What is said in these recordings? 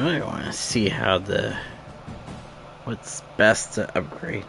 really want to see how what's best to upgrade.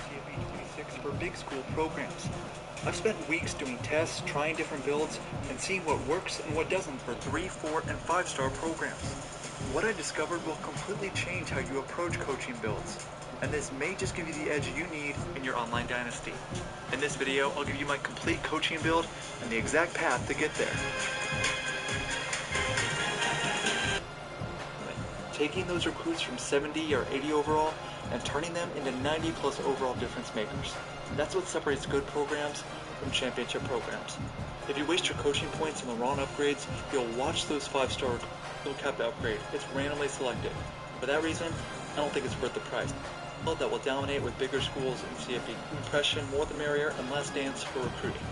Cf26 for big school programs. I've spent weeks doing tests, trying different builds, and seeing what works and what doesn't for 3, 4, and 5-star programs. What I discovered will completely change how you approach coaching builds, and this may just give you the edge you need in your online dynasty. In this video, I'll give you my complete coaching build and the exact path to get there. Taking those recruits from 70 or 80 overall and turning them into 90 plus overall difference makers. That's what separates good programs from championship programs. If you waste your coaching points on the wrong upgrades, you'll watch those 5-star no cap upgrade. It's randomly selected. For that reason, I don't think it's worth the price. That will dominate with bigger schools in CFP. Impression, more the merrier, and less dance for recruiting.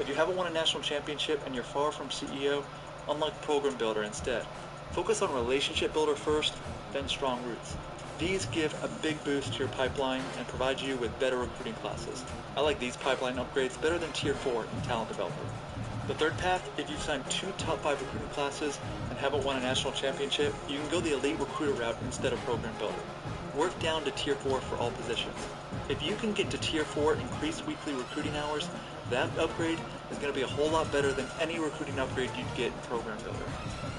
If you haven't won a national championship and you're far from CEO, unlock Program Builder instead. Focus on Relationship Builder first, then Strong Roots. These give a big boost to your pipeline and provide you with better recruiting classes. I like these pipeline upgrades better than Tier 4 in Talent Developer. The third path, if you've signed 2 top 5 recruiting classes and haven't won a national championship, you can go the Elite Recruiter route instead of Program Builder. Work down to Tier 4 for all positions. If you can get to Tier 4 increased weekly recruiting hours, that upgrade is going to be a whole lot better than any recruiting upgrade you'd get in Program Builder.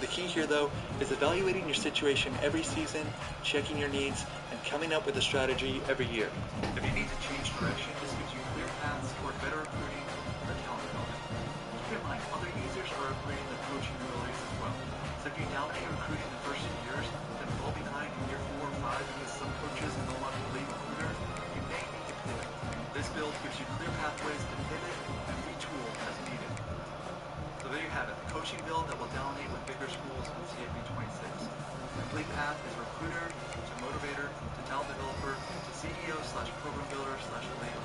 The key here, though, is evaluating your situation every season, checking your needs, and coming up with a strategy every year. If you need to change direction, this gives you clear paths toward better recruiting or talent development. Keep in mind, other users are upgrading their coaching abilities as well. So if you dominate recruiting the first few years, then fall behind in year 4 or 5 because some coaches no longer believe recruiter, you may need to pivot. This build gives you clear pathways to pivot and retool as needed. So there you have it, the coaching build that will dominate with bigger schools in Cf26. The complete path is recruiter to motivator to talent developer to CEO/program builder/elite.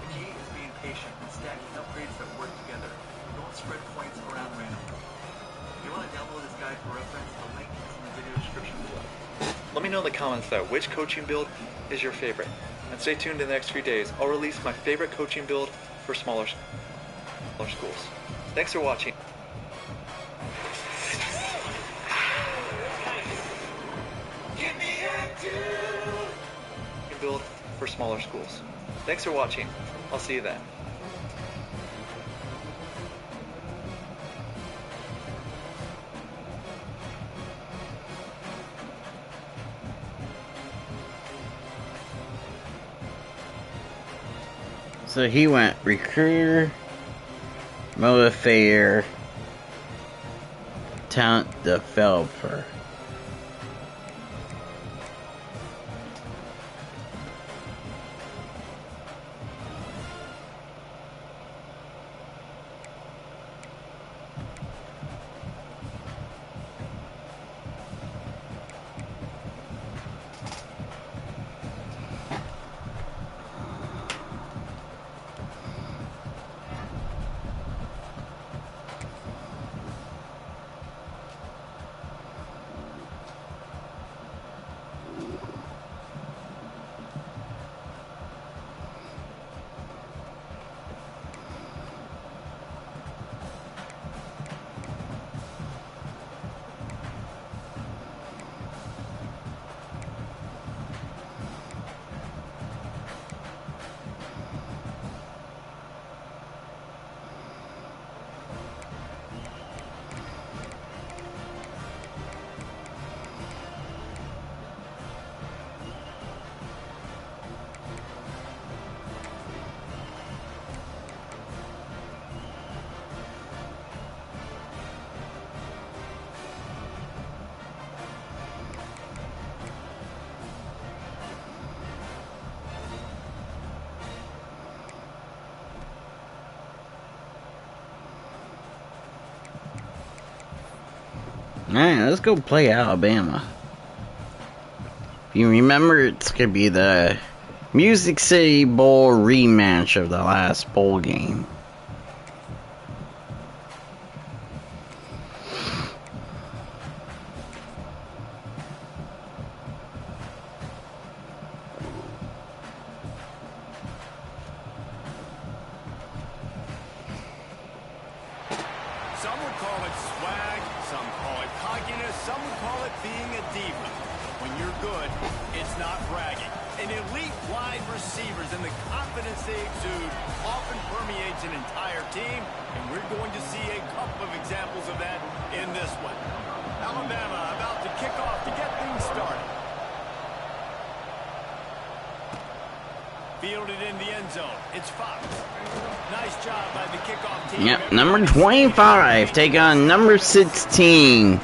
The key is being patient and stacking upgrades that work together. Don't spread points around randomly. If you want to download this guide for reference, the link is in the video description below. Let me know in the comments though, which coaching build is your favorite? And stay tuned in the next few days. I'll release my favorite coaching build for smaller schools. Thanks for watching. Build for smaller schools. Thanks for watching. I'll see you then. So he went recruiter, motivator, talent developer. Alright, let's go play Alabama. If you remember, it's gonna be the Music City Bowl rematch of the last bowl game. Some would call it swag, some call it cockiness, some would call it being a diva. When you're good, it's not bragging. An elite wide receivers and the confidence they exude often permeates an entire team, and we're going to see a couple of examples of that in this one. Alabama about to kick off to get things started. Fielded in the end zone. It's Fox. Nice job by the kickoff team. Yep, number 25 take on number 16.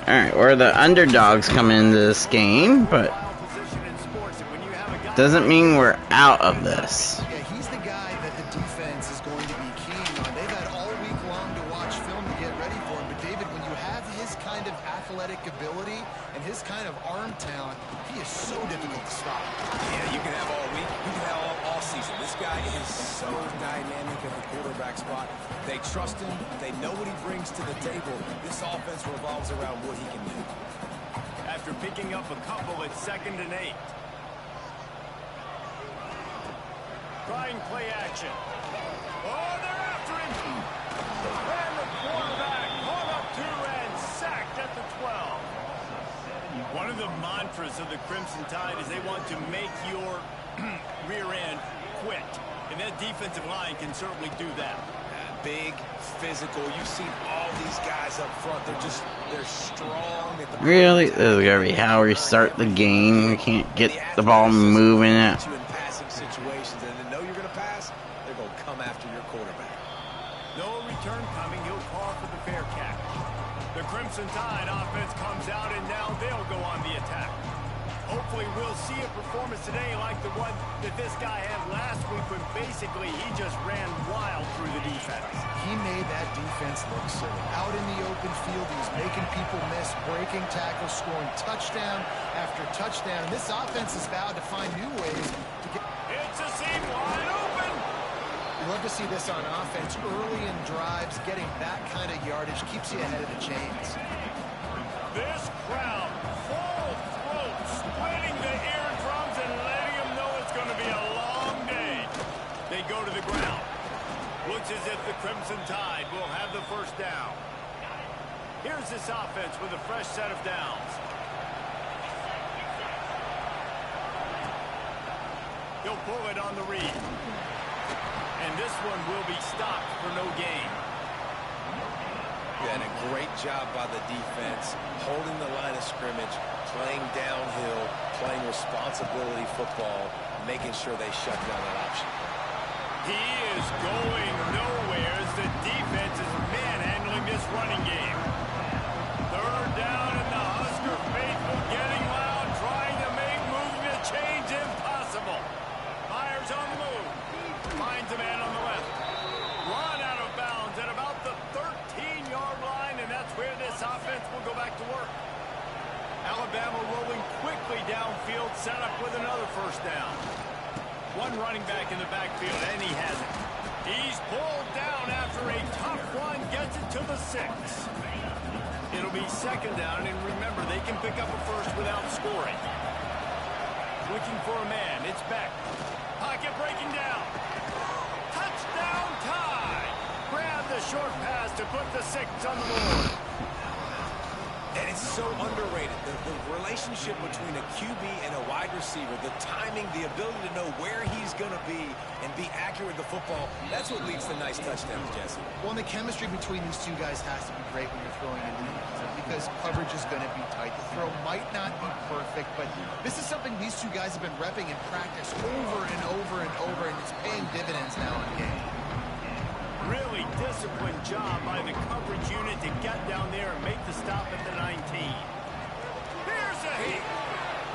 Alright, we're the underdogs coming into this game, but doesn't mean we're out of this. Yeah, he's the guy that the defense is going to be keying on. They've had all week long to watch film to get ready for him. But David, when you have his kind of athletic ability and his kind of arm talent, he is so difficult to stop. Yeah, you can have all week, you can have all season. This guy is so dynamic at the quarterback spot. They trust him. They know what he brings to the table. This offense revolves around what he can do. After picking up a couple, it's 2nd and 8. Trying play action. Oh, they're after him. And the quarterback caught up to and sacked at the 12. One of the mantras of the Crimson Tide is they want to make your rear end quit. And that defensive line can certainly do that. Big, physical. You've seen all these guys up front. They're strong. At the Really? This is gonna be how we start the game. We can't get the ball moving it. You in passing situations, and they know you're going to pass. They're going to come after your quarterback. No return coming. He'll call for the fair catch. The Crimson Tide offense comes out, and now they'll go on the attack. Hopefully we'll see a performance today like the one that this guy had last week when basically he just ran wild through the defense. He made that defense look silly. Out in the open field, he was making people miss, breaking tackles, scoring touchdown after touchdown. And this offense has vowed to find new ways to get... It's a seam wide open. You love to see this on offense early in drives. Getting that kind of yardage keeps you ahead of the chains. This crowd full throat, splitting the eardrums and letting them know it's going to be a long day. They go to the ground. Looks as if the Crimson Tide will have the first down. Here's this offense with a fresh set of downs. He'll pull it on the read. And this one will be stopped for no gain. And a great job by the defense, holding the line of scrimmage, playing downhill, playing responsibility football, making sure they shut down that option. He is going nowhere as the defense is manhandling this running game. 3rd down and the Husker faithful getting loud, trying to make moving the chains impossible. Myers on the move. Finds a man on the left. Run out of bounds at about the 13-yard line, and that's where this offense will go back to work. Alabama rolling quickly downfield, set up with another first down. One running back in the backfield, and he has it. He's pulled down after a tough run, gets it to the 6. It'll be 2nd down, and remember, they can pick up a first without scoring. Looking for a man, it's Beck. Pocket breaking down. Touchdown Tide! Grab the short pass to put the 6 on the board. And it's so underrated. The relationship between a QB and a wide receiver, the timing, the ability to know where he's going to be and be accurate with the football, that's what leads to nice touchdowns, Jesse. Well, and the chemistry between these two guys has to be great when you're throwing into the end zone because coverage is going to be tight. The throw might not be perfect, but this is something these two guys have been repping in practice over and over and over, and it's paying dividends now in game. Really disciplined job by the coverage unit to get down there and make the stop at the 19. Here's a hit.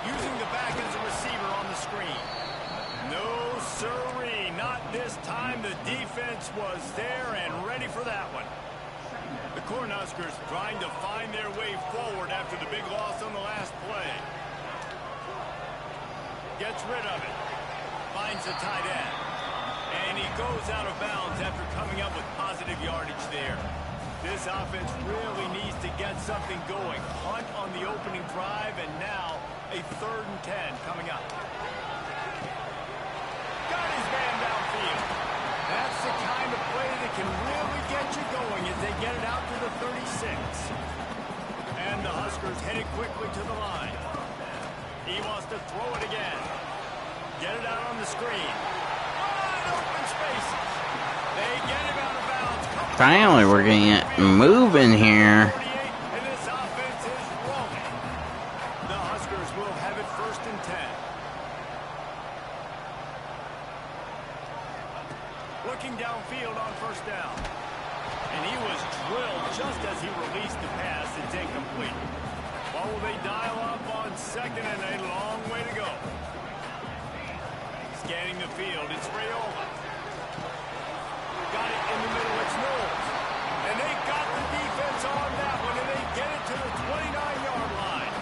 Using the back as a receiver on the screen. No siree, not not this time. The defense was there and ready for that one. The Cornhuskers trying to find their way forward after the big loss on the last play. Gets rid of it. Finds the tight end. And he goes out of bounds after coming up with positive yardage there. This offense really needs to get something going. Hunt on the opening drive, and now a 3rd and 10 coming up. Got his man downfield. That's the kind of play that can really get you going as they get it out to the 36. And the Huskers headed quickly to the line. He wants to throw it again. Get it out on the screen. Wide open spaces. They get him out of bounds. Finally, we're getting it moving here. And this offense is rolling. The Huskers will have it 1st and 10. Looking downfield on 1st down. And he was drilled just as he released the pass. It's incomplete. What will they dial up on 2nd and a long way to go? Scanning the field, it's Rayola. Got it in the middle, it's Knowles. And they got the defense on that one, and they get it to the 29-yard line.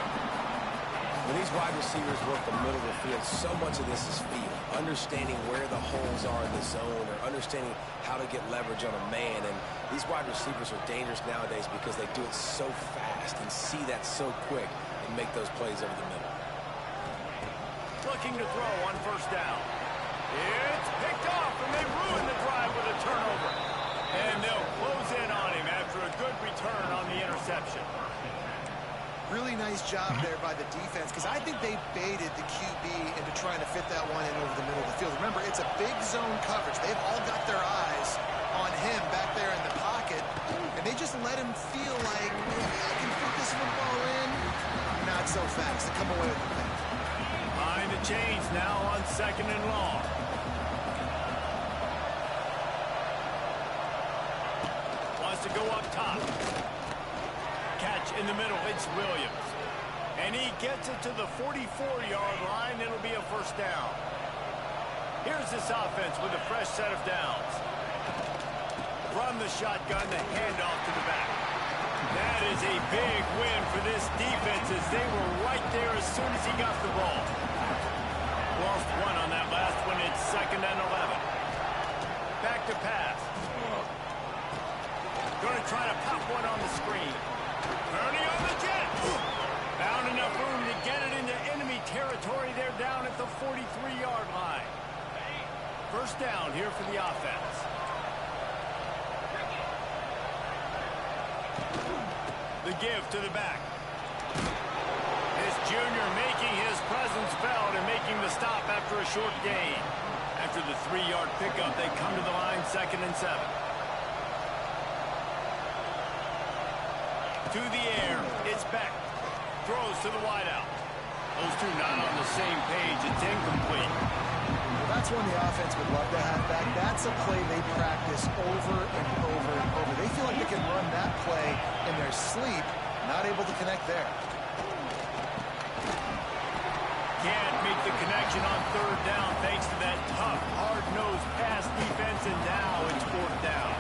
When these wide receivers work the middle of the field, so much of this is feel. Understanding where the holes are in the zone, or understanding how to get leverage on a man. And these wide receivers are dangerous nowadays because they do it so fast and see that so quick and make those plays over the middle. Looking to throw on 1st down. It's picked off, and they ruin the drive with a turnover. And they'll close in on him after a good return on the interception. Really nice job there by the defense, because I think they baited the QB into trying to fit that one in over the middle of the field. Remember, it's a big zone coverage. They've all got their eyes on him back there in the pocket, and they just let him feel like, I can fit this football in. Not so fast. They come away with the pick. Behind the chains now on 2nd and long. Wants to go up top. Catch in the middle, it's Williams. And he gets it to the 44-yard line. It'll be a 1st down. Here's this offense with a fresh set of downs. From the shotgun, the handoff to the back. That is a big win for this defense as they were right there as soon as he got the ball. Lost one on that last one. It's 2nd and 11. Back to pass. Going to try to pop one on the screen. Turning on the jet. Found enough room to get it into enemy territory. They're down at the 43-yard line. 1st down here for the offense. The give to the back. This junior making his presence felt and making the stop after a short gain. After the 3-yard pickup, they come to the line 2nd and 7. To the air, it's Beck. Throws to the wideout. Those two not on the same page. It's incomplete. Well, that's one the offense would love to have back. That's a play they practice over and over and over. They feel like they can run that play in their sleep. Not able to connect there. Can't make the connection on 3rd down thanks to that tough, hard-nosed pass defense, and now it's 4th down.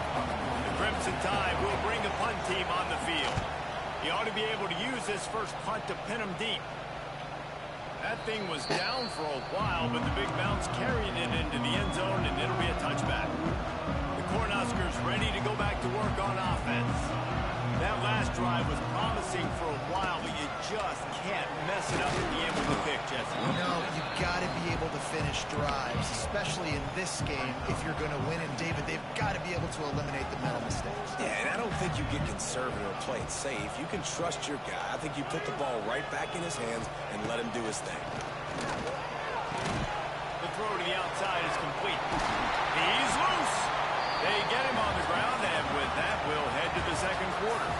The Crimson Tide will bring the punt team on the field. He ought to be able to use this first punt to pin him deep. That thing was down for a while, but the big bounce carried it into the end zone, and it'll be a touchback. The Cornhuskers ready to go back to work on offense. That last drive was promising for a while, but you just can't mess it up at the end with the pick, Jesse. No, you've got to be able to finish drives, especially in this game. If you're going to win, and David, they've got to be able to eliminate the mental mistakes. Yeah, and I don't think you get conservative or play it safe. You can trust your guy. I think you put the ball right back in his hands and let him do his thing. The throw to the outside is complete. He's loose. They get him on the ground, and with that, we'll head to the 2nd quarter.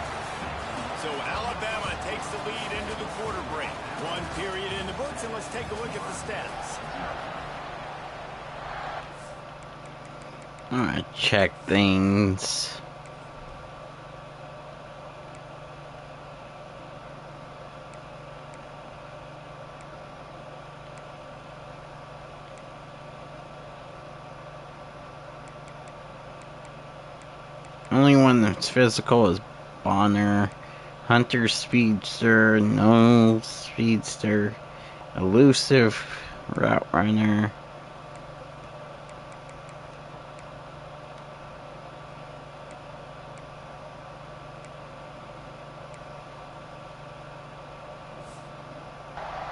So Alabama takes the lead into the quarter break. 1 period in the books, and let's take a look at the stats. I'm gonna check things. Only one that's physical is Bonner. Hunter Speedster, no Speedster, elusive route runner.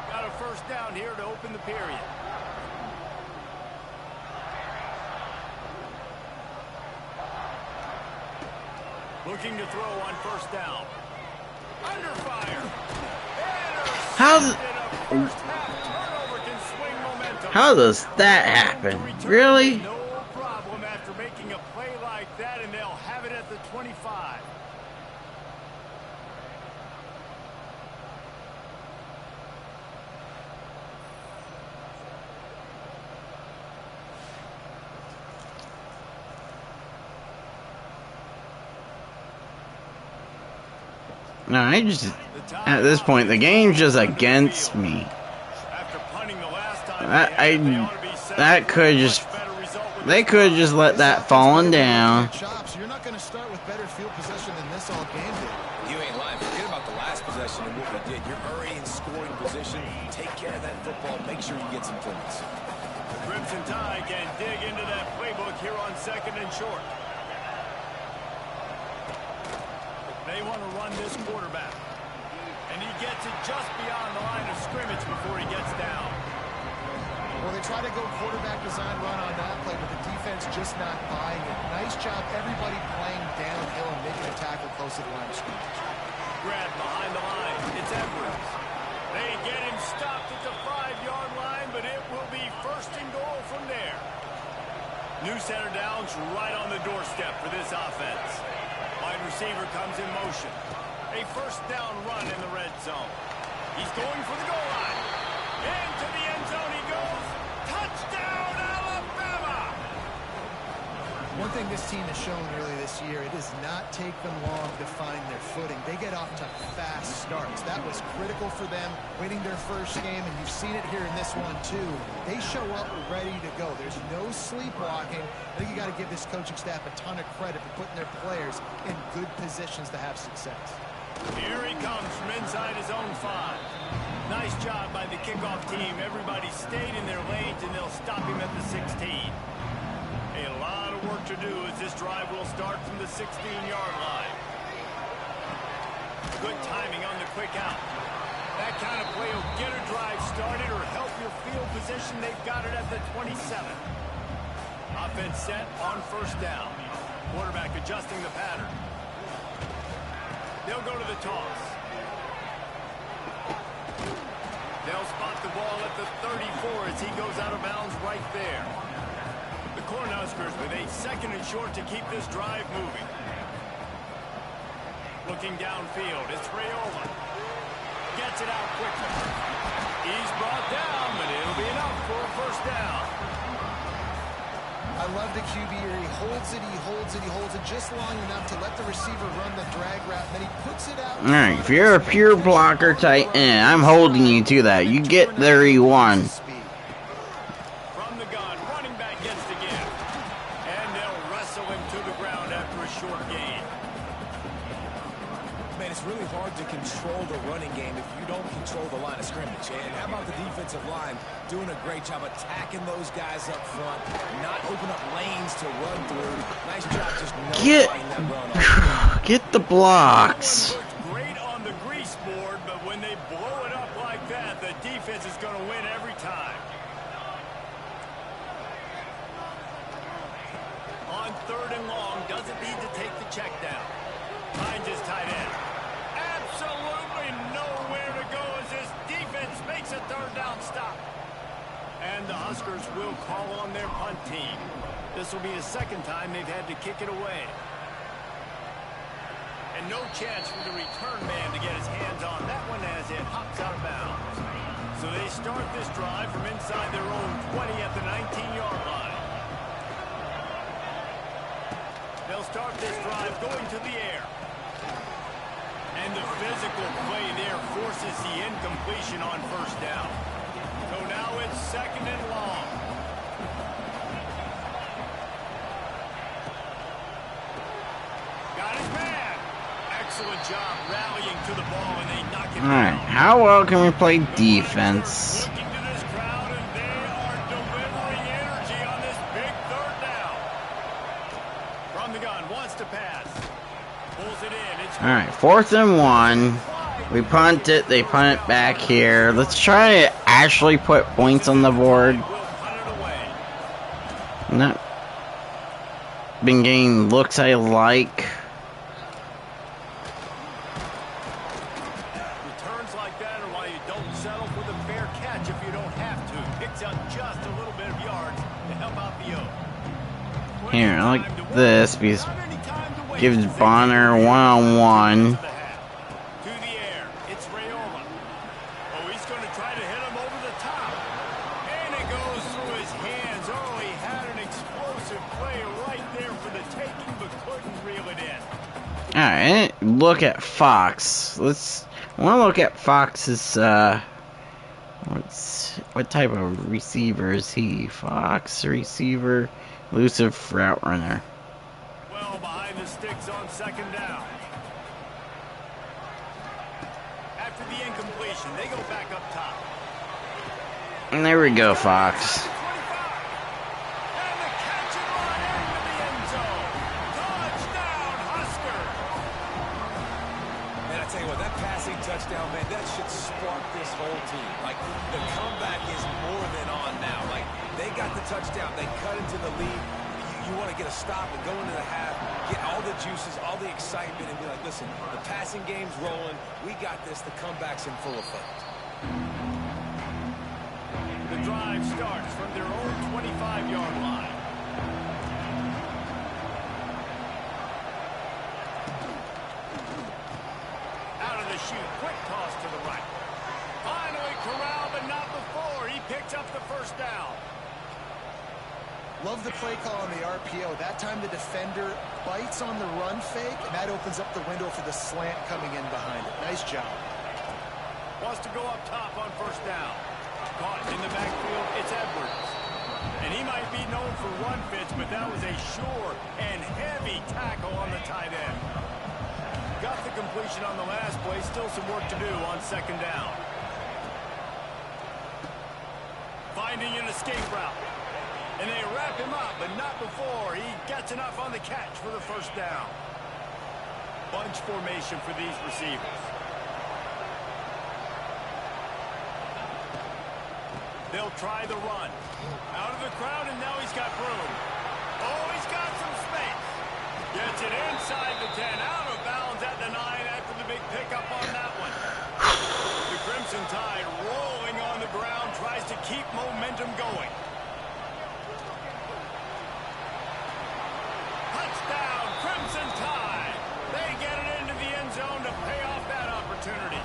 Got a first down here to open the period. Looking to throw on first down. Under fire. How does that happen? Really? No problem after making a play like that, and they'll have it at the 25. No, at this point, the game's just against me. That could just, they could just let that falling down. You're not going to start with better field possession than this all game did. You ain't lying. Forget about the last possession and what we did. You're already in scoring position. Take care of that football. Make sure you get some points. The Crimson Tide can dig into that playbook here on 2nd and short. They want to run this quarterback. And he gets it just beyond the line of scrimmage before he gets down. Well, they try to go quarterback design run on that play, but the defense just not buying it. Nice job, everybody playing downhill and making a tackle close to the line of scrimmage. Grab behind the line. It's Edwards. They get him stopped at the 5-yard line, but it will be 1st and goal from there. New center downs right on the doorstep for this offense. Wide receiver comes in motion. A 1st down run in the red zone. He's going for the goal line. Into the end zone he goes. Touchdown, Alabama! One thing this team has shown early this year, it does not take them long to find their footing. They get off to fast starts. That was critical for them winning their first game, and you've seen it here in this one too. They show up ready to go. There's no sleepwalking. I think you got to give this coaching staff a ton of credit for putting their players in good positions to have success. Here he comes from inside his own 5. Nice job by the kickoff team. Everybody stayed in their lanes, and they'll stop him at the 16. A lot of work to do as this drive will start from the 16-yard line. Good timing on the quick out. That kind of play will get a drive started or help your field position. They've got it at the 27. Offense set on 1st down. Quarterback adjusting the pattern. They'll go to the toss. They'll spot the ball at the 34 as he goes out of bounds right there. The Cornhuskers with a 2nd and short to keep this drive moving. Looking downfield, it's Rayola. Gets it out quickly. He's brought down, but it'll be enough for a 1st down. I love the QB here. He holds it, he holds it, he holds it just long enough to let the receiver run the drag route, and then he puts it out. Alright, if you're a pure blocker tight end, I'm holding you to that. You get there, you won. From the gun, running back gets the give. And they'll wrestle him to the ground after a short gain. Man, it's really hard to control the running game if you don't control the line of scrimmage. And how about the defensive line doing a great job attacking those guys up front, not open up lanes to run through. Nice job just nullifying that run off. Get the blocks. Looked great on the grease board, but when they blow it up like that, the defense is going to win every time. On 3rd and long, doesn't need to take the check down. Finds his tight end. Absolutely nowhere to go as this defense makes a 3rd down stop. And the Huskers will call on their punt team. This will be the 2nd time they've had to kick it away. And no chance for the return man to get his hands on that one as it hops out of bounds. So they start this drive from inside their own 20 at the 19-yard line. They'll start this drive going to the air. And the physical play there forces the incompletion on 1st down. So now it's 2nd and long. job rallying to the ball, and they knock it down. Alright, how well can we play defense? Looking to this crowd, and they are delivering energy on this big third down. From the gun, wants to pass. Pulls it in. Alright, 4th and 1. We punt it, they punt it back here. Let's try to actually put points on the board. Not been getting looks I like. Returns like that are why you don't settle for the fair catch if you don't have to. Picks out just a little bit of yards to help out the O. Here, I like this because gives Bonner one-on-one. Alright, look at Fox. I want to look at Fox's, what type of receiver is he? Fox, receiver, elusive route runner. Well behind the sticks on 2nd down. After the incompletion, they go back up top. And there we go, Fox. Touchdown, man, that should spark this whole team. Like, the comeback is more than on now. Like, they got the touchdown. They cut into the lead. You want to get a stop and go into the half, get all the juices, all the excitement, and be like, listen, the passing game's rolling. We got this. The comeback's in full effect. The drive starts from their own 25-yard line. Shoot, quick toss to the right. Finally corralled, but not before. He picked up the 1st down. Love the play call on the RPO. That time the defender bites on the run fake, and that opens up the window for the slant coming in behind it. Nice job. Wants to go up top on 1st down. Caught in the backfield, it's Edwards. And he might be known for run fits, but that was a sure and heavy tackle on the tight end. Got the completion on the last play. Still some work to do on 2nd down. Finding an escape route. And they wrap him up, but not before he gets enough on the catch for the 1st down. Bunch formation for these receivers. They'll try the run. Out of the crowd, and now he's got room. Oh, he's got some space. Gets it inside the 10, out of bounds at the 9 after the big pickup on that one. The Crimson Tide rolling on the ground, tries to keep momentum going. Touchdown, Crimson Tide. They get it into the end zone to pay off that opportunity.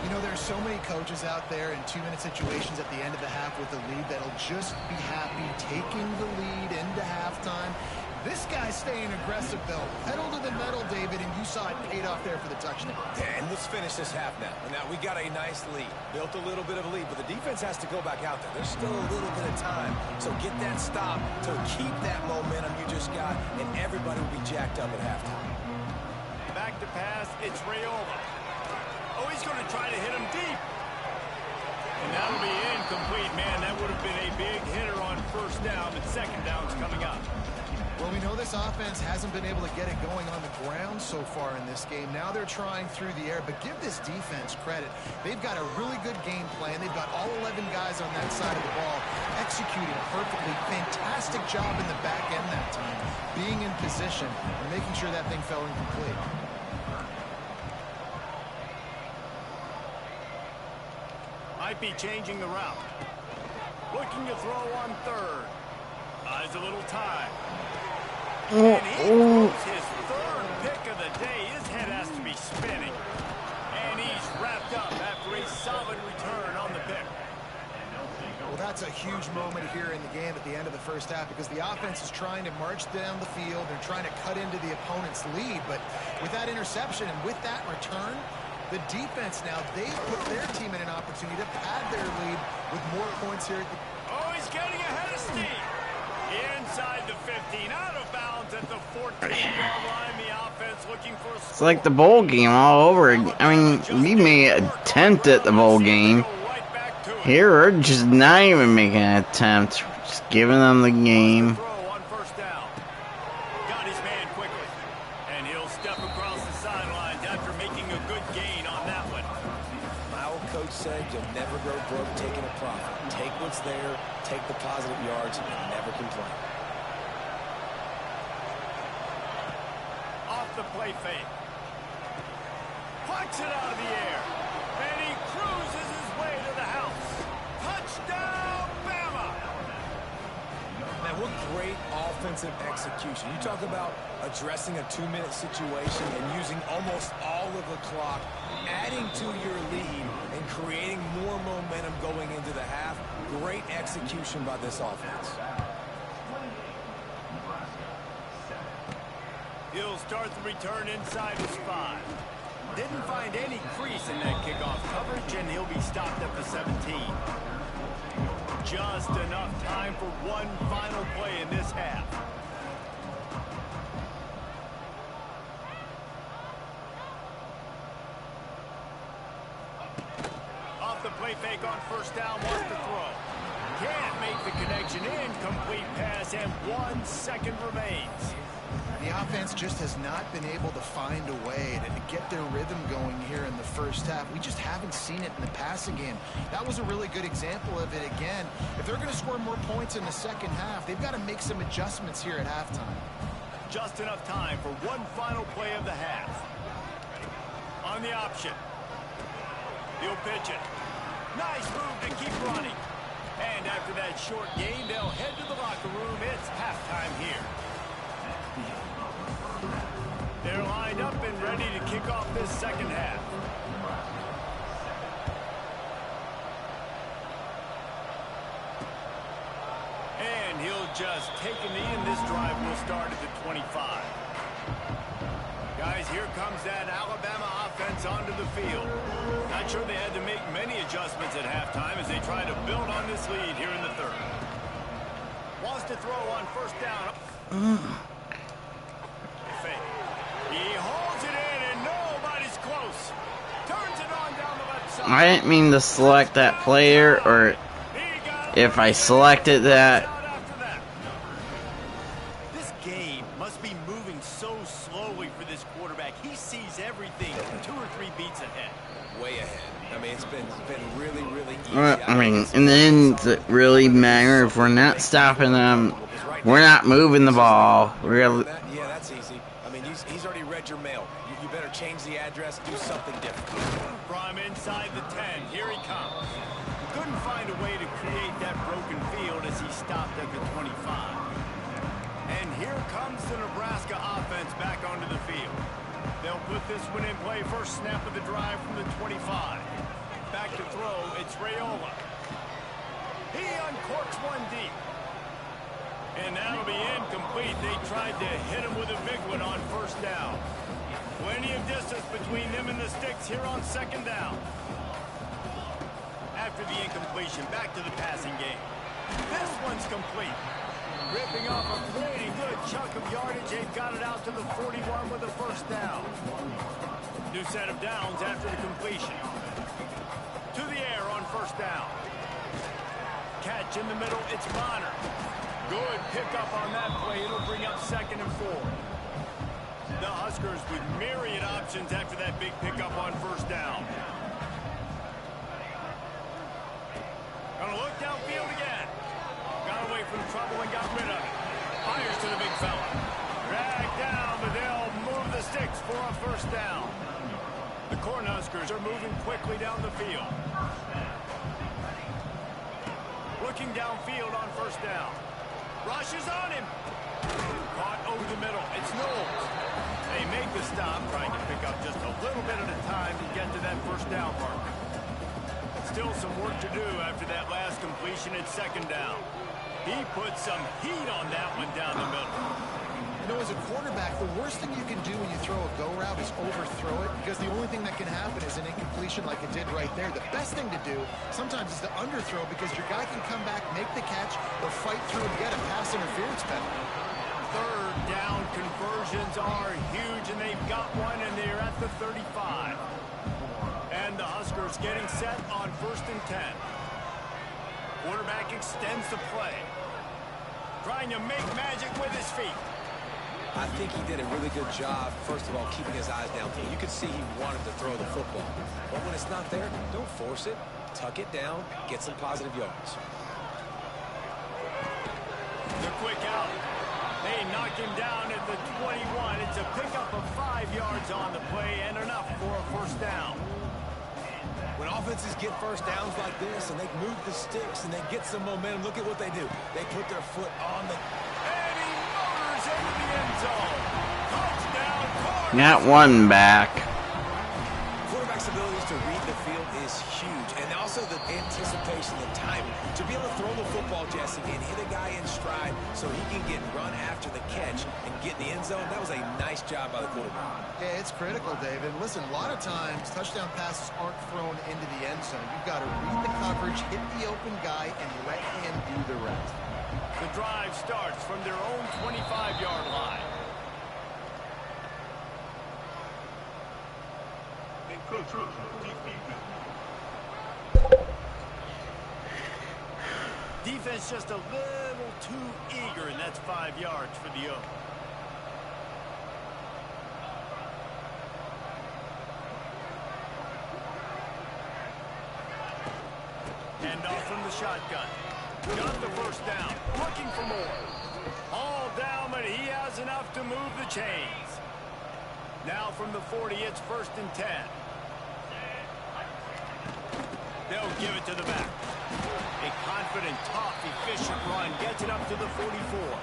You know, there's so many coaches out there in 2-minute situations at the end of the half with the lead that'll just be happy taking the lead into halftime. This guy's staying aggressive, though. Pedal to the metal, David, and you saw it paid off there for the touchdown. And let's finish this half now. Now, we got a nice lead. Built a little bit of a lead, but the defense has to go back out there. There's still a little bit of time. So get that stop to keep that momentum you just got, and everybody will be jacked up at halftime. Back to pass, it's Rayola. Oh, he's going to try to hit him deep. And that'll be incomplete, man. That would have been a big hitter on 1st down, but 2nd down's coming up. Well, we know this offense hasn't been able to get it going on the ground so far in this game. Now they're trying through the air, but give this defense credit. They've got a really good game plan. They've got all 11 guys on that side of the ball executing perfectly. Fantastic job in the back end that time, being in position and making sure that thing fell incomplete. Might be changing the route. Looking to throw on 3rd. Buys a little time. And he throws his 3rd pick of the day. His head has to be spinning. And he's wrapped up after a solid return on the pick. Well, that's a huge moment here in the game at the end of the 1st half because the offense is trying to march down the field. They're trying to cut into the opponent's lead. But with that interception and with that return, the defense now, they've put their team in an opportunity to pad their lead with more points here. Oh, he's getting ahead of steam. Inside the 15, out of bounds at the 14-yard line. The offense looking for a It's score. like the bowl game all over again. I mean, we may attempt at the bowl game. Right back to it. Here, we're just not even making an attempt. We're just giving them the game. Throw on first down. Got his man quickly. And he'll step across the sidelines after making a good gain on that one. My old coach said you'll never grow broke taking a profit. Take what's there, take the positive yards, and never complain. Off the play fake. Punch it out of the air. And he cruises his way to the house. Touchdown, Bama! Man, what great offensive execution. You talk about addressing a 2-minute situation and using almost all of the clock, adding to your lead, and creating more momentum going into the half. Great execution by this offense. He'll start the return inside his 5. Didn't find any crease in that kickoff coverage, and he'll be stopped at the 17. Just enough time for one final play in this half. Off the play fake on first down, wants to throw. Can't make the connection, incomplete pass, and 1 second remains. The offense just has not been able to find a way to get their rhythm going here in the first half. We just haven't seen it in the passing game. That was a really good example of it again. If they're going to score more points in the second half, they've got to make some adjustments here at halftime. Just enough time for one final play of the half. On the option. He'll pitch it. Nice move to keep running. And after that short game, they'll head to the locker room. It's halftime here. They're lined up and ready to kick off this second half. And he'll just take a knee, and this drive will start at the 25. Guys, here comes that Alabama offense onto the field. Not sure they had to make many adjustments at halftime as they try to build on this lead here in the third. Wants to throw on first down. He holds it in, and nobody's close. Turns it on down the left side. I didn't mean to select that player, or if I selected that. This game must be moving so slowly for this quarterback. He sees everything 2 or 3 beats ahead. Way ahead. I mean, it's been really, really easy. I mean, in the end, does it really matter if we're not stopping them? We're not moving the ball. Yeah, that's easy. I mean, he's already read your mail. You better change the address, do something different. From inside the 10, here he comes. Couldn't find a way to create that broken field as he stopped at the 25. And here comes the Nebraska offense back onto the field. They'll put this one in play. First snap of the drive from the 25. Back to throw, it's Raiola. He uncorks one deep. And that'll be incomplete. They tried to hit him with a big one on first down. Plenty of distance between them and the sticks here on second down. After the incompletion, back to the passing game. This one's complete. Ripping off a pretty good chunk of yardage. They've got it out to the 41 with a first down. New set of downs after the completion. To the air on first down. Catch in the middle, it's Bonner. Good pickup on that play. It'll bring up 2nd and 4. The Huskers with myriad options after that big pickup on first down. Gonna look downfield again. Got away from trouble and got rid of it. Fires to the big fella. Dragged down, but they'll move the sticks for a first down. The Cornhuskers are moving quickly down the field. Looking downfield on first down. Rushes on him. Caught over the middle. It's Knowles. They make the stop, trying to pick up just a little bit at a time to get to that first down mark. Still some work to do after that last completion at second down. He put some heat on that one down the middle. You know, as a quarterback, the worst thing you can do when you throw a go route is overthrow it, because the only thing that can happen is an incompletion like it did right there. The best thing to do sometimes is to underthrow, because your guy can come back, make the catch, or fight through and get a pass interference penalty. Third down conversions are huge, and they've got one, and they're at the 35. And the Huskers getting set on 1st and 10. Quarterback extends the play. Trying to make magic with his feet. I think he did a really good job, first of all, keeping his eyes downfield. You could see he wanted to throw the football. But when it's not there, don't force it. Tuck it down, get some positive yards. The quick out. They knock him down at the 21. It's a pickup of 5 yards on the play and enough for a 1st down. When offenses get 1st downs like this and they move the sticks and they get some momentum, look at what they do. They put their foot on the... And he motors into the end zone. Touchdown, Cardinals. Got one back. Quarterback's abilities to read the field is huge. And also the anticipation, the timing. To be able to throw the football, Jesse, and hit a guy in stride so he can get run after the catch and get in the end zone, that was a nice job by the quarterback. Yeah, it's critical, David. Listen, a lot of times touchdown passes aren't thrown into the end zone. You've got to read the coverage, hit the open guy, and let him do the rest. The drive starts from their own 25-yard line. Defense just a little too eager, and that's 5 yards for the Oak. Hand off from the shotgun. Got the 1st down. Looking for more. All down, but he has enough to move the chains. Now from the 40, it's 1st and 10. They'll give it to the back. A confident, tough, efficient run gets it up to the 44.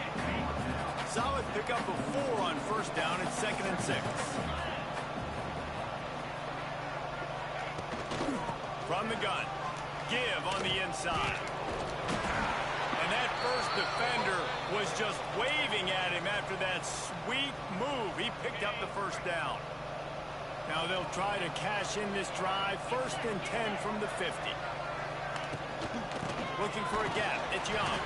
Solid pickup of 4 on 1st down at 2nd and 6. From the gun. Give on the inside. And that first defender was just waving at him after that sweet move. He picked up the 1st down. Now they'll try to cash in this drive. 1st and 10 from the 50. Looking for a gap. It's Young.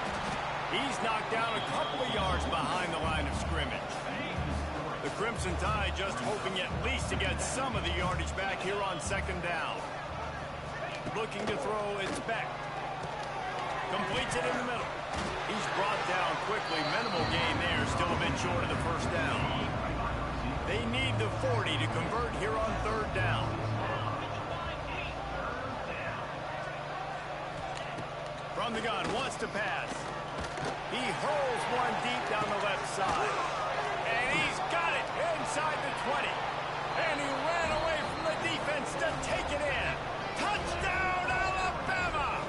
He's knocked down a couple of yards behind the line of scrimmage. The Crimson Tide just hoping at least to get some of the yardage back here on 2nd down. Looking to throw, it's back. Completes it in the middle. He's brought down quickly. Minimal gain there. Still a bit short of the 1st down. They need the 40 to convert here on 3rd down. From the gun, wants to pass. He hurls one deep down the left side. And he's got it inside the 20. And he ran away from the defense to take it in. Touchdown, Alabama!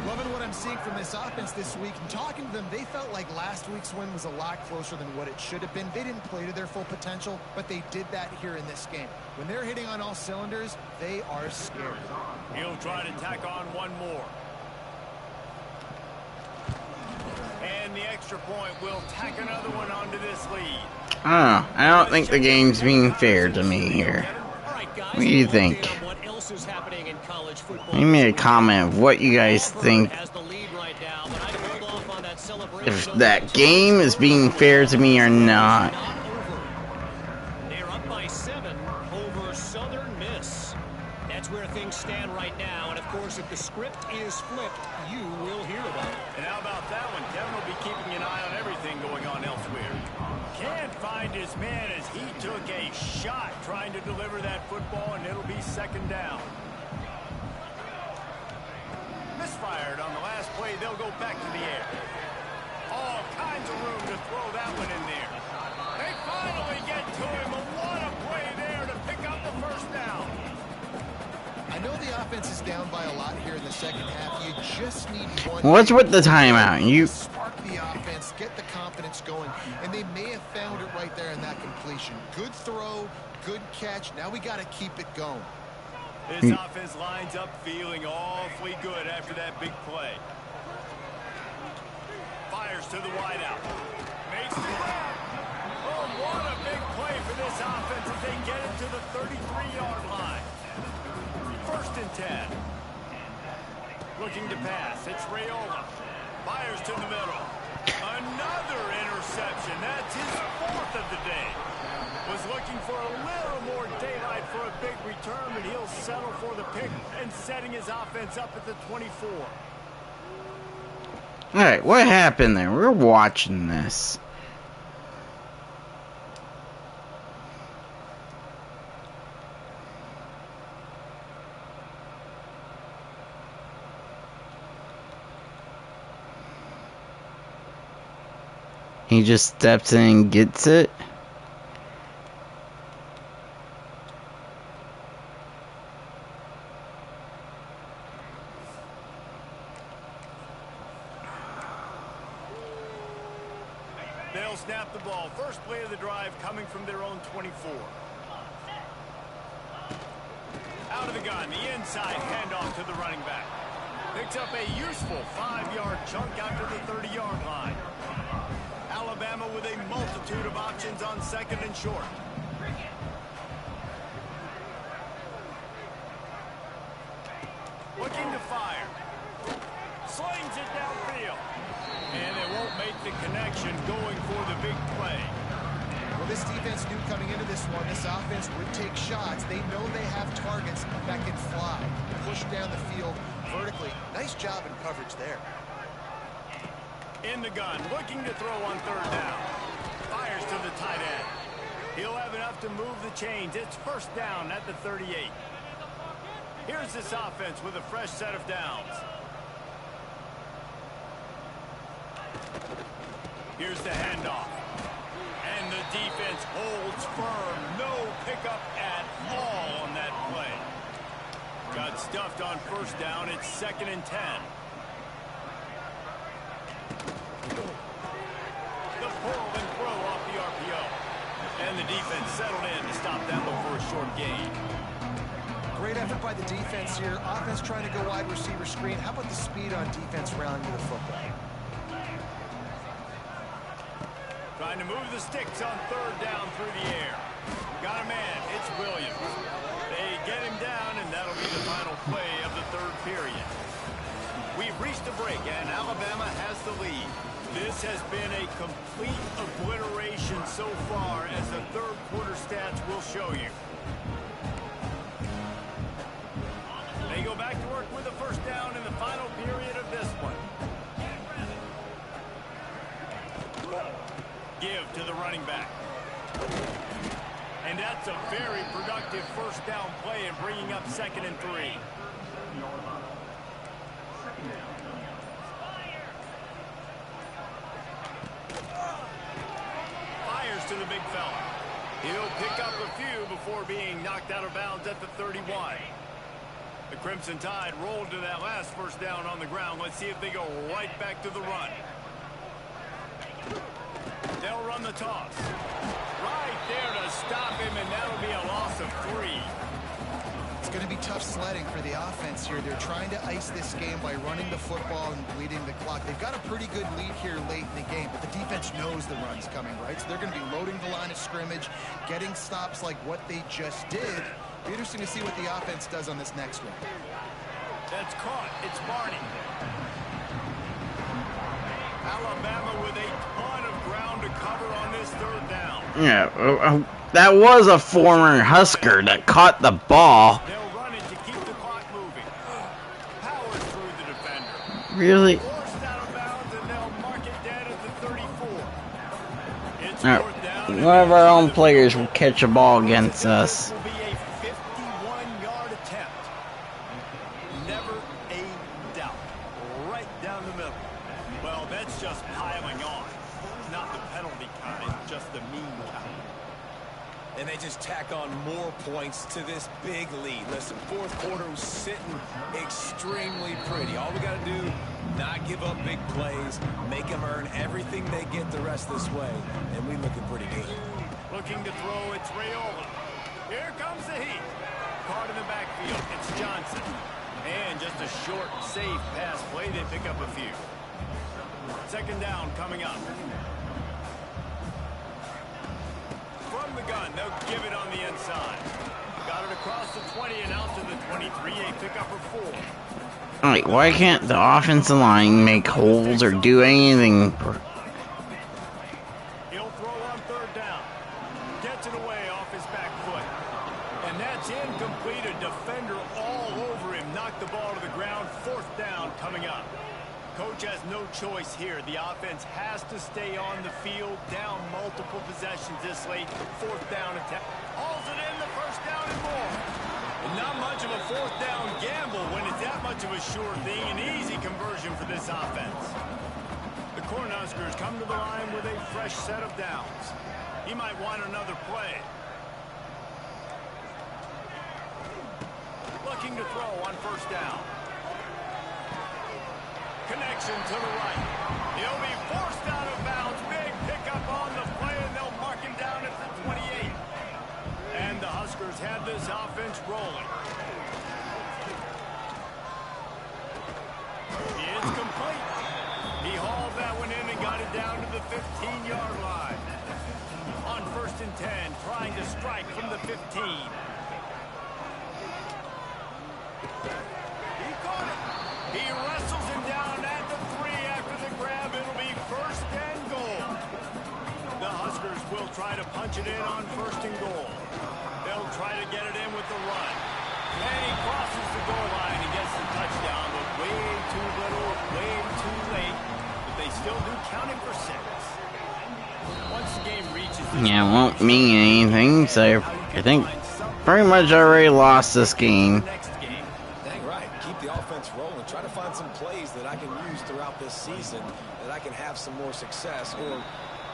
Loving what I'm seeing from this offense this week. And talking to them, they felt like last week's win was a lot closer than what it should have been. They didn't play to their full potential, but they did that here in this game. When they're hitting on all cylinders, they are scared. He'll try to tack on one more. And the extra point will tack another one onto this lead. I don't think the game's being fair to me here. What do you think? Leave me a comment of what you guys think. If that game is being fair to me or not. They're up by 7 over Southern Miss. That's where things stand right now. And of course, if the script is flipped, you will hear about it. And how about that one? Kevin will be keeping an eye on everything going on elsewhere. Can't find his man as he took a shot trying to deliver that football, and it'll be 2nd down. Misfired on the last play. They'll go back to the air. All kinds of room to throw that one in there. They finally get to him. What a play there to pick up the 1st down. I know the offense is down by a lot here in the 2nd half. You just need one. What's with the timeout? You spark the offense, get the confidence going, and they may have found it right there in that completion. Good throw, good catch. Now we got to keep it going. This offense lines up feeling awfully good after that big play. Fires to the wideout. Made Fakes the grab. Oh, what a big play for this offense as they get it to the 33-yard line. 1st and 10. Looking to pass. It's Raiola. Fires to the middle. Another interception. That's his 4th of the day. Was looking for a little more daylight for a big return, but he'll settle for the pick and setting his offense up at the 24. Alright, what happened there? We're watching this. He just steps in and gets it. They'll snap the ball. First play of the drive coming from their own 24. Out of the gun, the inside handoff to the running back. Picks up a useful 5-yard chunk out to the 30-yard line. Alabama with a multitude of options on 2nd and short. Looking to fire. Slings it downfield. And they won't make the connection going for the big play. Well, this defense knew coming into this one, this offense would take shots. They know they have targets that can fly. Push down the field vertically. Nice job in coverage there. In the gun, looking to throw on 3rd down. Fires to the tight end. He'll have enough to move the chains. It's 1st down at the 38. Here's this offense with a fresh set of downs. Here's the handoff. And the defense holds firm. No pickup at all on that play. Got stuffed on 1st down. It's 2nd and 10. The pull and throw off the RPO. And the defense settled in to stop that one for a short gain. Great effort by the defense here. Offense trying to go wide receiver screen. How about the speed on defense rallying to the football? Trying to move the sticks on 3rd down through the air. Got a man. It's Williams. They get him down, and that'll be the final play of the 3rd period. We've reached a break, and Alabama has the lead. This has been a complete obliteration so far, as the 3rd quarter stats will show you. They go back to work with a 1st down in the final period of this one. Give to the running back. And that's a very productive 1st down play and bringing up 2nd and 3. Fires to the big fella. He'll pick up a few before being knocked out of bounds at the 31. The Crimson Tide rolled to that last 1st down on the ground. Let's see if they go right back to the run. They'll run the toss. Right there to stop him, and that'll be a loss of 3. It's going to be tough sledding for the offense here. They're trying to ice this game by running the football and bleeding the clock. They've got a pretty good lead here late in the game, but the defense knows the run's coming, right? So they're going to be loading the line of scrimmage, getting stops like what they just did. Be interesting to see what the offense does on this next one. That's caught. It's Barney. Alabama with a ton of ground to cover on this 3rd down. Yeah, that was a former Husker that caught the ball. They'll run it to keep the clock moving. Powers through the defender. Really? Forced out of bounds, and they'll mark it dead at the 34. It's All 4th down. right. One of our own players will catch a ball against us. This will be a 51-yard attempt. Never a doubt. Right down the middle. Well, that's just piling on. Not the penalty kind, just the mean kind. And they just tack on more points to this big lead. Listen, 4th quarter was sitting extremely pretty. All we got to do, not give up big plays, make them earn everything they get the rest this way, and we looking pretty good. Looking to throw, it's Raiola. Here comes the heat. Caught in the backfield, it's Johnson. And just a short, safe pass play, they pick up a few. 2nd down coming up. the gun. They'll give it on the inside. Got it across the 20 and out to the 23. A pickup for 4. Like, why can't the offensive line make holes or do anything? He'll throw on 3rd down. Gets it away off his back foot. And that's incomplete. A defender all over him. Knocked the ball to the ground. 4th down coming up. Coach has no choice here. The offense has to stay on the field. Down multiple possessions this late. 4th down attack. Hauls it in the 1st down and more. And not much of a 4th down gamble when it's that much of a sure thing. An easy conversion for this offense. The Cornhuskers come to the line with a fresh set of downs. He might want another play. Looking to throw on 1st down. Connection to the right. He'll be forced out of bounds. Big pickup on the play, and they'll mark him down at the 28. And the Huskers have this offense rolling. It's complete. He hauled that one in and got it down to the 15-yard line. On 1st and 10, trying to strike from the 15. He caught it. He wrestles him down at the 3 after the grab. It'll be 1st and goal. The Huskers will try to punch it in on 1st and goal. They'll try to get it in with the run. And he crosses the goal line and gets the touchdown, but way too little, way too late. But they still do count him for 6. Once the game reaches this Yeah, it won't mean anything, so I think pretty much already lost this game. Dang right. Keep the offense rolling. Try to find some plays that I can use throughout this season that I can have some more success, or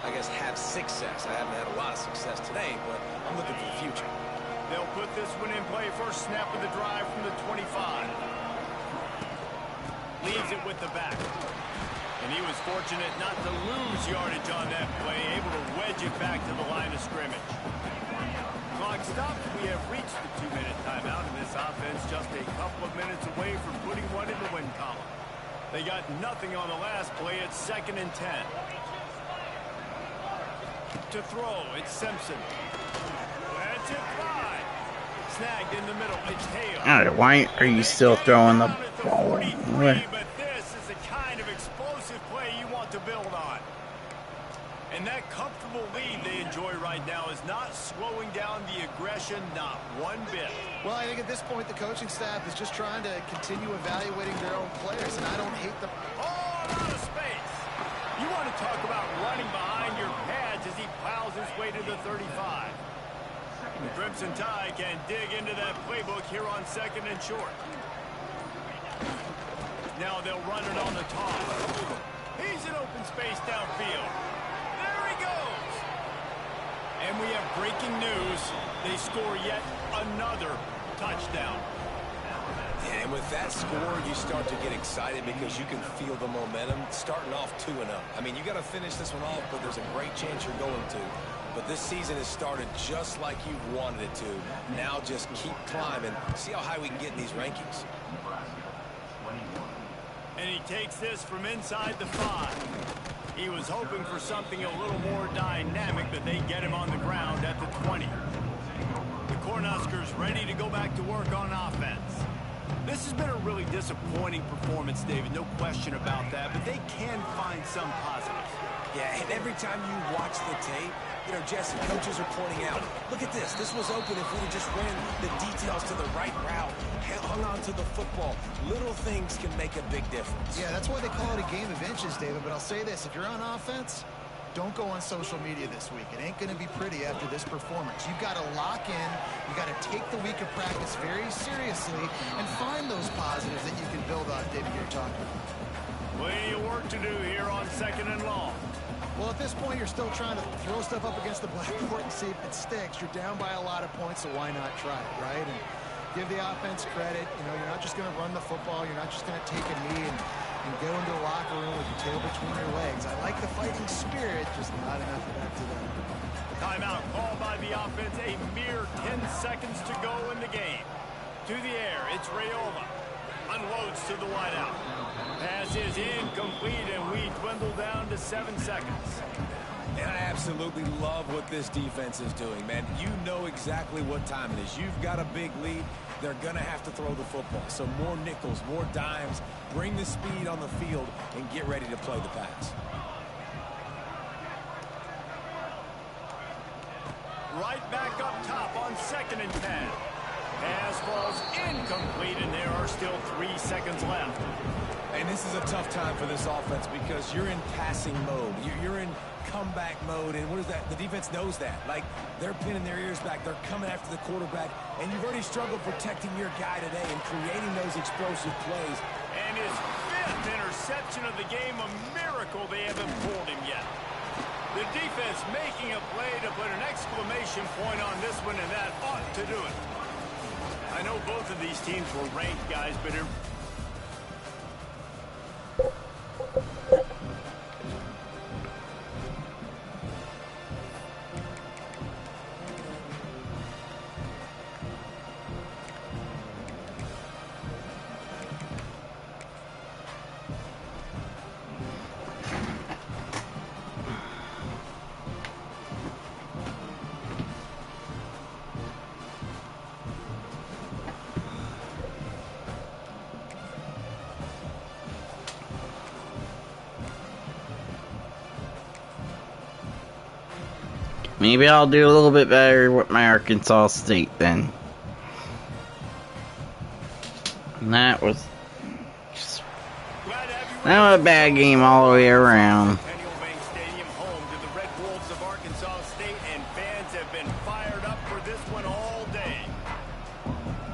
I guess have success. I haven't had a lot of success today, but I'm looking for the future. They'll put this one in play. First snap of the drive from the 25. Leaves it with the back. And he was fortunate not to lose yardage on that play, able to wedge it back to the line of scrimmage. Clock stopped. We have reached the 2-minute timeout, and this offense just a couple of minutes away from putting one in the win column. They got nothing on the last play. It's 2nd and 10. To throw, it's Simpson. That's it by. Snagged in the middle. It's Hale. Alright, why are you still throwing the ball? But this is the kind of explosive play you want to build on. And that comfortable lead they enjoy right now is not slowing down the aggression, not one bit. Well, I think at this point the coaching staff is just trying to continue evaluating their own players, and I don't hate them. All out of space. You want to talk about running behind your pads as he plows his way to the 35. The Crimson Tide can dig into that playbook here on 2nd and short. Now they'll run it on the toss. He's in open space downfield. There he goes. And we have breaking news. They score yet another touchdown. And with that score, you start to get excited because you can feel the momentum starting off 2-0. I mean, you got to finish this one off, but there's a great chance you're going to. But this season has started just like you wanted it to. Now just keep climbing. See how high we can get in these rankings. And he takes this from inside the 5. He was hoping for something a little more dynamic, but they get him on the ground at the 20. The Cornhuskers ready to go back to work on offense. This has been a really disappointing performance, David, no question about that, but they can find some positives. Yeah, and every time you watch the tape, you know, Jesse, coaches are pointing out, look at this. This was open if we had just ran the details to the right route, hung on to the football. Little things can make a big difference. Yeah, that's why they call it a game of inches, David. But I'll say this, if you're on offense, don't go on social media this week. It ain't going to be pretty after this performance. You've got to lock in. You've got to take the week of practice very seriously and find those positives that you can build on, David, you're talking about. Plenty of work to do here on 2nd and long. Well, at this point, you're still trying to throw stuff up against the blackboard and see if it sticks. You're down by a lot of points, so why not try it, right? And give the offense credit. You know, you're not just going to run the football. You're not just going to take a knee and go into the locker room with your tail between your legs. I like the fighting spirit, just not enough of that today. Timeout called by the offense. A mere 10 seconds to go in the game. To the air, it's Rayola. Unloads to the wideout. Pass is incomplete, and we dwindle down to 7 seconds. And I absolutely love what this defense is doing, man. You know exactly what time it is. You've got a big lead. They're going to have to throw the football. So more nickels, more dimes, bring the speed on the field, and get ready to play the pass. Right back up top on 2nd and 10. Pass falls incomplete, and there are still 3 seconds left. And this is a tough time for this offense because you're in passing mode. You're in comeback mode, and what is that? The defense knows that. Like, they're pinning their ears back. They're coming after the quarterback, and you've already struggled protecting your guy today and creating those explosive plays. And his 5th interception of the game, a miracle they haven't pulled him yet. The defense making a play to put an exclamation point on this one, and that ought to do it. I know both of these teams were ranked, guys, but it... Maybe I'll do a little bit better with my Arkansas State then. And that was just not a bad game all the way around. Stadium, home to the Red Wolves of Arkansas State, and fans have been fired up for this one all day.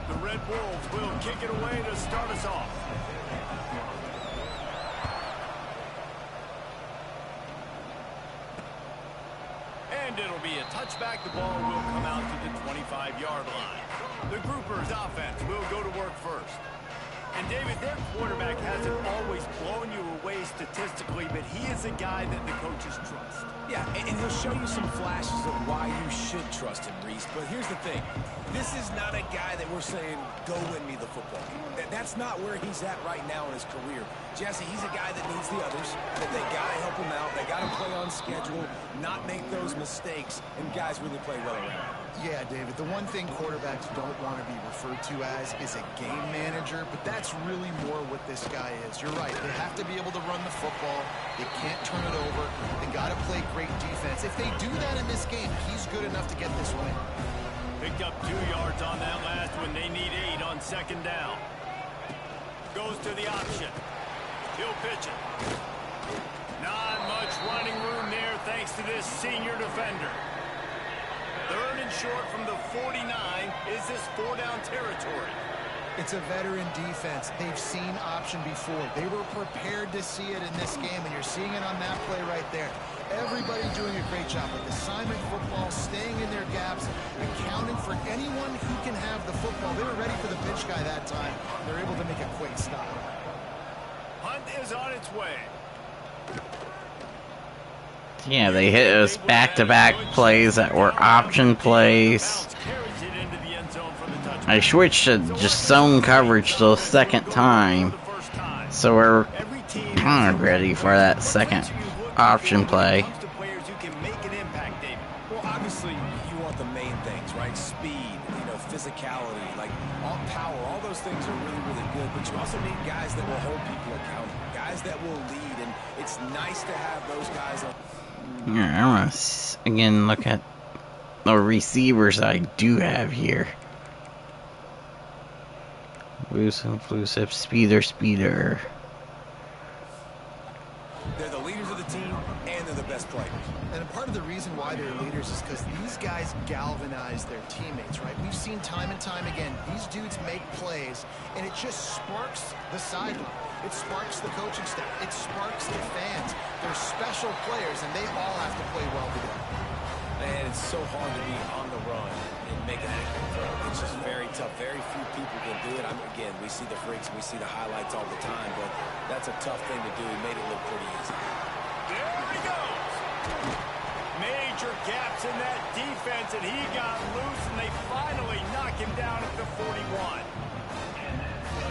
The Red Wolves will kick it away to start us off. And it'll be a touchback. The ball will come out to the 25-yard line. The Groupers offense will go to work first. And David, their quarterback hasn't always blown you away statistically, but he is a guy that the coaches trust. Yeah, and he'll show you some flashes of why you should trust him, Reese. But here's the thing. This is not a guy that we're saying, go win me the football game. That's not where he's at right now in his career. Jesse, he's a guy that needs the others, that they got to help him out. They got to play on schedule, not make those mistakes, and guys really play well around. Yeah, David, the one thing quarterbacks don't want to be referred to as is a game manager, but that's really more what this guy is. You're right. They have to be able to run the football. They can't turn it over. They got to play great defense. If they do that in this game, he's good enough to get this win. Picked up 2 yards on that last one. They need 8 on 2nd down. Goes to the option. He'll pitch it. Not much running room there thanks to this senior defender. 3rd and short from the 49. Is this 4-down territory? It's a veteran defense. They've seen option before. They were prepared to see it in this game, and you're seeing it on that play right there. Everybody doing a great job with assignment football, staying in their gaps, accounting for anyone who can have the football. They were ready for the pitch guy that time. They're able to make a quick stop. Hunt is on its way. Yeah, they hit us back-to-back plays that were option plays. I switched to just zone coverage the 2nd time, so we're kind of ready for that 2nd option play. Well, obviously, you want the main things, right? Speed, physicality, like all power, all those things are really, really good. But you also need guys that will hold people accountable, guys that will lead, and it's nice to have those guys on. Yeah, I want to again look at the receivers I do have here. Loose, inclusive, speeder. They're the leaders of the team, and they're the best players. And part of the reason why they're leaders is because these guys galvanize their teammates, right? We've seen time and time again, these dudes make plays, and it just sparks the sideline. It sparks the coaching staff. It sparks the fans. They're special players, and they all have to play well together. Man, it's so hard to be on the run and make an accurate throw. It's just very tough. Very few people can do it. Again, we see the freaks, we see the highlights all the time, but that's a tough thing to do. He made it look pretty easy. There he goes. Major gaps in that defense, and he got loose, and they finally knock him down at the 41.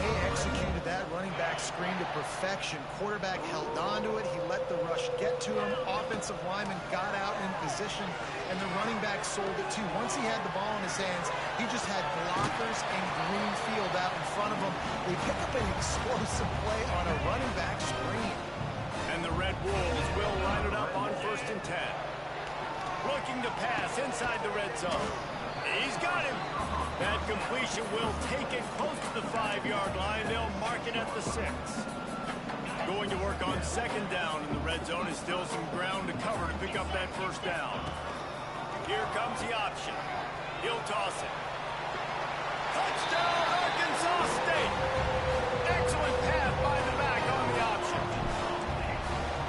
They executed that running back screen to perfection. Quarterback held on to it. He let the rush get to him. Offensive lineman got out in position, and the running back sold it too. Once he had the ball in his hands, he just had blockers and green field out in front of him. They pick up an explosive play on a running back screen. And the Red Wolves will line it up on 1st and 10. Looking to pass inside the red zone. He's got him. That completion will take it close to the 5-yard line. They'll mark it at the 6. Going to work on 2nd down in the red zone. Is still some ground to cover to pick up that 1st down. Here comes the option. He'll toss it. Touchdown, Arkansas State. Excellent pass by the back on the option.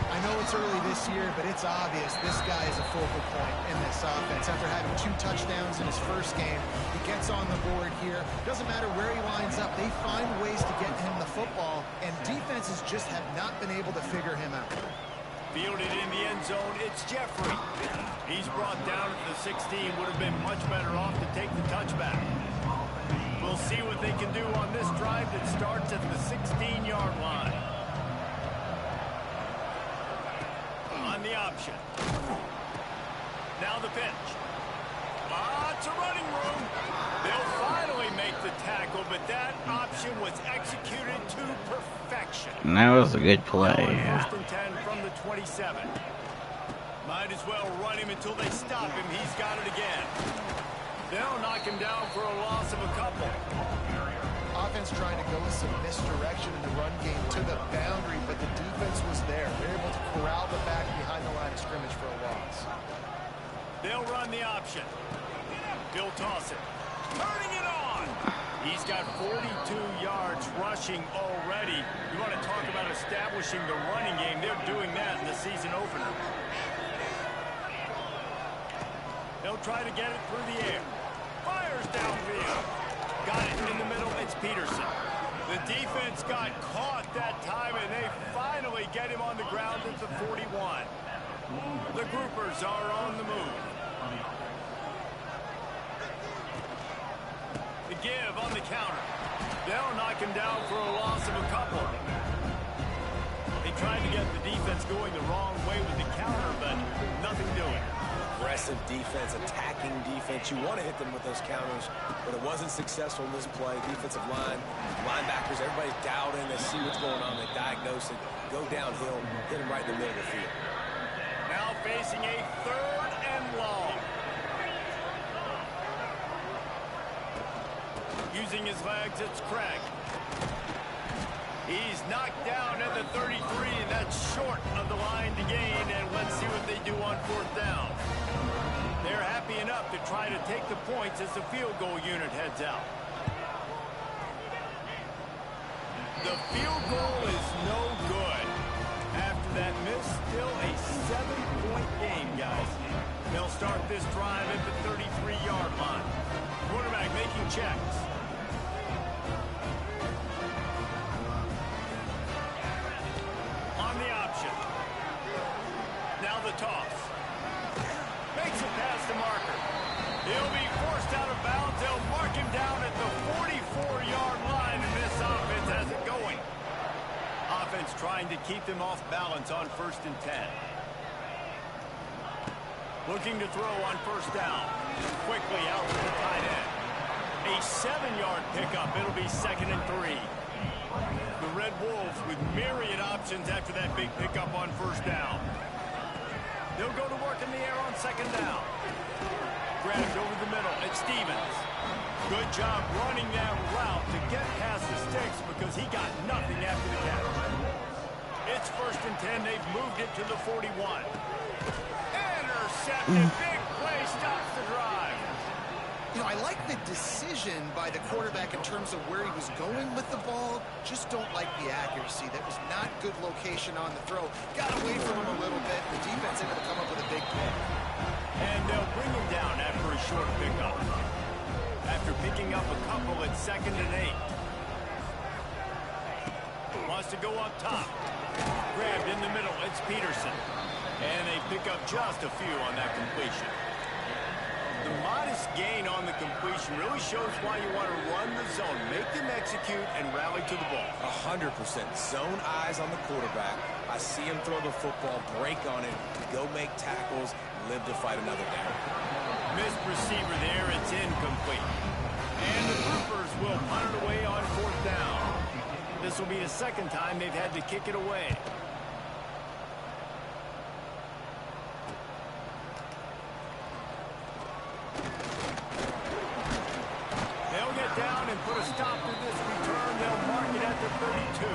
I know it's early this year, but it's obvious this guy is a focal point in this offense. After having 2 touchdowns in his first game, he gets on the board here. Doesn't matter where he lines up. They find ways to get him the football, and defenses just have not been able to figure him out. Fielded in the end zone, it's Jeffrey. He's brought down at the 16. Would have been much better off to take the touchback. We'll see what they can do on this drive that starts at the 16-yard line. On the option. Now the pitch. Lots of running room. They'll finally make the tackle, but that option was executed to perfection. And that was a good play. Now 1st and 10 from the 27. Might as well run him until they stop him. He's got it again. They'll knock him down for a loss of a couple. Offense trying to go with some misdirection in the run game to the boundary, but the defense was there. They're able to corral the back behind the line of scrimmage for a loss. They'll run the option. He'll toss it. Turning it on. He's got 42 yards rushing already. You want to talk about establishing the running game. They're doing that in the season opener. They'll try to get it through the air. Fires downfield. Got it in the middle. It's Peterson. The defense got caught that time, and they finally get him on the ground at the 41. The groupers are on the move. The give on the counter. They'll knock him down for a loss of a couple. They tried to get the defense going the wrong way with the counter, but nothing doing. Aggressive defense, attacking defense. You want to hit them with those counters, but it wasn't successful in this play. Defensive line, linebackers, everybody's dialed in. They see what's going on. They diagnose it, go downhill, hit him right in the middle of the field. Now facing a 3rd and long. Using his legs, it's Craig. He's knocked down at the 33, and that's short of the line to gain, and let's see what they do on 4th down. They're happy enough to try to take the points as the field goal unit heads out. The field goal is no good. After that miss, still a 7-point game, guys. They'll start this drive at the 33-yard line. Quarterback making checks. On the option. Now the toss. Makes it past the marker. He'll be forced out of bounds. They'll mark him down at the 44-yard line, and this offense has it going. Offense trying to keep them off balance on 1st and 10. Looking to throw on 1st down. Quickly out to the tight end. A 7-yard pickup. It'll be 2nd and 3. The Red Wolves with myriad options after that big pickup on 1st down. They'll go to work in the air on 2nd down. Grabbed over the middle. It's Stevens. Good job running that route to get past the sticks because he got nothing after the catch. It's 1st and 10. They've moved it to the 41. Intercepted. Big play stops the drive. You know, I like the decision by the quarterback in terms of where he was going with the ball. Just don't like the accuracy. That was not good location on the throw. Got away from him a little bit. The defense able to come up with a big pick. And they'll bring him down after a short pickup. After picking up a couple at 2nd and 8. Wants to go up top. Grabbed in the middle. It's Peterson. And they pick up just a few on that completion. The the modest gain on the completion really shows why you want to run the zone. Make them execute and rally to the ball. 100%. Zone eyes on the quarterback. I see him throw the football, break on it, go make tackles, live to fight another down. Missed receiver there. It's incomplete. And the Troopers will punt it away on 4th down. This will be the second time they've had to kick it away. They'll get down and put a stop to this return. They'll mark it at the 32.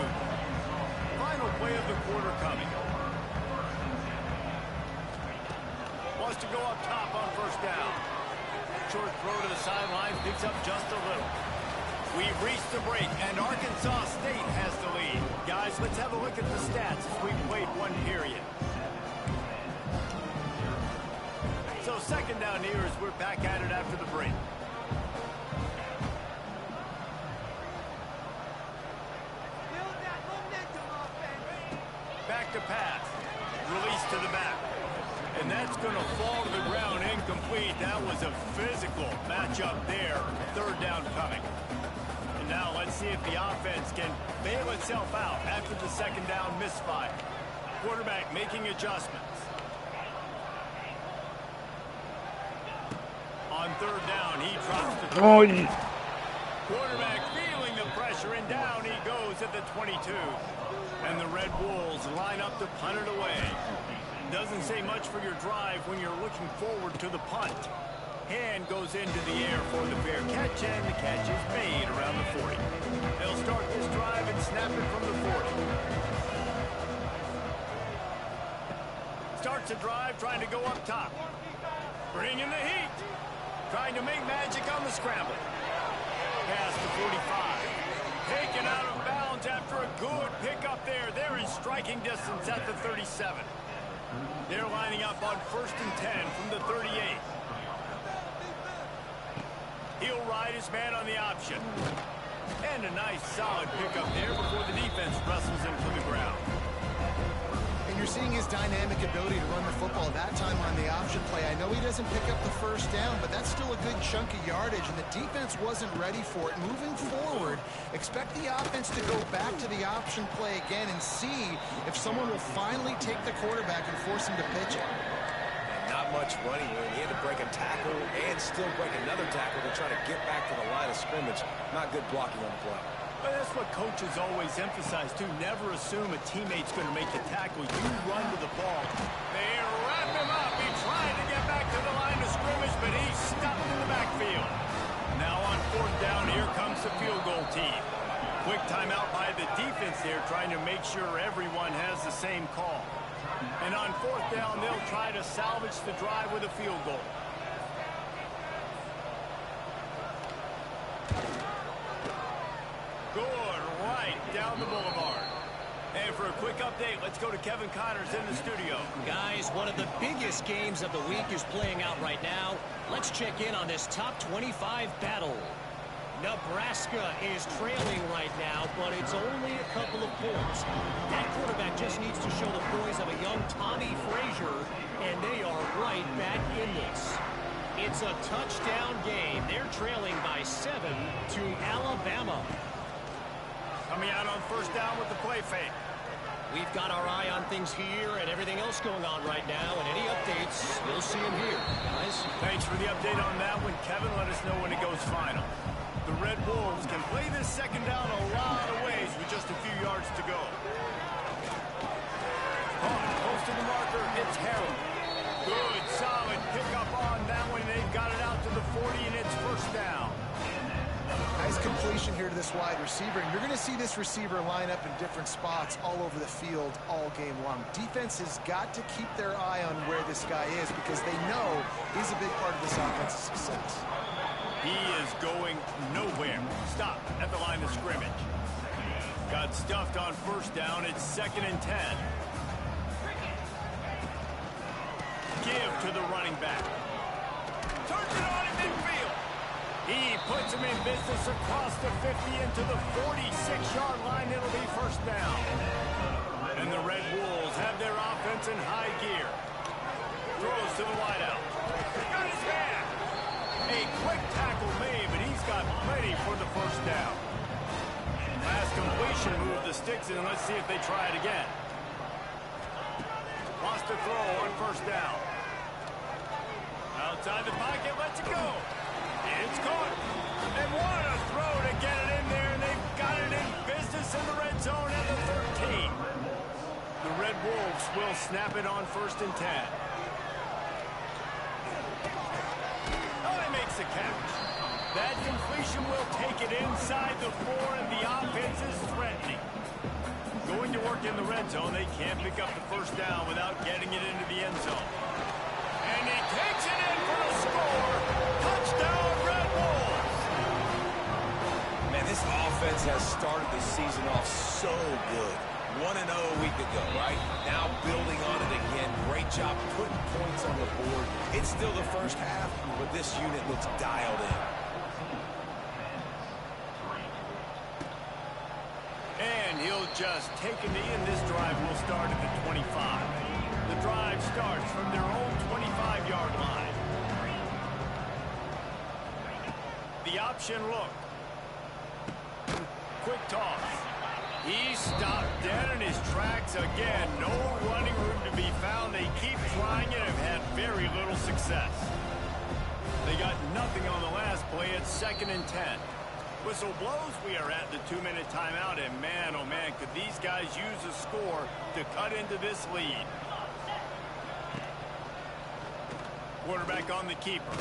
Final play of the quarter coming. Wants to go up top on 1st down. Short throw to the sideline, picks up just a little. We've reached the break, and Arkansas State has the lead. Guys, let's have a look at the stats as we've played one period. So 2nd down here as we're back at it after the break. Back to pass. Release to the back. And that's going to fall to the ground incomplete. That was a physical matchup there. 3rd down coming. And now let's see if the offense can bail itself out after the 2nd down misfire. Quarterback making adjustments. On 3rd down, he drops the quarterback feeling the pressure, and down he goes at the 22. And the Red Wolves line up to punt it away. Doesn't say much for your drive when you're looking forward to the punt. Hand goes into the air for the fair catch, and the catch is made around the 40. They'll start this drive and snap it from the 40. Starts a drive, trying to go up top. Bringing the heat. Trying to make magic on the scramble. Pass to 45. Taken out of bounds after a good pickup there. They're in striking distance at the 37. They're lining up on 1st and 10 from the 38. He'll ride his man on the option. And a nice solid pickup there before the defense wrestles him to the ground. And you're seeing his dynamic ability to run the football that time on the option play. I know he doesn't pick up the 1st down, but that's still a good chunk of yardage, and the defense wasn't ready for it. Moving forward, expect the offense to go back to the option play again and see if someone will finally take the quarterback and force him to pitch it. Not much running room. He had to break a tackle and still break another tackle to try to get back to the line of scrimmage. Not good blocking on the play. But that's what coaches always emphasize, too. Never assume a teammate's going to make the tackle. You run to the ball. They wrap him up. He tried to get back to the line of scrimmage, but he's stuffed in the backfield. Now on 4th down, here comes the field goal team. Quick timeout by the defense there, trying to make sure everyone has the same call. And on 4th down, they'll try to salvage the drive with a field goal. Good right down the boulevard. And for a quick update, let's go to Kevin Connors in the studio. Guys, one of the biggest games of the week is playing out right now. Let's check in on this top 25 battle. Nebraska is trailing right now, but it's only a couple of points. That quarterback just needs to show the poise of a young Tommy Frazier, and they are right back in this. It's a touchdown game. They're trailing by 7 to Alabama. Coming out on 1st down with the play fake. We've got our eye on things here and everything else going on right now, and any updates, you'll see them here, guys. Thanks for the update on that one, Kevin. Let us know when it goes final. The Red Wolves can play this 2nd down a lot of ways with just a few yards to go. Close to the marker, it's Harold. Good, solid pickup on that one. They've got it out to the 40, and it's 1st down. Nice completion here to this wide receiver, and you're going to see this receiver line up in different spots all over the field all game long. Defense has got to keep their eye on where this guy is because they know he's a big part of this offense's success. He is going nowhere. Stop at the line of scrimmage. Got stuffed on 1st down. It's 2nd and 10. Give to the running back. Turns it on in midfield. He puts him in business across the 50 into the 46-yard line. It'll be 1st down. And the Red Wolves have their offense in high gear. Throws to the wideout. Got his hand. A quick tackle made, but he's got plenty for the first down. Last completion moved the sticks, and let's see if they try it again. Lost a throw on first down. Outside the pocket, lets it go. It's caught. And what a throw to get it in there, and they've got it in business in the red zone at the 13. The Red Wolves will snap it on 1st and 10. Oh, he makes the catch. That completion will take it inside the 4, and the offense is threatening. Going to work in the red zone, they can't pick up the first down without getting it into the end zone. And he takes it in for the score. Touchdown, Red Wolves. Man, this offense has started the season off so good. 1-0 a week ago, right? Now building on it again. Great job putting points on the board. It's still the first half, but this unit looks dialed in. And he'll just take a knee, and this drive will start at the 25. The drive starts from their own 25-yard line. The option look. Quick toss. He stopped dead in his tracks again. No running room to be found. They keep trying it and have had very little success. They got nothing on the last play. It's 2nd and 10. Whistle blows. We are at the 2-minute timeout, and man, oh man, could these guys use a score to cut into this lead. Quarterback on the keeper.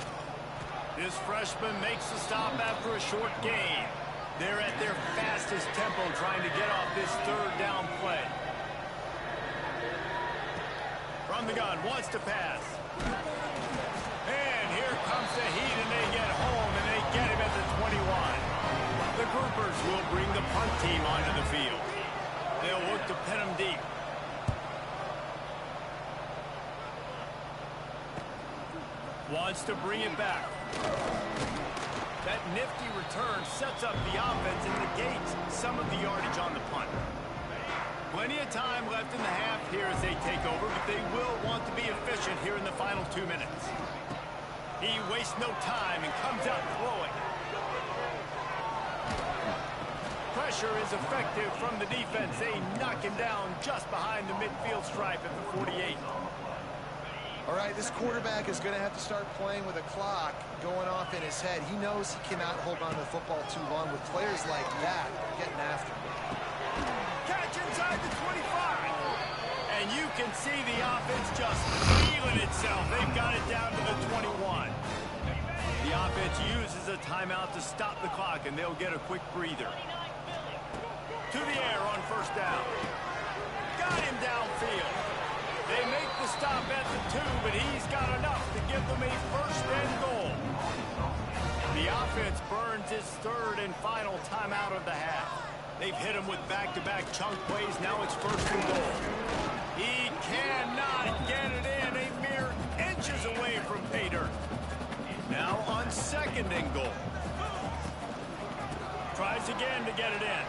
This freshman makes the stop after a short gain. They're at their fastest tempo trying to get off this 3rd down play. From the gun, wants to pass. And here comes the heat, and they get home, and they get him at the 21. The groupers will bring the punt team onto the field. They'll look to pin him deep. Wants to bring it back. That nifty return sets up the offense and negates some of the yardage on the punt. Plenty of time left in the half here as they take over, but they will want to be efficient here in the final 2 minutes. He wastes no time and comes out throwing. Pressure is effective from the defense. They knock him down just behind the midfield stripe at the 48. All right, this quarterback is going to have to start playing with a clock going off in his head. He knows he cannot hold on to the football too long with players like that getting after him. Catch inside the 25. And you can see the offense just feeling itself. They've got it down to the 21. The offense uses a timeout to stop the clock, and they'll get a quick breather. To the air on 1st down. Got him downfield. They make the stop at the 2, but he's got enough to give them a 1st and goal. The offense burns its 3rd and final timeout of the half. They've hit him with back-to-back chunk plays. Now it's 1st and goal. He cannot get it in. A mere inches away from pay dirt. Now on 2nd and goal. Tries again to get it in.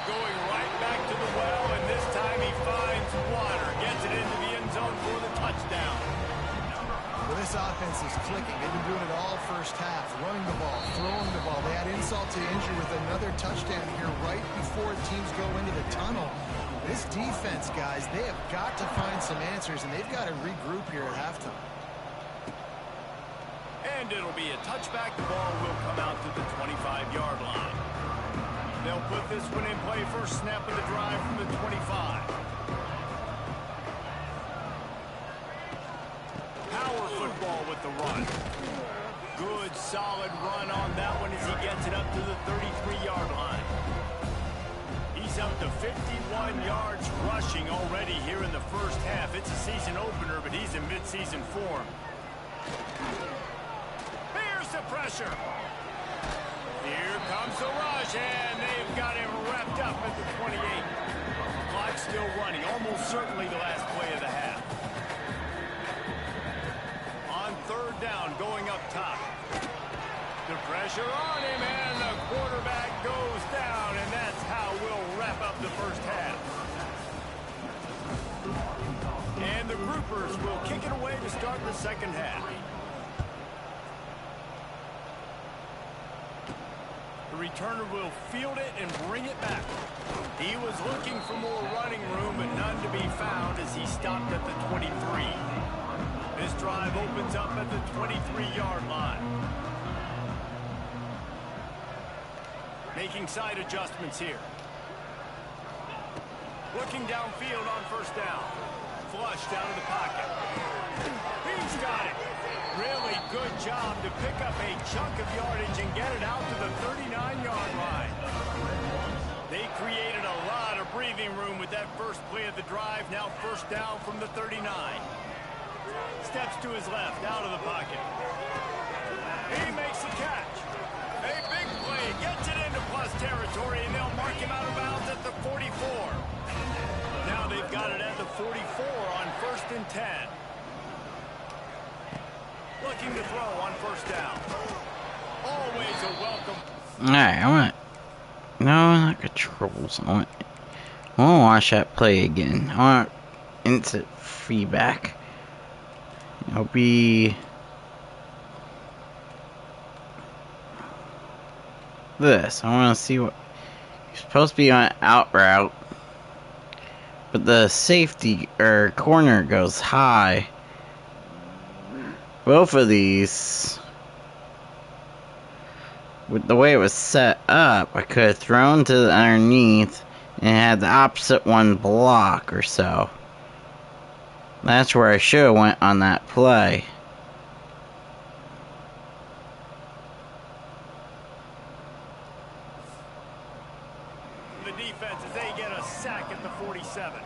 Going right back to the well, and this time he finds water. Gets it into the end zone for the touchdown. Well, this offense is clicking. They've been doing it all first half. Running the ball, throwing the ball. They add insult to injury with another touchdown here right before teams go into the tunnel. This defense, guys, they have got to find some answers, and they've got to regroup here at halftime. And it'll be a touchback. The ball will come out to the 25-yard line. They'll put this one in play. First snap of the drive from the 25. Power football with the run. Good, solid run on that one as he gets it up to the 33-yard line. He's up to 51 yards rushing already here in the first half. It's a season opener, but he's in midseason form. Here's the pressure. Here comes the rush, and they've got him wrapped up at the 28. Clock still running, almost certainly the last play of the half. On 3rd down, going up top. The pressure on him, and the quarterback goes down, and that's how we'll wrap up the first half. And the groupers will kick it away to start the second half. The returner will field it and bring it back. He was looking for more running room, but none to be found as he stopped at the 23. This drive opens up at the 23-yard line. Making side adjustments here. Looking downfield on first down. Flushed out of the pocket. He's got it. Really good job to pick up a chunk of yardage and get it out to the 39-yard line. They created a lot of breathing room with that first play of the drive. Now first down from the 39. Steps to his left, out of the pocket. He makes the catch. A big play, gets it into plus territory, and they'll mark him out of bounds at the 44. Now they've got it at the 44 on 1st and 10. Looking to throw on first down. Always a welcome. Alright, I want... No, not controls. I want to watch that play again. I want instant feedback. It'll be... this. I want to see what... You're supposed to be on an out route. But the safety, or corner, goes high. Both of these, with the way it was set up, I could have thrown to the underneath and had the opposite one block or so. That's where I should have went on that play. The defense as they get a sack at the 47.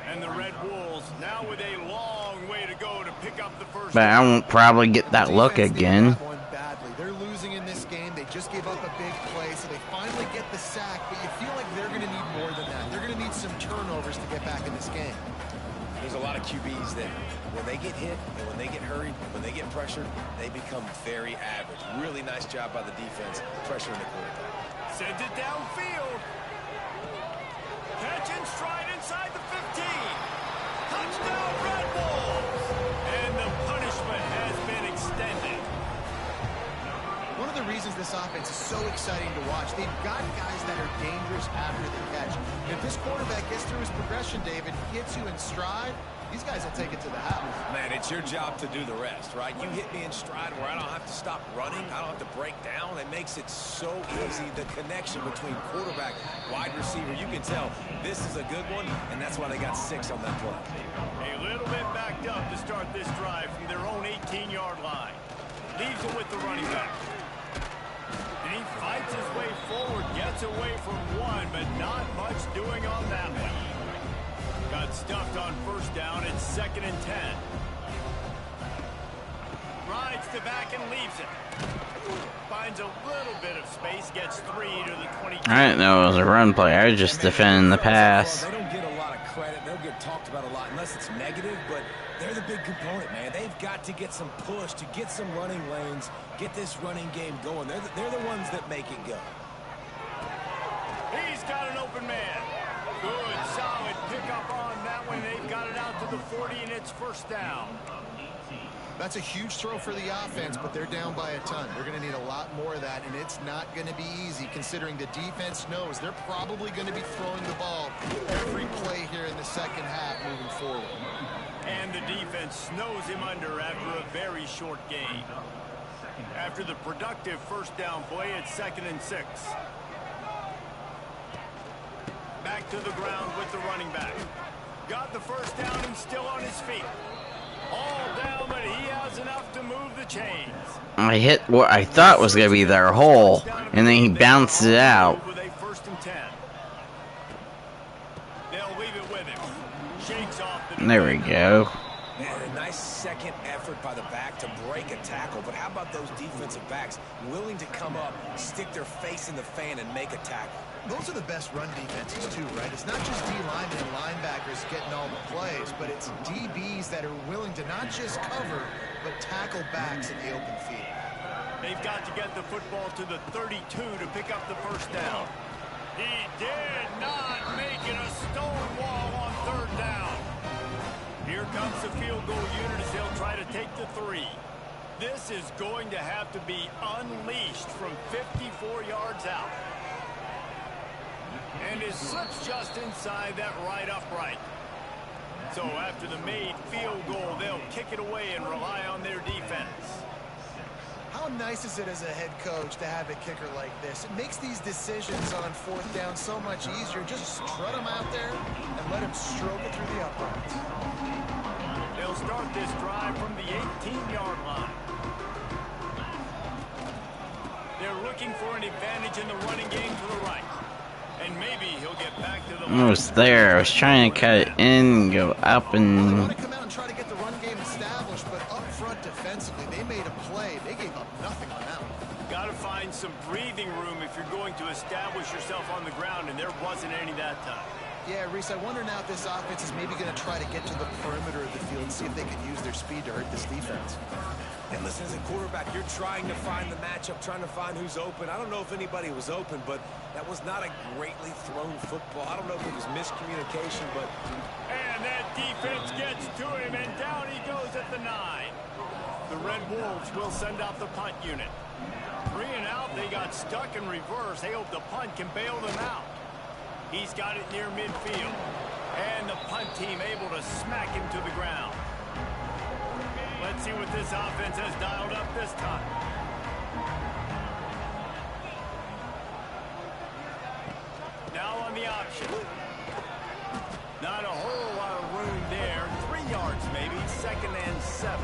And the Red Wolves now with a long way to go to pick up the first. But I won't probably get that look again. They're losing in this game. They just gave up a big play, so they finally get the sack, but you feel like they're going to need more than that. They're going to need some turnovers to get back in this game. There's a lot of QBs that when they get hit and when they get hurried, when they get pressured, they become very average. Really nice job by the defense pressuring the quarterback. Sends it downfield. Catch and stride inside the 15. Touchdown, Red Wolves. And the punishment has been extended. One of the reasons this offense is so exciting to watch, they've got guys that are dangerous after the catch. And if this quarterback gets through his progression, David, hits you in stride, these guys will take it to the house. Man, it's your job to do the rest, right? You hit me in stride where I don't have to stop running. I don't have to break down. It makes it so easy, the connection between quarterback, wide receiver. You can tell this is a good one, and that's why they got 6 on that play. A little bit backed up to start this drive from their own 18-yard line. Leaves it with the running back. And he fights his way forward, gets away from one, but not much doing on that one. Got stuffed on first down. It's 2nd and 10. Rides to back and leaves it. Finds a little bit of space. Gets 3 to the 22. I didn't know it was a run play. I was just defending the pass. They don't get a lot of credit. They don't get talked about a lot unless it's negative, but they're the big component, man. They've got to get some push, to get some running lanes, get this running game going. They're the ones that make it go. He's got an open man. Good, solid pickup on that one. They've got it out to the 40, and it's first down. That's a huge throw for the offense, but they're down by a ton. They're going to need a lot more of that, and it's not going to be easy considering the defense knows they're probably going to be throwing the ball every play here in the second half moving forward. And the defense snows him under after a very short gain. After the productive first down play, it's 2nd and 6. Back to the ground with the running back. Got the first down and still on his feet. All down, but he has enough to move the chains. I hit what I thought was going to be their hole, and then he bounced it out. With a 1st and 10. They'll leave it with him. Shakes off the There we go. Man, a nice second effort by the back to break a tackle, but how about those defensive backs willing to come up, stick their face in the fan, and make a tackle? Those are the best run defenses too, right? It's not just D-linemen and linebackers getting all the plays, but it's DBs that are willing to not just cover, but tackle backs in the open field. They've got to get the football to the 32 to pick up the first down. He did not make it a stone wall on 3rd down. Here comes the field goal unit as they'll try to take the 3. This is going to have to be unleashed from 54 yards out. And it slips just inside that right upright. So after the made field goal, they'll kick it away and rely on their defense. How nice is it as a head coach to have a kicker like this? It makes these decisions on fourth down so much easier. Just strut him out there and let him stroke it through the uprights. They'll start this drive from the 18-yard line. They're looking for an advantage in the running game to the right. And maybe he'll get back to the line. Almost there. I was trying to cut it in, go up, They and want to come out and try to get the run game established, but up front defensively, they made a play. They gave up nothing on that one. Got to find some breathing room if you're going to establish yourself on the ground, and there wasn't any that time. Yeah, Reese, I wonder now if this offense is maybe going to try to get to the perimeter of the field and see if they can use their speed to hurt this defense. And listen, as a quarterback, you're trying to find the matchup, trying to find who's open. I don't know if anybody was open, but that was not a greatly thrown football. I don't know if it was miscommunication, but... And that defense gets to him, and down he goes at the 9. The Red Wolves will send out the punt unit. 3 and out, they got stuck in reverse. They hope the punt can bail them out. He's got it near midfield. And the punt team able to smack him to the ground. Let's see what this offense has dialed up this time. Now on the option. Not a whole lot of room there. 3 yards maybe. 2nd and 7.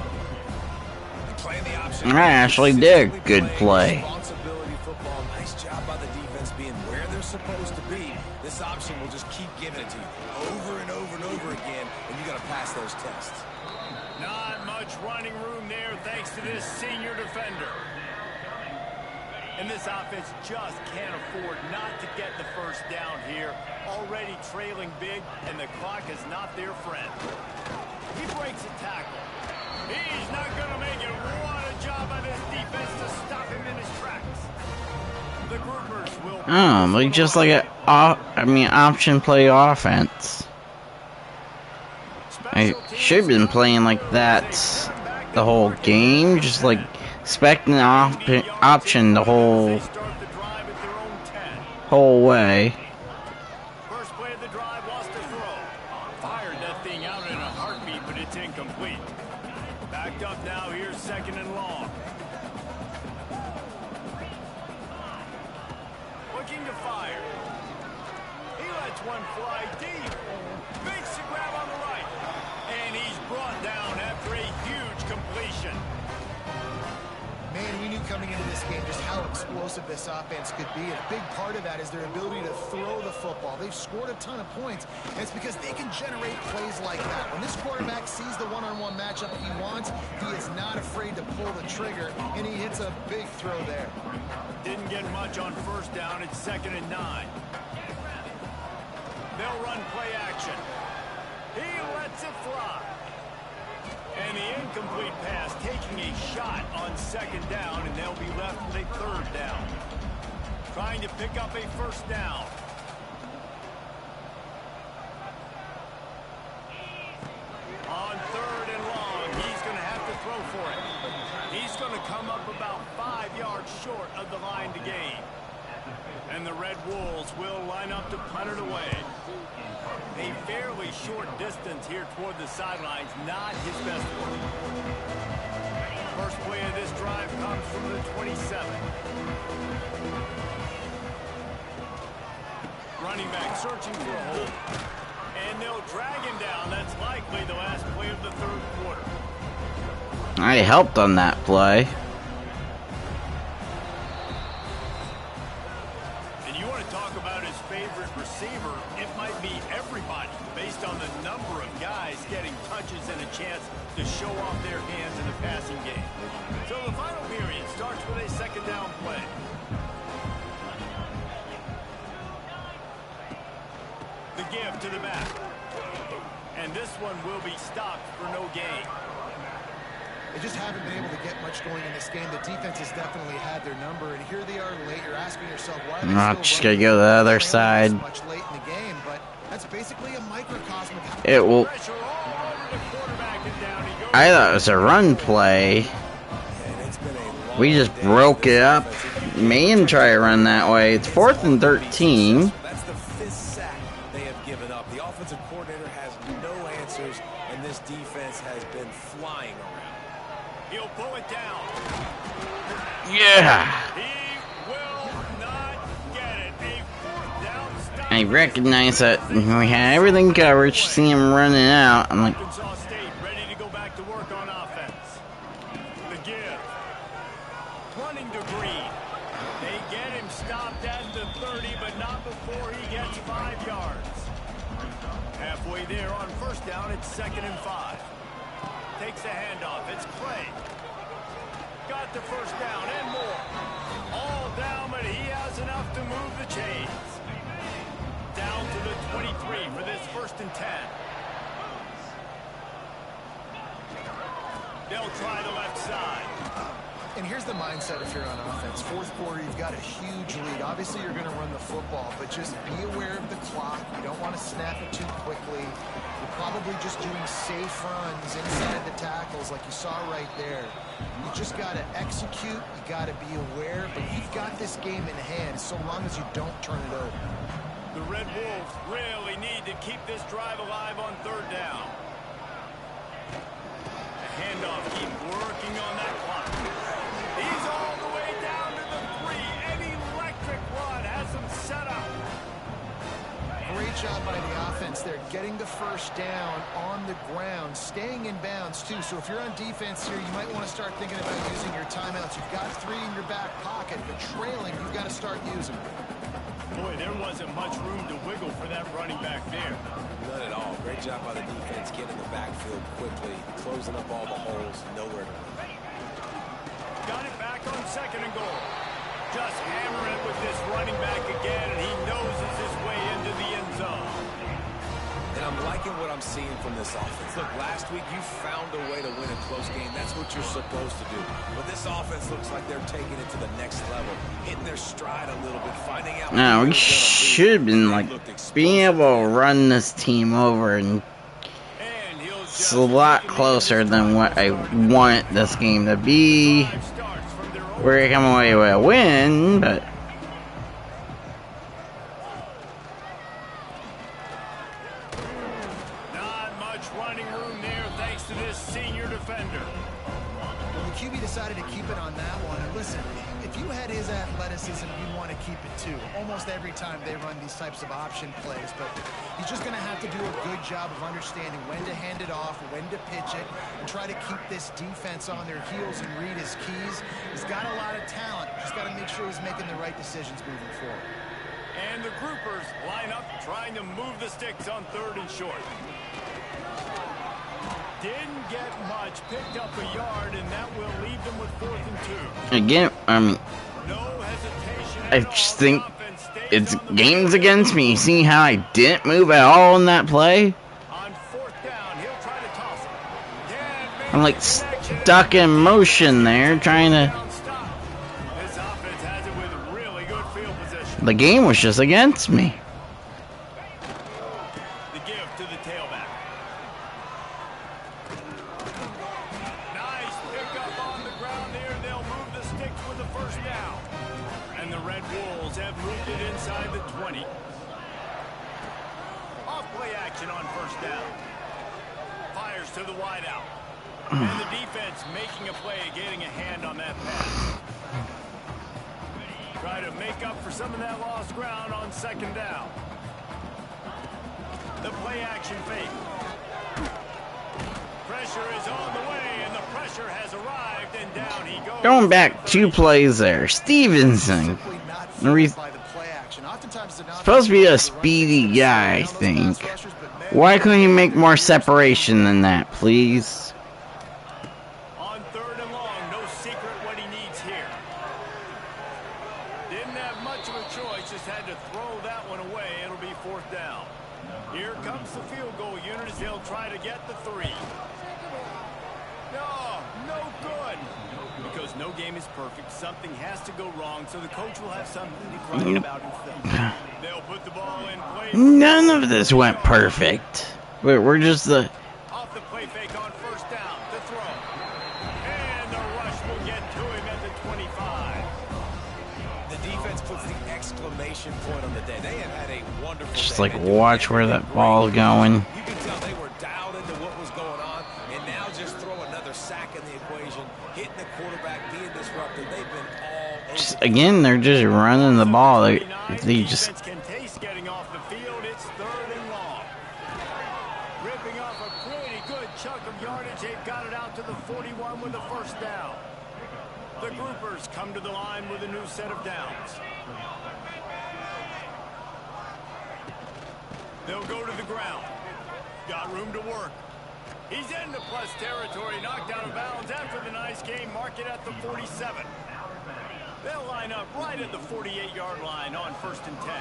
Playing the option. I actually did a good play. Responsibility football. Nice job by the defense being where they're supposed to be. This option will just keep giving it to you over and over and over again, and you got to pass those tests. Not much running room there thanks to this senior defender. And this offense just can't afford not to get the first down here. Already trailing big, and the clock is not their friend. He breaks a tackle. He's not going to make it. What a job by this defense to stop him in his tracks. The groupers will... like just like a, option play offense. I should have been playing like that the whole game, just like expecting the option the whole way. First play of the drive, lost a throw. Fired that thing out in a heartbeat, but it's incomplete. Backed up now, here's 2nd and long. Looking to fire. He lets one fly deep. Makes the grab on the right. And he's brought down after a huge completion. Man, we knew coming into this game just how explosive this offense could be, and a big part of that is their ability to throw the football. They've scored a ton of points, and it's because they can generate plays like that. When this quarterback sees the one-on-one matchup he wants, he is not afraid to pull the trigger, and he hits a big throw there. Didn't get much on first down. It's 2nd and 9. They'll run play action. He lets it fly. And the incomplete pass taking a shot on 2nd down, and they'll be left with a 3rd down. Trying to pick up a first down. On 3rd and long, he's going to have to throw for it. He's going to come up about 5 yards short of the line to gain. And the Red Wolves will line up to punt it away. A fairly short distance here toward the sidelines, not his best work. First play of this drive comes from the 27. Running back searching for a hole. And they'll drag him down. That's likely the last play of the 3rd quarter. I helped on that play. Favorite receiver, it might be everybody based on the number of guys getting touches and a chance to show off their hands in the passing game. So the final period starts with a 2nd down play. The give to the back. And this one will be stopped for no gain. They just haven't been able to get much going in this game. The defense has definitely had their number, and here they are late. You're asking yourself, why are they I'm just still gonna go to the other side. much late in the game? But that's basically a microcosm of how It will. Pressure all over the quarterback, and down he goes. I thought it was a run play. And We just broke it up. Man, try to run that way. It's 4th and 13. That's the 5th sack they have given up. The offensive coordinator has no answers, and this defense has been flying around. He'll pull it down. Yeah. He will not get it. A 4th down stop. I recognize that we had everything covered. See him running out. I'm like, Arkansas State ready to go back to work on offense. The give. Running to Green. They get him stopped at the 30, but not before he gets 5 yards. Halfway there on 1st down, it's 2nd and 5. Takes a handoff. It's Clay. Got the 1st down and more. All down, but he has enough to move the chains. Down to the 23 for this 1st and 10. They'll try the left side. And here's the mindset if you're on offense. 4th quarter, you've got a huge lead. Obviously, you're going to run the football, but just be aware of the clock. You don't want to snap it too quickly. You're probably just doing safe runs inside the tackles like you saw right there. You just got to execute. You got to be aware, but you've got this game in hand so long as you don't turn it over. The Red Wolves really need to keep this drive alive on 3rd down. A handoff, keep working on that clock. He's all the way down to the 3. An electric run has him set up. Great job by the offense there, getting the 1st down on the ground, staying in bounds too. So if you're on defense here, you might want to start thinking about using your timeouts. You've got 3 in your back pocket, but trailing, you've got to start using them. Boy, there wasn't much room to wiggle for that running back there. None at all. Great job by the defense getting in the backfield quickly, closing up all the holes, nowhere to run. Got it back on 2nd and goal. Just hammering it with this running back again, and he noses his way into the end zone. And I'm liking what I'm seeing from this offense. Look, last week you found a way to win a close game. That's what you're supposed to do. But this offense looks like they're taking it to the next level, hitting their stride a little bit, finding out. no, we should have been like being able to run this team over, and it's a lot closer than what I want this game to be. We're gonna come away with a win, but Not much running room there thanks to this senior defender. Well, the QB decided to keep it on that one. And listen, if you had his athleticism, you'd want to keep it too. Almost every time they run these types of option plays, but he's just going to have to do a good job of understanding when to hand it off, when to pitch it, and try to keep this defense on their heels and read his keys. He's got a lot of talent. Just got to make sure he's making the right decisions moving forward. And the groupers line up trying to move the sticks on 3rd and short. Didn't get much, picked up a yard, and that will leave them with 4th and 2. again, I mean, No hesitation I at all. just think The offense stays it's on the games field. against me. You see how I didn't move at all in that play? On 4th down, he'll try to toss it. Can't make I'm like the connection. stuck in motion there, trying to. Down stop. This offense has it with really good field position. The game was just against me. The give to the tailback. Nice pickup on the ground there. They'll move the sticks with the 1st down. And the Red Wolves have moved it inside the 20. Off play action on 1st down. Fires to the wideout. And the defense making a play, getting a hand on that pass. Try to make up for some of that lost ground on 2nd down. The play action fake. Pressure is on the way, and the pressure has arrived, and down he goes. Going back 2 plays there, Stevenson. Simply not Re- fooled by the play action. Oftentimes they're not Supposed to be a speedy guy, I think. Why couldn't he make more separation than that, please? On 3rd and long, no secret what he needs here. Didn't have much of a choice, just had to throw that one away. It'll be 4th down. Here comes the field goal unit as they'll try to get the 3. No good. Because no game is perfect, something has to go wrong, so the coach will have something to cry about in film. They'll put the ball in play. None of this went perfect. We're just the. Off the play fake on 1st down to throw. And the rush will get to him at the 25. The defense puts the exclamation point on the day. They have had a wonderful Just day. like watch where that ball's going. You can tell they were dialed into what was going on, and now just throw another sack in the equation, hitting the quarterback, being disruptive. They've been all over. Just, again, they're just running the ball. They just Defense can taste getting off the field. It's 3rd and long. Ripping off a pretty good chunk of yardage. They've got it out to the 41 with a first down. The groupers come to the line with a new set of downs. They'll go to the ground. Got room to work. He's into plus territory, knocked out of bounds after the nice game. Mark it at the 47. They'll line up right at the 48-yard line on 1st and 10.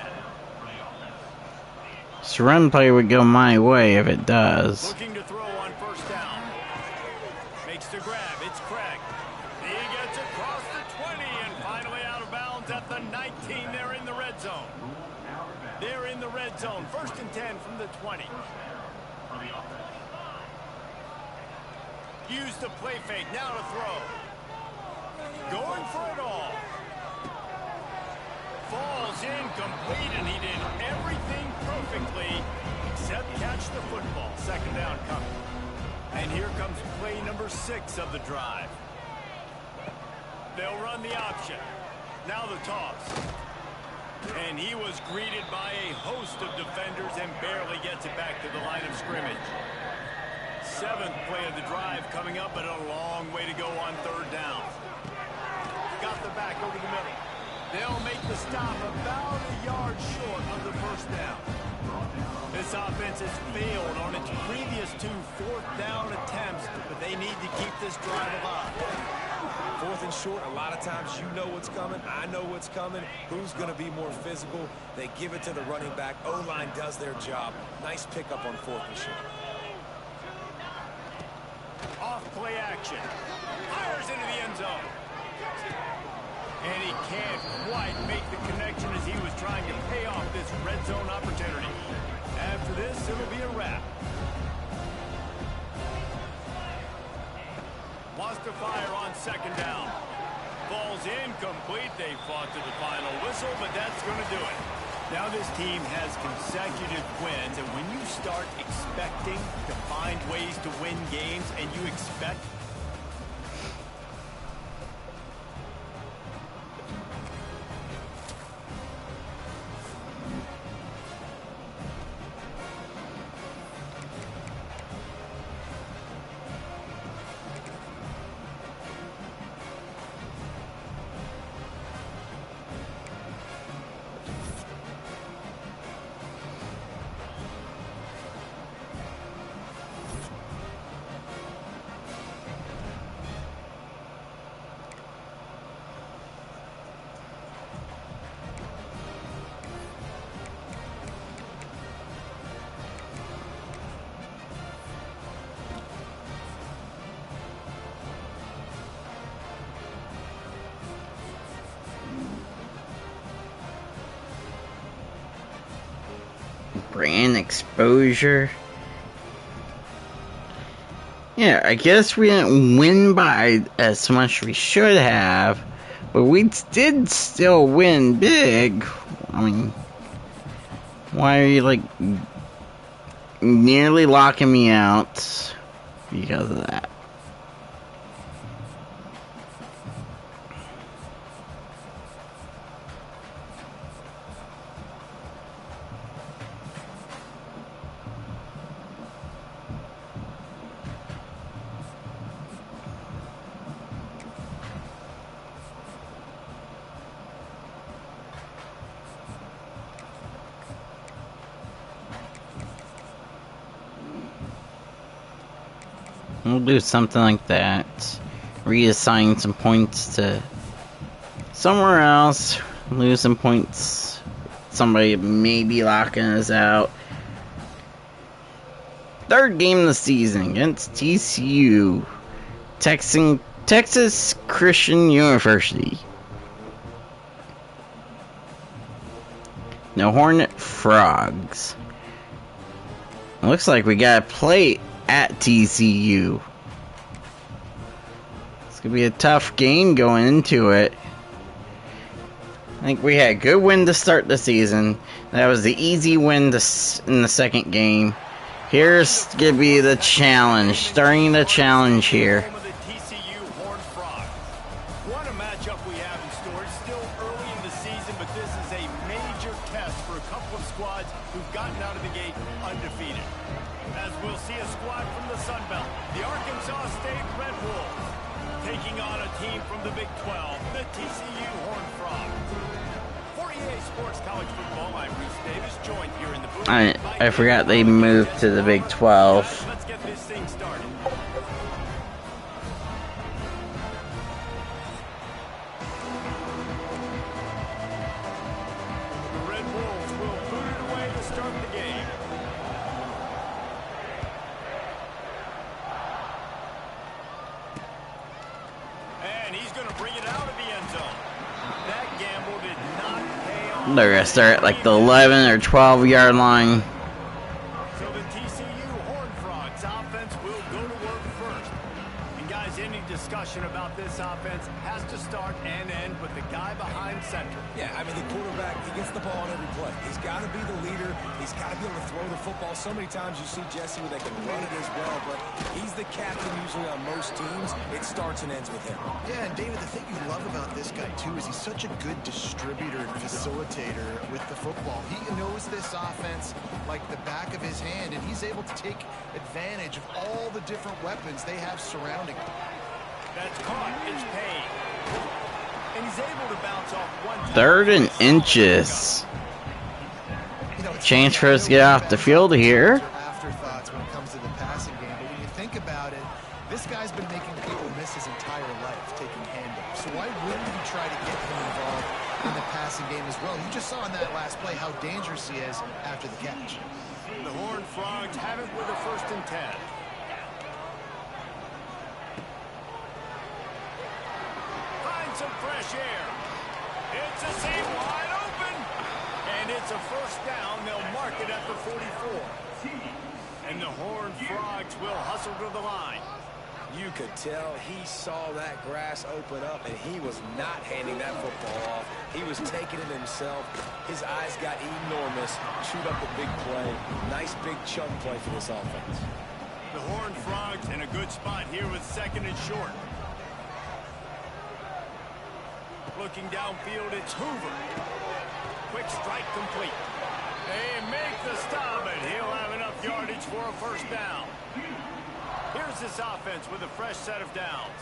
this run play would go my way if it does. Looking to throw on 1st down. Makes the grab. It's Craig. He gets across the 20 and finally out of bounds at the 19. They're in the red zone. They're in the red zone. 1st and 10 from the 20. Use the play fake. Now to throw. Going for it all. Falls incomplete, and he did everything perfectly except catch the football. 2nd down coming. And here comes play number 6 of the drive. They'll run the option. Now the toss. And he was greeted by a host of defenders and barely gets it back to the line of scrimmage. 7th play of the drive coming up, but a long way to go on 3rd down. Got the back over the middle. They'll make the stop about a yard short of the 1st down. This offense has failed on its previous 2 4th down attempts, but they need to keep this drive alive. 4th and short, a lot of times you know what's coming. I know what's coming. Who's going to be more physical? They give it to the running back. O-line does their job. Nice pickup on 4th and short. Off play action. Fires into the end zone. And he can't quite make the connection as he was trying to pay off this red zone opportunity. After this, it'll be a wrap. Wants to fire on 2nd down. Falls incomplete. They fought to the final whistle, but that's going to do it. Now this team has consecutive wins, and when you start expecting to find ways to win games and you expect brand exposure. Yeah, I guess we didn't win by as much as we should have, but we did still win big. I mean, why are you like nearly locking me out because of that? We'll do something like that. Reassign some points to somewhere else. Lose some points. Somebody may be locking us out. 3rd game of the season against TCU. Texas Christian University. No Hornet Frogs. Looks like we got to play at TCU. It's Could be a tough game going into it. I think we had a good win to start the season. That was the easy win in the second game. Here's going to be the challenge. Starting the challenge here. What a matchup we have in store. It's still early in the season, but this is a major test for a couple of squads who've gotten out of the gate undefeated. As we'll see a squad from the Sun Belt, the Arkansas State Red Wolves, taking on a team from the Big 12, the TCU Horned Frogs. For EA Sports College Football, I'm Reese Davis, joined here in the booth. I forgot they moved to the Big 12. Let's get this thing started. The Red Wolves will boot it away to start the game. And he's going to bring it out of the end zone. That gamble did not pay off. They're going to start at like the 11 or 12 yard line. So the TCU Horned Frogs offense will go to work first. And guys, any discussion about this offense has to start and end with the guy behind center. Yeah, I mean, the quarterback, he gets the ball on every play. He's got to be the leader. He's got to be able to throw the football. So many times you see Jesse where they can run it as well, but he's the captain usually on most teams. It starts and ends with him. Yeah, and David, the thing you love about this guy, too, is he's such a good distributor and facilitator with the football. He knows this offense like the back of his hand, and he's able to take advantage of all the different weapons they have surrounding him. That's caught. It's paid. And he's able to bounce off one time. 3rd and inches. Chance for us to get off the field here. Afterthoughts when it comes to the passing game, but when you think about it, this guy's been making people miss his entire life taking handoffs. So why wouldn't you try to get him involved in the passing game as well? You just saw in that last play how dangerous he is after the catch. The Horned Frogs have it with a 1st and 10. Find some fresh air. It's a seam wide open. And it's a 1st down. They'll mark it at the 44. And the Horned Frogs will hustle to the line. You could tell he saw that grass open up, and he was not handing that football off. He was taking it himself. His eyes got enormous. Shoot up a big play. Nice big chunk play for this offense. The Horned Frogs in a good spot here with 2nd and short. Looking downfield, it's Hoover. Quick strike complete. They make the stop, and he'll have enough yardage for a 1st down. Here's this offense with a fresh set of downs.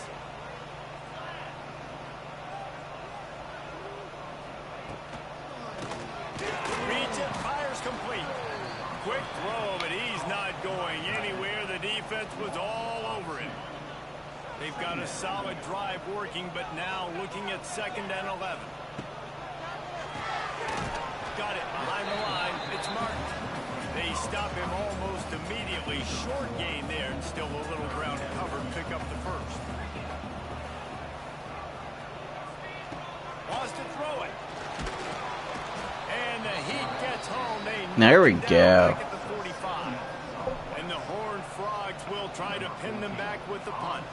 Reads it, fires complete. Quick throw, but he's not going anywhere. The defense was all over it. They've got a solid drive working, but now looking at 2nd and 11. Got it behind the line. It's marked. They stop him almost immediately. Short gain there, and still a little ground covered. Pick up the 1st. Wants to throw it. And the heat gets home. There we go. At the 45. And the Horned Frogs will try to pin them back with the punt.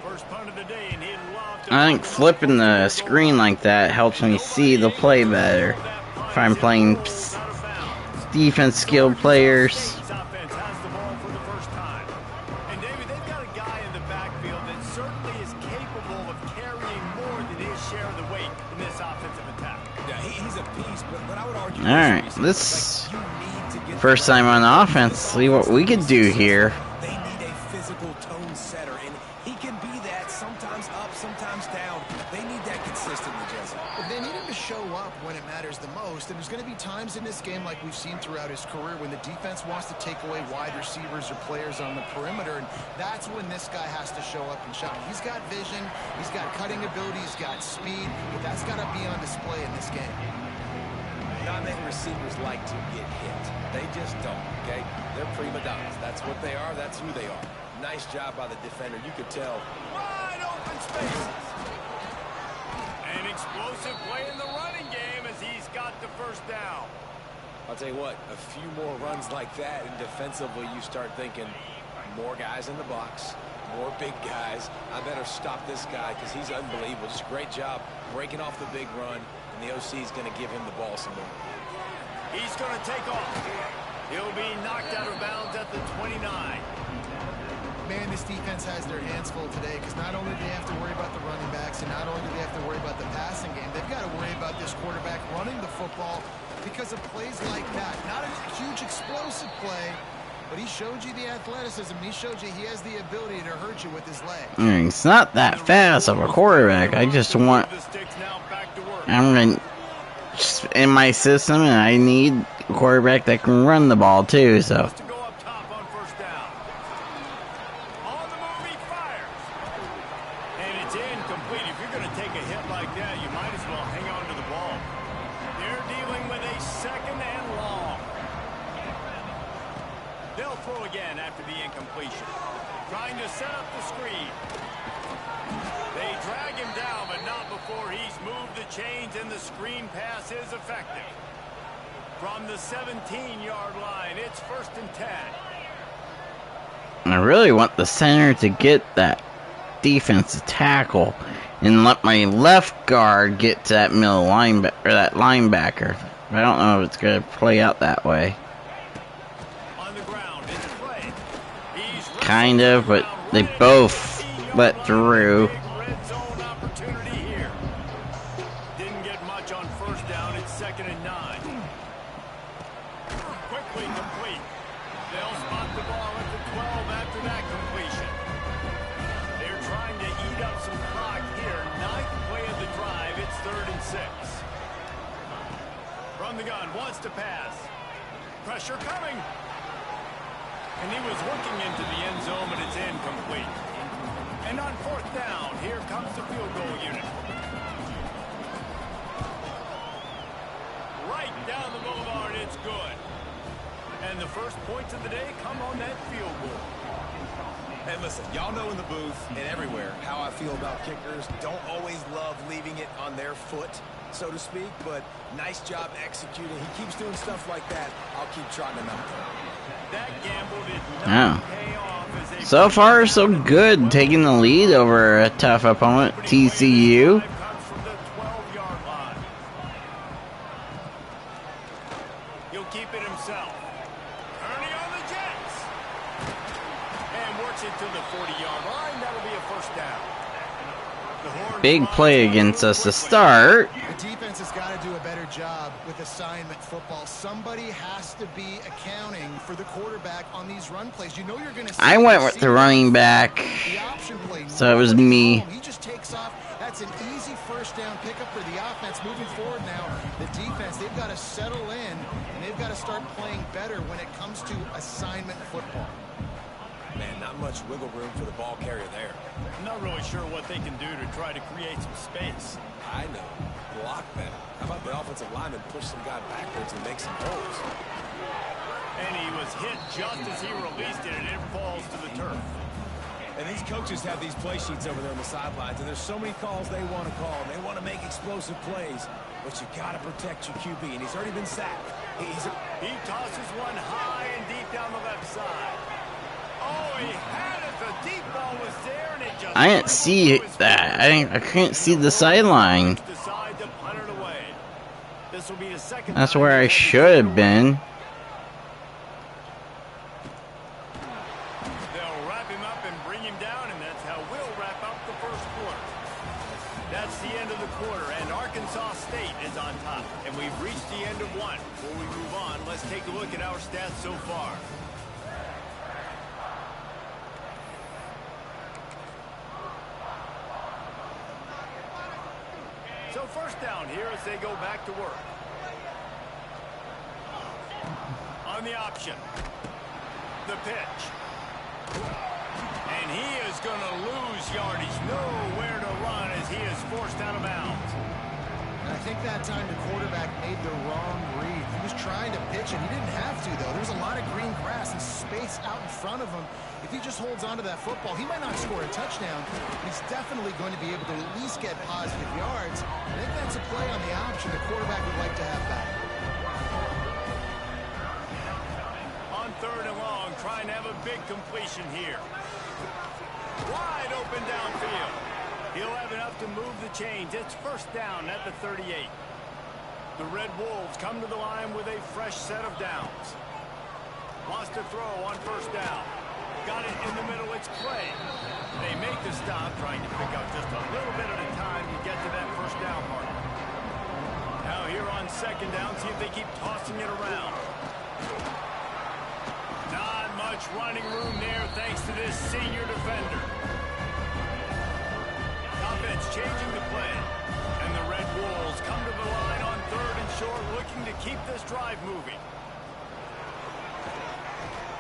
1st punt of the day, and he'd love to. I think flipping the screen like that helps me see the play better. If I'm playing defense skilled players. Offense has the ball for the 1st time. And David, they've got a guy in the backfield that certainly is capable of carrying more than his share of the weight in this offensive attack. Yeah, he's a beast, but I would argue. All right, this first time on offense. See what we could do here. They need a physical tone setter, and he can be that. Sometimes up, sometimes down. They need that consistently, Jesse. But they need him to show up when it matters the most, and there's going to be times in this game like we've seen throughout his career when the defense wants to take away wide receivers or players on the perimeter, and that's when this guy has to show up and shine. He's got vision, he's got cutting ability, he's got speed, but that's got to be on display in this game. Not many receivers like to get hit. They just don't, okay? They're prima donnas. That's what they are. That's who they are. Nice job by the defender. You could tell. Wide open spaces. An explosive play in the running game as he's got the 1st down. I'll tell you what, a few more runs like that, and defensively you start thinking more guys in the box, More big guys. I better stop this guy because he's unbelievable. Just a great job breaking off the big run, and the OC is going to give him the ball some more. He's going to take off. He'll be knocked out of bounds at the 29. Man, this defense has their hands full today because not only do they have to worry about the running backs and not only do they have to worry about the passing game, they've got to worry about this quarterback running the football because of plays like that. Not a huge explosive play, but he showed you the athleticism. He showed you he has the ability to hurt you with his leg. It's not that fast of a quarterback. I just want... I'm in my system, and I need a quarterback that can run the ball, too, so... Trying to set up the screen. They drag him down, but not before he's moved the chains, and the screen pass is effective. From the 17-yard line, it's 1st and 10. I really want the center to get that defensive tackle and let my left guard get to that middle linebacker, or that linebacker. I don't know if it's going to play out that way. Kind of, but they both let through. Red zone opportunity here. Didn't get much on 1st down. It's 2nd and 9. Quickly complete. They'll spot the ball at the 12 after that completion. They're trying to eat up some clock here. 9th play of the drive. It's 3rd and 6. From the gun, wants to pass. Pressure coming. And he was looking into the end zone, but it's incomplete. And on 4th down, here comes the field goal unit. Right down the boulevard, it's good. And the first points of the day come on that field goal. Hey, listen, y'all know in the booth and everywhere how I feel about kickers. Don't always love leaving it on their foot, so to speak, but nice job executing. He keeps doing stuff like that. I'll keep trotting him out. That gamble did not pay off as they So far, so good, taking the lead over a tough opponent, TCU. comes from the 12-yard line. He'll keep it himself. Turning on the Jets. And works it to the 40-yard line. That'll be a 1st down. The Horns Big play against us to start. The defense has got to do a better job with assignment football. Somebody has to be accounting for the quarterback on these run plays. You know you're going to see I went with the running back, the option play. so it was me. He just takes off. That's an easy 1st down pickup for the offense. Moving forward now, the defense, they've got to settle in, and they've got to start playing better when it comes to assignment football. Man, not much wiggle room for the ball carrier there. I'm not really sure what they can do to try to create some space. I know. Block better. How about the offensive lineman push some guy backwards and make some holes? And he was hit just as he released it, and it falls to the turf. And these coaches have these play sheets over there on the sidelines, and there's so many calls they want to call. They want to make explosive plays, but you got to protect your QB, and he's already been sacked. He tosses one high and deep down the left side. Oh, he had it. The deep ball was there, and it just... I didn't see that. I couldn't see the sideline. Decide to punt it away. This will be the second. That's where I should have been. They'll wrap him up and bring him down, and that's how we'll wrap up the 1st quarter. That's the end of the quarter, and Arkansas State is on top. And we've reached the end of one. Before we move on, let's take a look at our stats so far. So 1st down here as they go back to work. On the option. The pitch. And he is going to lose yardage. Nowhere to run as he is forced out of bounds. And I think that time the quarterback made the wrong read. He was trying to pitch it. He didn't have to, though. There's a lot of green grass and space out in front of him. If he just holds on to that football, he might not score a touchdown, but he's definitely going to be able to at least get positive yards. And if that's a play on the option, the quarterback would like to have back. On 3rd and long, trying to have a big completion here. Wide open downfield. He'll have enough to move the chains. It's first down at the 38. The Red Wolves come to the line with a fresh set of downs. Wants to throw on first down. Got it in the middle. It's Clay. They make the stop, trying to pick up just a little bit at a time to get to that first down mark. Now here on second down, see if they keep tossing it around. Not much running room there thanks to this senior defender. Offense changing the play. And the Red Wolves come to the line on third and short, looking to keep this drive moving.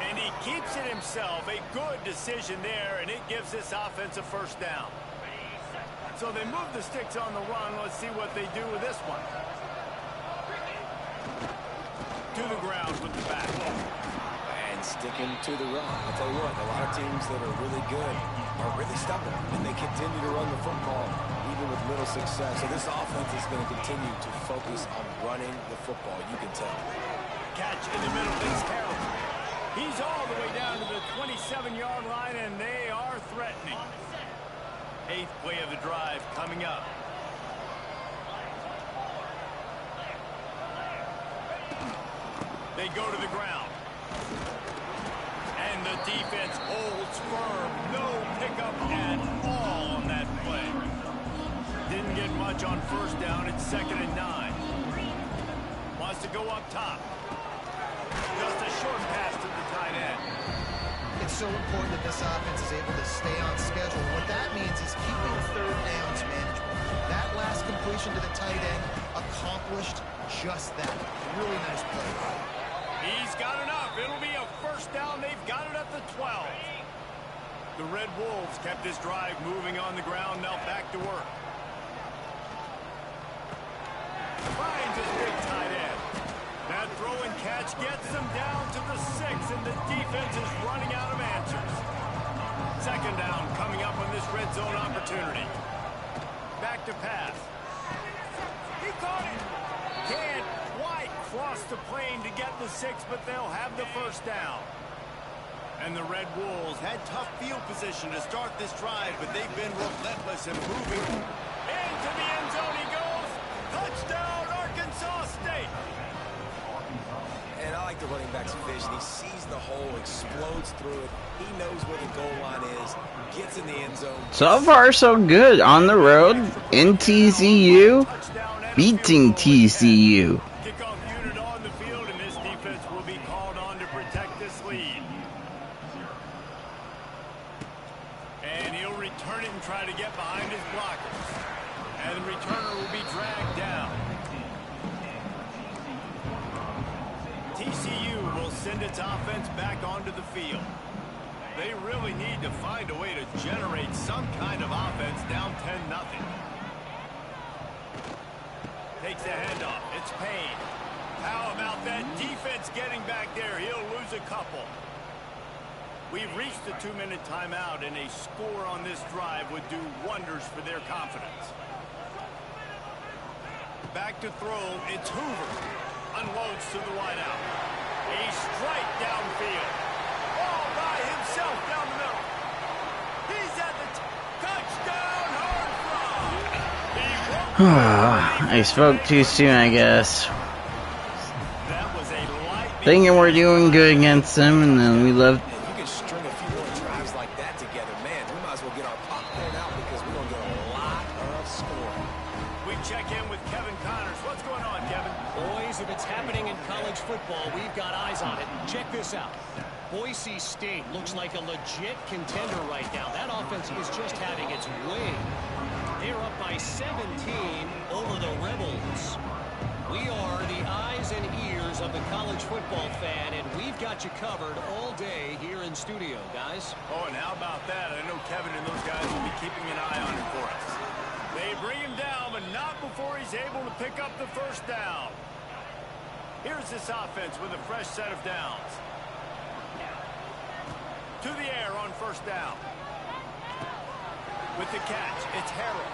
And he keeps it himself. A good decision there, and it gives this offense a first down. So they move the sticks on the run. Let's see what they do with this one. To the ground with the back. And sticking to the run. I'll tell you what, a lot of teams that are really good are really stubborn, and they continue to run the football even with little success. So this offense is going to continue to focus on running the football. You can tell. Catch in the middle is Harrell. He's all the way down to the 27-yard line, and they are threatening. Eighth play of the drive coming up. They go to the ground. And the defense holds firm. No pickup at all on that play. Didn't get much on first down. It's 2nd and 9. Wants to go up top. Just a short pass to the tight end. It's so important that this offense is able to stay on schedule. What that means is keeping third downs manageable. That last completion to the tight end accomplished just that. Really nice play. He's got enough. It'll be a first down. They've got it at the 12. The Red Wolves kept this drive moving on the ground. Now back to work. Finds his big tight end. That throw and catch gets them down to the 6, and the defense is running out of answers. Second down coming up on this red zone opportunity. Back to pass. He caught it. Can't quite cross the plane to get the 6, but they'll have the first down. And the Red Wolves had tough field position to start this drive, but they've been relentless in moving. Into the end zone he goes. Touchdown, Arkansas State. And I like the running back's vision. He sees the hole, explodes through it. He knows where the goal line is, gets in the end zone. So far, so good. On the road, in TCU, beating TCU. Kickoff unit on the field, and this defense will be called on to protect this lead. And he'll return it and try to get behind his blockers. And the returner will be dragged down. TCU will send its offense back onto the field. They really need to find a way to generate some kind of offense down 10-0. Takes the handoff. It's Payne. How about that defense getting back there? He'll lose a couple. We've reached the 2-minute timeout, and a score on this drive would do wonders for their confidence. Back to throw. It's Hoover. Unloads to the wideout. A strike downfield. All by himself down the middle. He's at the touchdown, hard I spoke too soon, I guess. That was a light. Thinking we're doing good against them, and then we love. If you can string a few more drives like that together, man, we might as well get our popcorn out because we're going to get a lot of scoring. We check in with Kevin Connors. What's going on, Kevin? Boys, if it's happening in college football, we've got eyes on it. Check this out. Boise State looks like a legit contender right now. That offense is just having its way. They're up by 17 over the Rebels. We are the eyes and ears of the college football fan, and we've got you covered all day here in studio, guys. Oh, and how about that? I know Kevin and those guys will be keeping an eye on him for us. They bring him down, but not before he's able to pick up the first down. Here's this offense with a fresh set of downs. To the air on first down. With the catch, it's Harrell.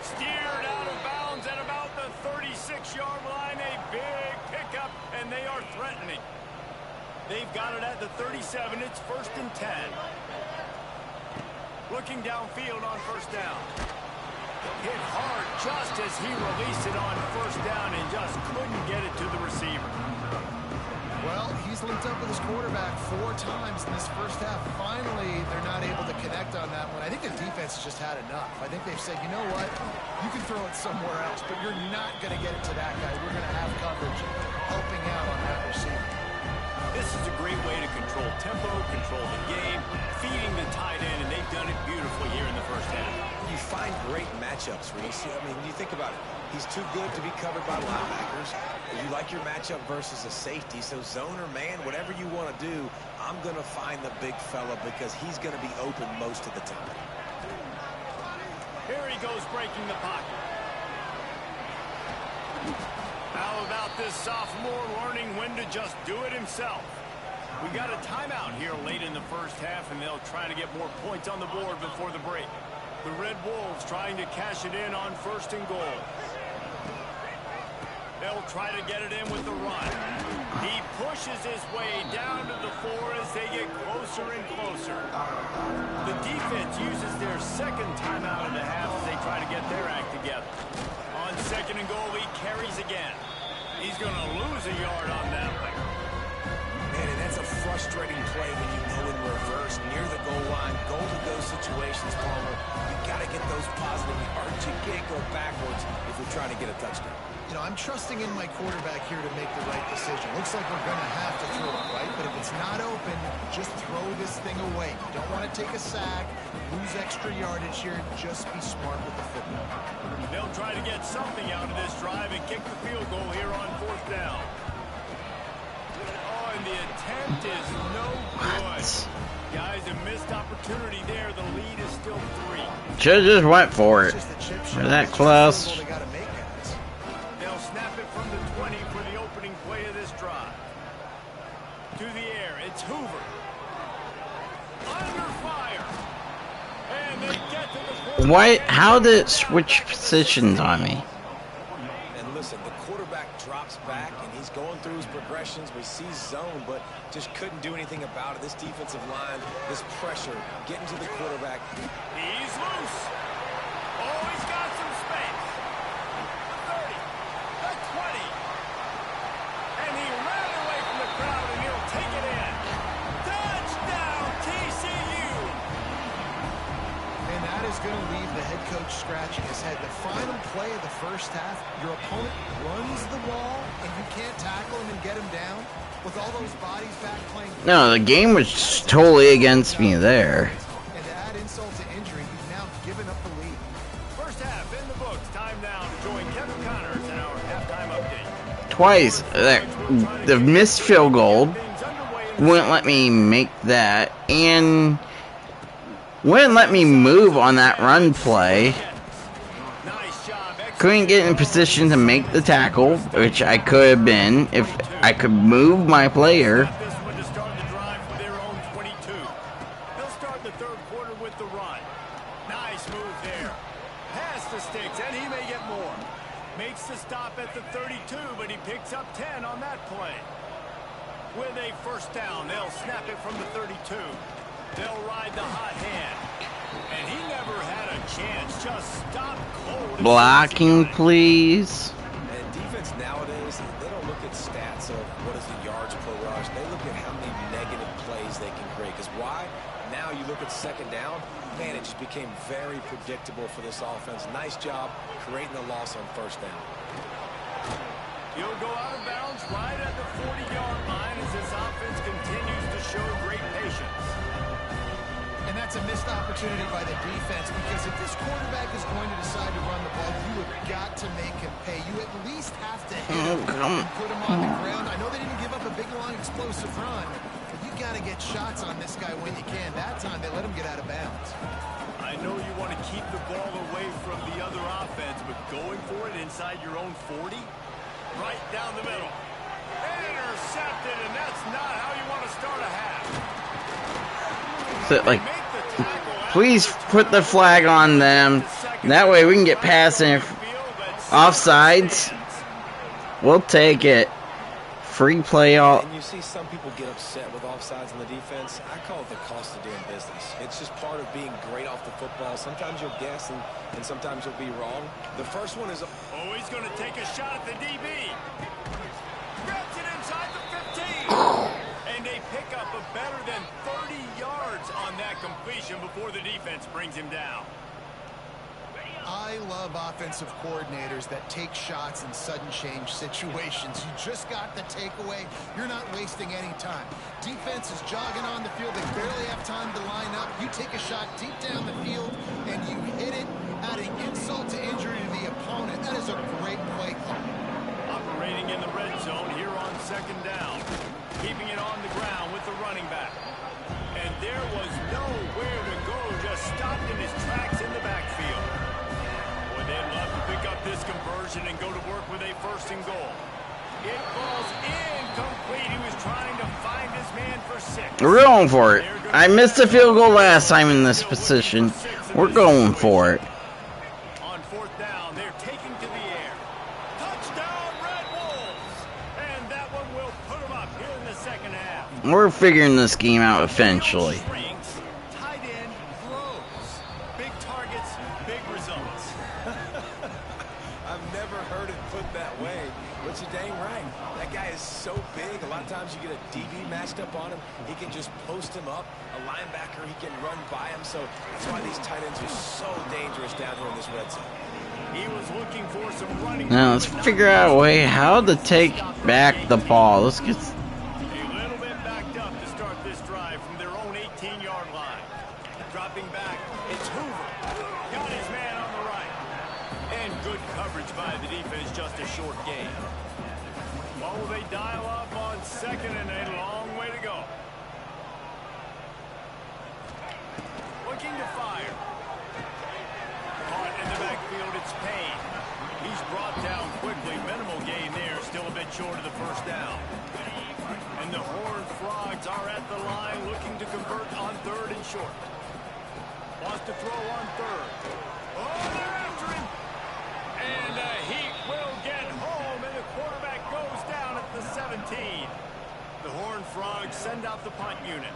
Steered out of bounds at about the 36-yard line. A big pickup, and they are threatening. They've got it at the 37. It's 1st and 10. Looking downfield on first down. Hit hard just as he released it on first down and just couldn't get it to the receiver. Well, he's linked up with his quarterback 4 times in this first half. Finally, they're not able to connect on that one. I think the defense has just had enough. I think they've said, you know what? You can throw it somewhere else, but you're not going to get it to that guy. We're going to have coverage helping out on that receiver. This is a great way to control tempo, control the game, feeding the tight end, and they've done it beautifully here in the first half. You find great matchups, Reese. I mean, you think about it. He's too good to be covered by linebackers. You like your matchup versus a safety, so zone or man, whatever you want to do, I'm going to find the big fella because he's going to be open most of the time. Here he goes breaking the pocket. How about this sophomore learning when to just do it himself? We got a timeout here late in the first half, and they'll try to get more points on the board before the break. The Red Wolves trying to cash it in on first and goal. They'll try to get it in with the run. He pushes his way down to the 4 as they get closer and closer. The defense uses their second timeout of the half as they try to get their act together. On second and goal, he carries again. He's going to lose a yard on that one. Man, and that's a frustrating play when you know in reverse, near the goal line, goal-to-go situations, Palmer. You got to get those positive yards. You can't go backwards if you're trying to get a touchdown. You know, I'm trusting in my quarterback here to make the right decision. Looks like we're going to have to throw it, right? But if it's not open, just throw this thing away. You don't want to take a sack, lose extra yardage here. Just be smart with the football. They'll try to get something out of this drive and kick the field goal here on fourth down. Oh, and the attempt is no good. Guys, a missed opportunity there. The lead is still 3. Should've just went for it. We're that close. They'll snap it from the 20 for the opening play of this drive. To the air, it's Hoover. Under fire. And they get to the quarterback. Why? How did it switch positions on me? And listen, the quarterback drops back, and he's going through his progressions. We see zone, but just couldn't do anything about it. This defensive line, this pressure, getting to the quarterback. He's loose. Oh, he's got some space. 30, the 20. And he ran away from the crowd, and he'll take it in. Touchdown, TCU. And that is going to leave the head coach scratching his head. The final play of the first half, your opponent runs the ball, and you can't tackle him and get him down with all those bodies back playing. No, the game was totally against me there. And to add insult to injury, you've now given up the lead. First half in the books. Time now to join Kevin Connors in our halftime update. Twice. The missed field goal wouldn't let me make that, and wouldn't let me move on that run play. Couldn't get in position to make the tackle, which I could have been if I could move my player. This one to start the drive for their own 22. They'll start the third quarter with the run. Nice move there. Pass the sticks, and he may get more. Makes the stop at the 32, but he picks up 10 on that play. With a first down, they'll snap it from the 32. They'll ride the hot hand. And he never had a chance. Just stop cold. Blocking, please. And defense nowadays, they don't look at stats of what is the yards per rush. They look at how many negative plays they can create. Because why? Now you look at second down, man, it just became very predictable for this offense. Nice job creating the loss on first down. He'll go out of bounds right at the 40-yard line as this offense continues to show great patience. And that's a missed opportunity by the defense, because if this quarterback is going to decide to run the ball, you have got to make him pay. You at least have to hit him and put him on the ground. I know they didn't give up a big, long, explosive run, but you got to get shots on this guy when you can. That time, they let him get out of bounds. I know you want to keep the ball away from the other offense, but going for it inside your own 40? Right down the middle. Intercepted, and that's not how you want to start a half. So, like, please put the flag on them. That way we can get past it. Offsides, we'll take it. free play all. And you see some people get upset with offsides on the defense. I call it the cost of doing business. It's just part of being great off the football. Sometimes you'll guess and sometimes you'll be wrong. The first one is... Oh, he's going to take a shot at the DB. Grabs it inside the 15. And they pick up a better than 30 yards on that completion before the defense brings him down. I love offensive coordinators that take shots in sudden change situations. You just got the takeaway. You're not wasting any time. Defense is jogging on the field. They barely have time to line up. You take a shot deep down the field, and you hit it, adding insult to injury to the opponent. That is a great play call. Operating in the red zone here on second down. Keeping it on the ground with the running back. And there was nowhere to go. Just stopped in his tracks in the backfield. They'd love to pick up this conversion and go to work with a first and goal. It falls incomplete. He was trying to find his man for 6. We're going for it. I missed a field goal last time in this position. We're going for it. On fourth down, they're taking to the air. Touchdown, Red Wolves! And that one will put them up here in the second half. We're figuring this game out eventually. Tight end throws. Big targets, big results. I've never heard it put that way, but you're dang right. That guy is so big. A lot of times you get a DB matched up on him. He can just post him up. A linebacker, he can run by him. So that's why these tight ends are so dangerous down here in this red zone. He was looking for some running. Now let's figure out a way how to take back the ball. Let's get... A little bit backed up to start this drive from their own 18-yard line. Dropping back, it's Hoover. Got his man on the right. And good coverage by the defense, just a short gain. What will they dial up on second and a long way to go? Looking to fire. Caught in the backfield, it's Payne. He's brought down quickly. Minimal gain there, still a bit short of the first down. And the Horned Frogs are at the line looking to convert on third and short. Wants to throw on third. Oh, they're after him. And he will get home, and the quarterback goes down at the 17. The Horned Frogs send out the punt unit.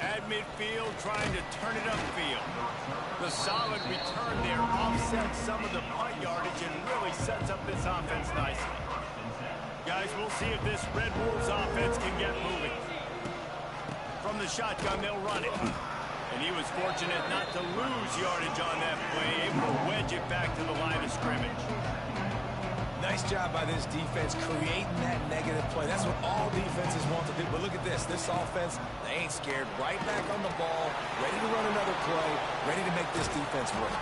At midfield, trying to turn it upfield. The solid return there offsets some of the punt yardage and really sets up this offense nicely. Guys, we'll see if this Red Wolves offense can get moving. From the shotgun, they'll run it. And he was fortunate not to lose yardage on that play, able to wedge it back to the line of scrimmage. Nice job by this defense creating that negative play. That's what all defenses want to do. But look at this. This offense, they ain't scared. Right back on the ball, ready to run another play, ready to make this defense work.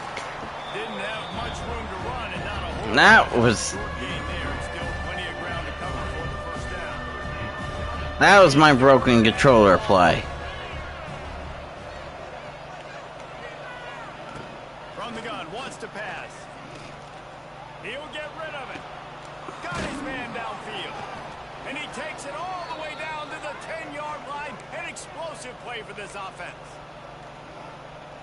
Didn't have much room to run and not a whole That was... short gain there. And still plenty of ground to cover for the first down. That was my broken controller play. From the gun, wants to pass. He'll get rid of it. Got his man downfield. And he takes it all the way down to the 10-yard line. An explosive play for this offense.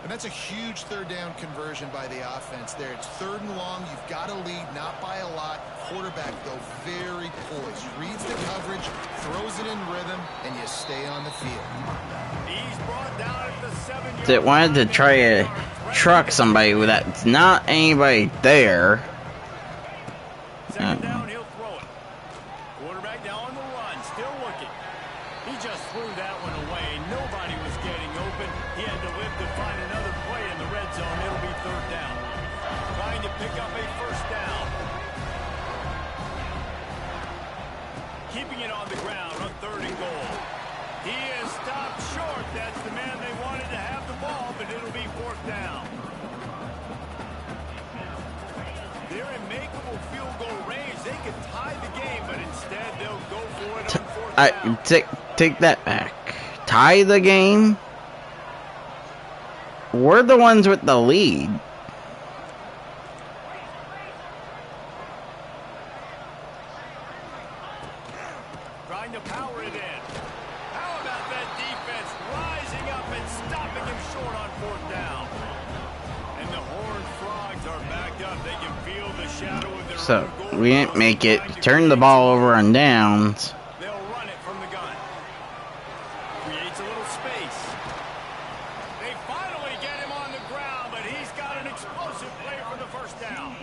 And that's a huge third down conversion by the offense there. It's third and long. You've got to lead, not by a lot. Quarterback, though, very poised. Reads the coverage, throws it in rhythm, and you stay on the field. He's brought down at the 7-yard That wanted to try to truck somebody with that's not anybody there. Second down, he'll throw it. Quarterback now on the run, still looking. He just threw that one away. Nobody was getting open. He had to live to find another play in the red zone. It'll be third down. Trying to pick up a first down. Keeping it on the ground on third and goal. He is stopped short. That's the man they wanted to have the ball, but it'll be fourth down. They're in makeable field goal range. They could tie the game, but instead they'll go for it on fourth down. Take that back. Tie the game? We're the ones with the lead. Trying to power it in. How about that defense rising up and stopping him short on fourth down? And the Horned Frogs are backed up. They can feel So we didn't make it. Turn the ball over on downs. They'll run it from the gun. Creates a little space. They finally get him on the ground, but he's got an explosive play for the first down.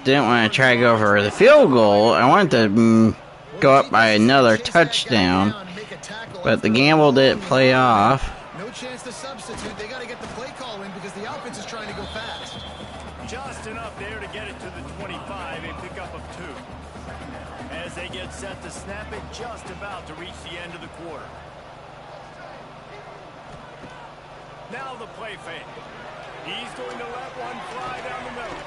Didn't want to try to go for the field goal. I wanted to go up by another touchdown, but the gamble didn't play off. No chance to substitute. They got to get the play call in because the offense is trying to go fast. Just enough there to get it to the 25, a pickup of 2. As they get set to snap it, just about to reach the end of the quarter. Now the play fake. He's going to let one fly down the middle.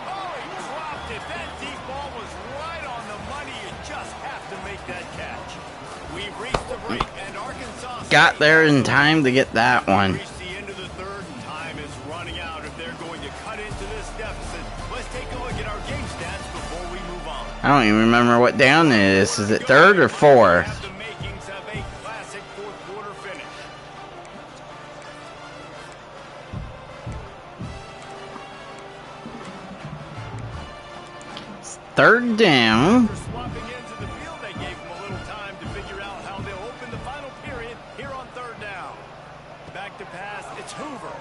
Oh, he dropped it. That deep ball was right on the money. You just have to make that catch. We've reached the break, and Arkansas Got there in time to get that one. reached the end of the third, and time is running out if they're going to cut into this deficit. Let's take a look at our game stats before we move on. I don't even remember what down it is. Is it third or fourth? Have the makings of a classic fourth quarter finish. Third down. After swapping ends of the field, they gave them a little time to figure out how they'll open the final period here on third down. Back to pass, it's Hoover.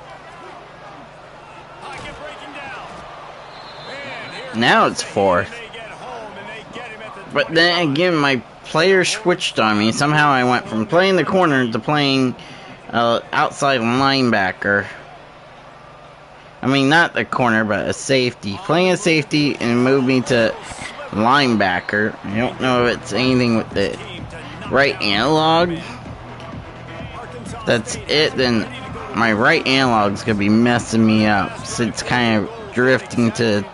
Pocket breaking down. And here Now comes it's the heat, fourth. and they get home, and they get him at the But then again, my player switched on me. Somehow I went from playing the corner to playing outside linebacker. I mean, not the corner, but a safety. Playing a safety and moved me to linebacker. I don't know if it's anything with the right analog. That's it, then my right analog's gonna be messing me up. So it's kind of drifting to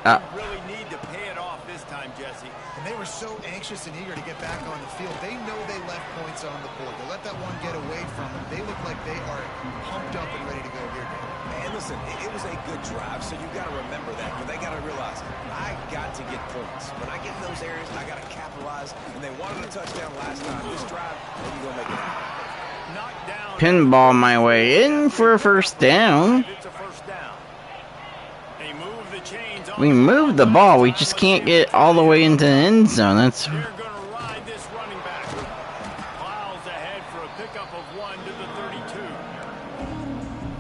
up. really need to pay it off this time, Jesse. And they were so anxious and eager to get back on the field. They know they left points on the board. They let that one get away from them. They look like they are pumped up and ready to go here, Dave. And listen, it was a good drive, so you got to remember that. But they got to realize, I got to get points. When I get in those areas, I got to capitalize. And they wanted a touchdown last time. This drive, maybe going to make it happen. Knocked down. Pinball my way in for a first down. It's a first down. They move the chains on We moved the ball, we just can't get all the way into the end zone. That's They're going to ride this running back. Miles ahead for a pickup of 1 to the 32.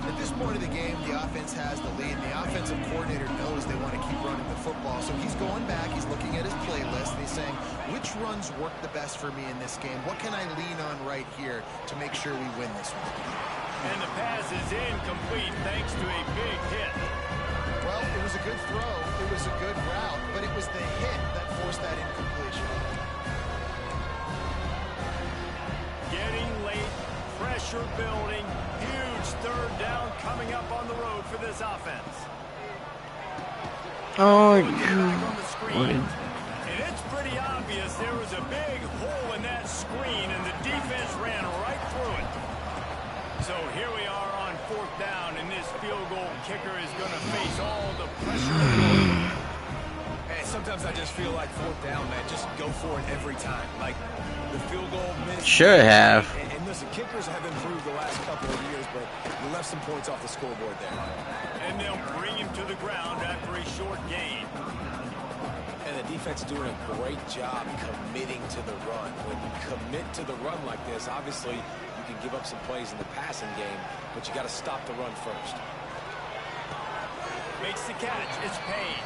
At this point of the game, the offense has the lead. The offensive coordinator knows they want to keep running the football. So he's going back, he's looking at his playlist, and he's saying, which runs work the best for me in this game? What can I lean on right here to make sure we win this one? And the pass is incomplete thanks to a big hit. Well, it was a good throw, it was a good route, but it was the hit that forced that incompletion. Getting late, pressure building, huge third down coming up on the road for this offense. oh, Back on the screen. And it's pretty obvious there was a big hole in that screen, and the defense ran right through it. So here we are on fourth down, and this field goal kicker is going to face all the pressure. And sometimes I just feel like fourth down, man, just go for it every time. Like the field goal missed. should have. And listen, kickers have improved the last couple of years, but you left some points off the scoreboard there. And they'll bring him to the ground after a short gain. And the defense is doing a great job committing to the run. When you commit to the run like this, obviously you can give up some plays in the passing game, but you got to stop the run first. Makes the catch. It's Payne.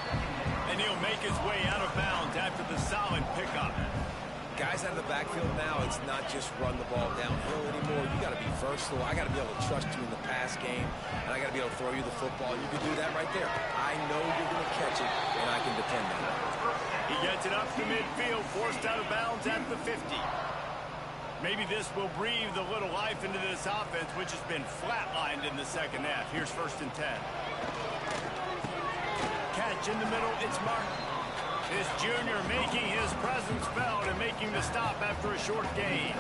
And he'll make his way out of bounds after the solid pickup. Guys out of the backfield now, it's not just run the ball downhill anymore. You got to be versatile. I got to be able to trust you in the pass game, and I got to be able to throw you the football. You can do that right there. I know you're going to catch it, and I can depend on it. He gets it up to midfield, forced out of bounds at the 50. Maybe this will breathe a little life into this offense, which has been flatlined in the second half. Here's 1st and 10. Catch in the middle, it's Martin. This junior making his presence felt and making the stop after a short gain.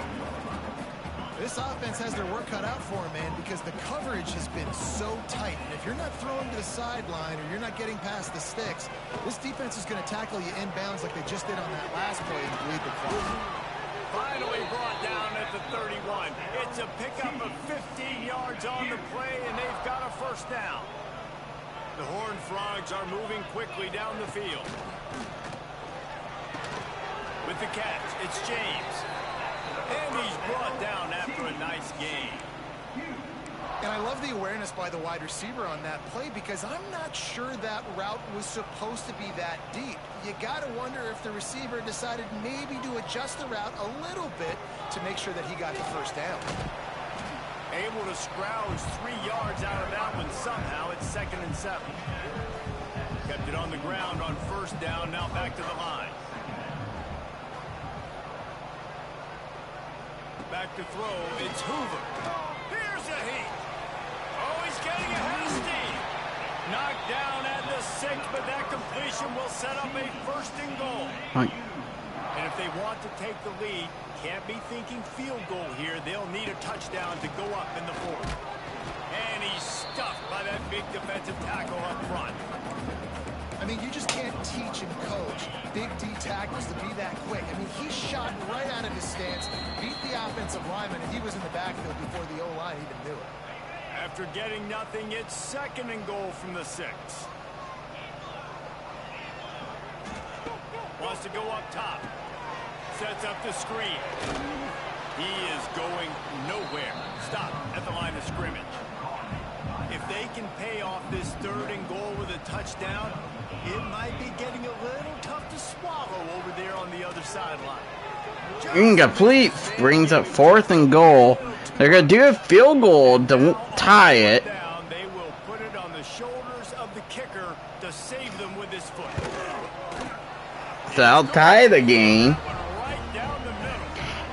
This offense has their work cut out for them, man, because the coverage has been so tight. And if you're not throwing to the sideline or you're not getting past the sticks, this defense is going to tackle you inbounds like they just did on that last play and bleed the clock. Finally brought down at the 31. It's a pickup of 15 yards on the play, and they've got a first down. The Horned Frogs are moving quickly down the field. With the catch, it's James. And he's brought down after a nice gain. And I love the awareness by the wide receiver on that play because I'm not sure that route was supposed to be that deep. You got to wonder if the receiver decided maybe to adjust the route a little bit to make sure that he got the first down. Able to scrounge 3 yards out of that one somehow. It's 2nd and 7. Kept it on the ground on first down. Now back to the line. Back to throw. It's Hoover. Here's a heat. Oh, he's getting ahead of steam. Knocked down at the 6, but that completion will set up a 1st and goal. And if they want to take the lead, can't be thinking field goal here. They'll need a touchdown to go up in the 4th. And he's stuffed by that big defensive tackle up front. I mean, you just can't teach and coach big D tackles to be that quick. I mean, he shot right out of his stance, beat the offensive lineman, and he was in the backfield before the O-line even knew it. After getting nothing, it's 2nd and goal from the 6. Wants to go up top. Sets up the screen. He is going nowhere. Stop at the line of scrimmage. If they can pay off this 3rd and goal with a touchdown, it might be getting a little tough to swallow over there on the other sideline. Incomplete brings up 4th and goal. They're going to do a field goal to tie it. They will put it on the shoulders of the kicker to save them with his foot. So I'll tie the game.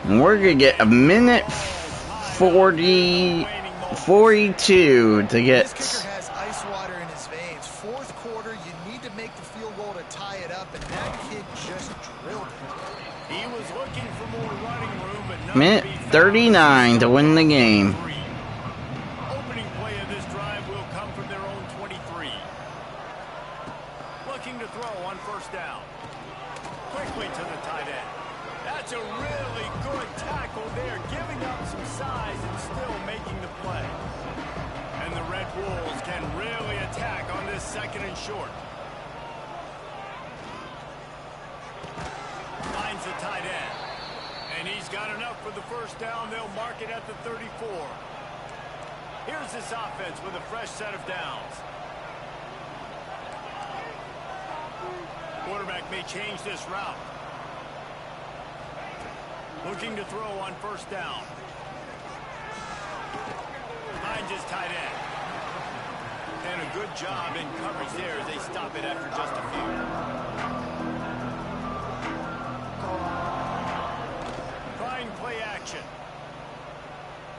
And we're going to get a minute 42 to get. This kicker has ice water in his veins. 4th quarter, you need to make the field goal to tie it up, and that kid just drilled it. He was looking for more running room, but Minute 39 to win the game. Opening play of this drive will come from their own 23. Looking to throw on 1st down. Quickly to the tight end. That's a really good tackle there, giving up some size and still making the play. And the Red Wolves can really attack on this 2nd and short. Finds the tight end. And he's got enough for the 1st down. They'll mark it at the 34. Here's this offense with a fresh set of downs. Quarterback may change this route. Looking to throw on 1st down. Finds his tight end. And a good job in coverage there as they stop it after just a few. Trying play action.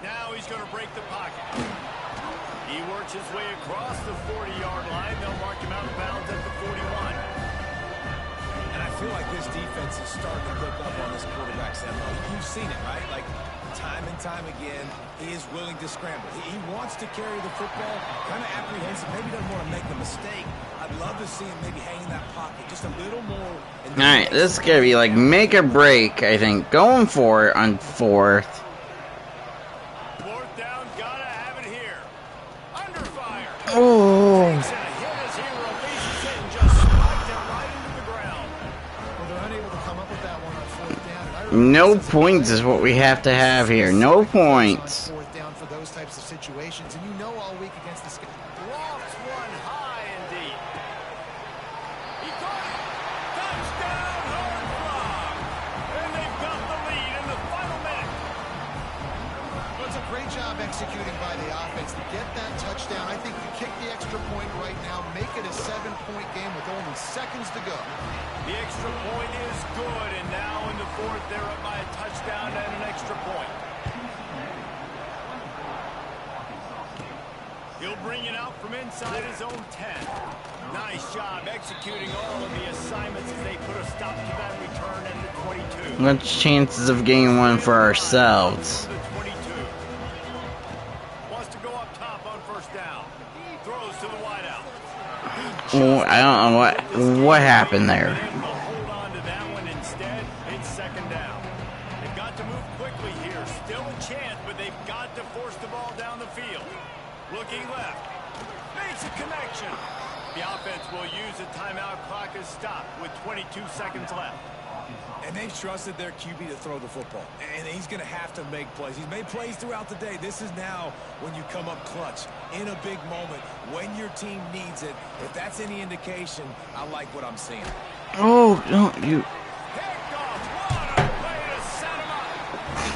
Now he's going to break the pocket. He works his way across the 40-yard line. They'll mark him out of bounds at the 41. And I feel like this defense is starting to look up on this quarterback's MO. You've seen it, right? Like, time and time again, he is willing to scramble. He wants to carry the football, kind of apprehensive, maybe doesn't want to make the mistake. I'd love to see him maybe hang that pocket just a little more. Alright, this is going to be like make or break, I think. Going for it on 4th. 4th down, gotta have it here. Under fire. Oh. Takes a hit as he releases it and just spiked it right into the ground. Well, they're unable to come up with that one on 4th down. And I really No points is what we have to have here. No points. 4th down for those types of situations, and you know all week against the schedule. Lofts one high and deep. He caught it. Touchdown, Horned Frog. And they've got the lead in the final minute. Well, it's a great job executing by the offense to get that touchdown. I think you kick the extra point right now, make it a 7-point game with only seconds to go. The extra point is good, and now in the 4th, they're up by a touchdown and an extra point. He'll bring it out from inside his own 10. Nice job executing all of the assignments as they put a stop to that return at the 22. What's chances of getting one for ourselves? The 22. Wants to go up top on 1st down. Throws to the wideout. Oh, I don't know what happened there. Hold on to that one instead. It's 2nd down. They've got to move quickly here. Still a chance, but they've got to force the ball down the field. Looking left. Makes a connection. The offense will use a timeout. Clock is stopped with 22 seconds left. And they've trusted their QB to throw the football. And he's going to have to make plays. He's made plays throughout the day. This is now when you come up clutch in a big moment when your team needs it. If that's any indication, I like what I'm seeing. Oh, don't you. Kickoff. What a play to set him up.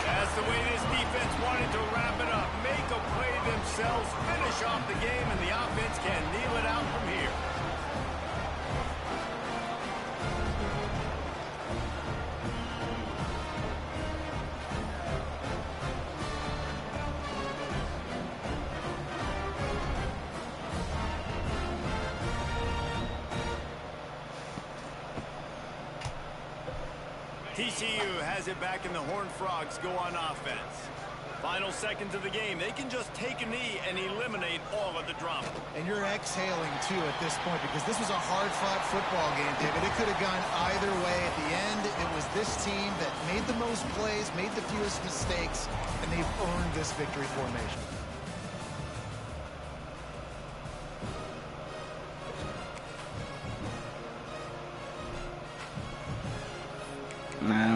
That's the way this defense wanted to wrap it up. Make a play themselves, finish off the game, and the offense can kneel it out from here. TCU has it back, and the Horned Frogs go on offense. Final seconds of the game. They can just take a knee and eliminate all of the drama. And you're exhaling, too, at this point, because this was a hard-fought football game, David. It could have gone either way. At the end, it was this team that made the most plays, made the fewest mistakes, and they've earned this victory formation.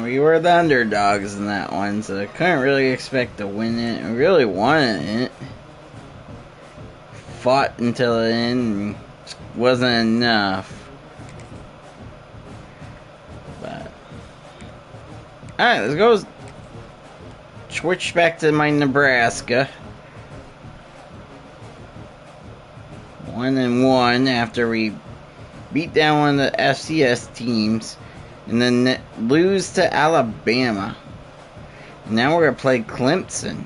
We were the underdogs in that one, so I couldn't really expect to win it. We really wanted it. Fought until the end, wasn't enough. But alright, let's go switch back to my Nebraska. 1-1 after we beat down one of the FCS teams. And then lose to Alabama. Now we're going to play Clemson.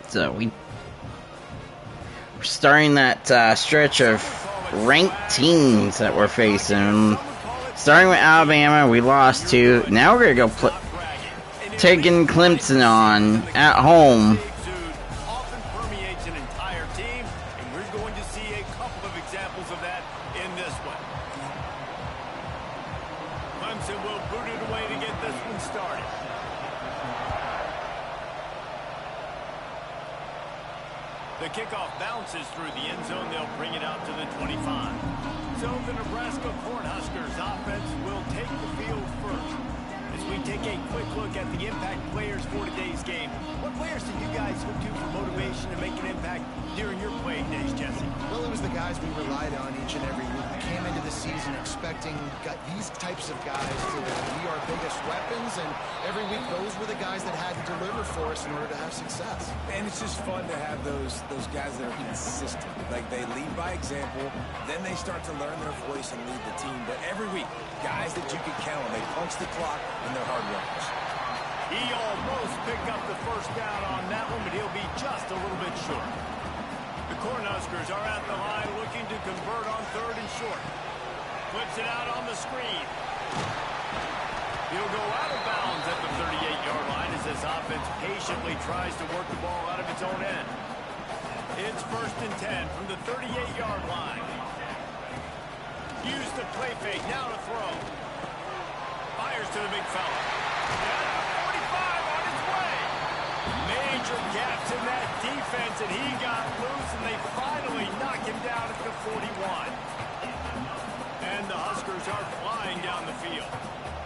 So we're starting that stretch of ranked teams that we're facing. Starting with Alabama, we lost to. Now we're going to go taking Clemson on at home. Often permeates an entire team, and we're going to see a couple of examples of that in this one. Clemson will boot it away to get this one started. The kickoff bounces through the end zone. They'll bring it out to the 25. So the Nebraska Cornhuskers offense will take the field first. We take a quick look at the impact players for today's game. What players did you guys look to for motivation to make an impact during your playing days, Jesse? Well, it was the guys we relied on each and every week. We came into the season expecting these types of guys to be our biggest weapons, and every week those were the guys that had to deliver for us in order to have success. And it's just fun to have those guys that are consistent. Like, they lead by example, then they start to learn their voice and lead the team. But every week, guys that you can count on, they punch the clock and they're hard workers. He almost picked up the first down on that one, but he'll be just a little bit short. The Cornhuskers are at the line looking to convert on 3rd and short. Flips it out on the screen. He'll go out of bounds at the 38-yard line as this offense patiently tries to work the ball out of its own end. It's 1st and 10 from the 38-yard line. Use the play fake, now to throw. Fires to the big fella. Yeah, 45 on his way. Major gaps in that defense, and he got loose, and they finally knock him down at the 41. And the Huskers are flying down the field.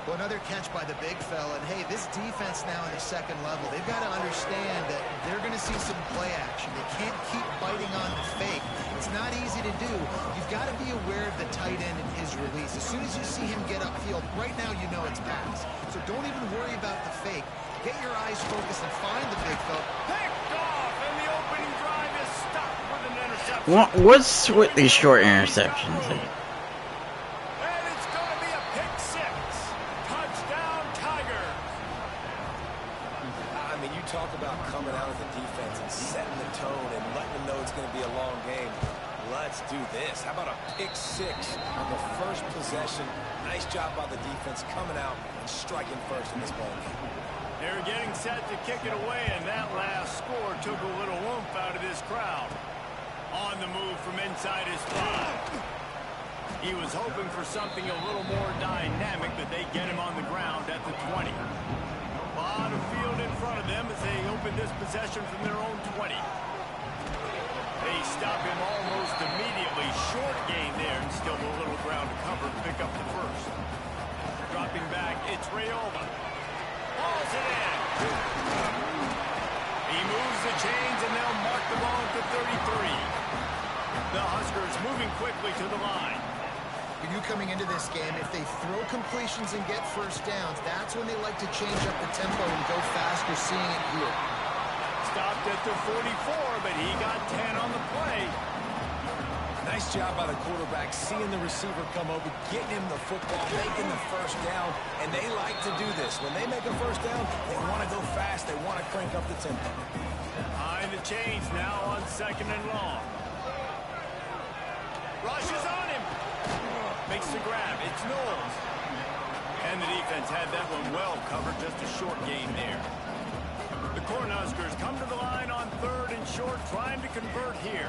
Well, another catch by the big fella. And, hey, this defense now in the second level, they've got to understand that they're going to see some play action. They can't keep biting on the fake. It's not easy to do. You've got to be aware of the tight end and his release. As soon as you see him get upfield, right now you know it's pass. So don't even worry about the fake. Get your eyes focused and find the big fella. Picked off, and the opening drive is stopped with an interception. What's with these short interceptions? And it's going to be a pick six. Touchdown, Tigers. I mean, you talk about coming out as a defense and setting the tone and letting them know it's going to be a long game. Let's do this. How about a pick six on the first possession? Nice job by the defense coming out and striking first in this ball game. They're getting set to kick it away, and that last score took a little oomph out of this crowd. On the move from inside his 5. He was hoping for something a little more dynamic, but they get him on the ground at the 20. A lot of field in front of them as they open this possession from their own 20. They stop him almost immediately. Short gain there, and still a little ground to cover to pick up the first. Dropping back, it's Rayola. Balls it in. He moves the chains, and they'll mark the ball at the 33. The Huskers moving quickly to the line. For you coming into this game, if they throw completions and get first downs, that's when they like to change up the tempo and go faster, seeing it here. Stopped at the 44, but he got 10 on the play. Nice job by the quarterback, seeing the receiver come over, getting him the football, making the first down, and they like to do this. When they make a first down, they want to go fast. They want to crank up the tempo. Behind the chains now on 2nd and long. Rushes on him. Makes the grab. It's Knowles. And the defense had that one well covered. Just a short gain there. The Cornhuskers come to the line on 3rd and short, trying to convert here.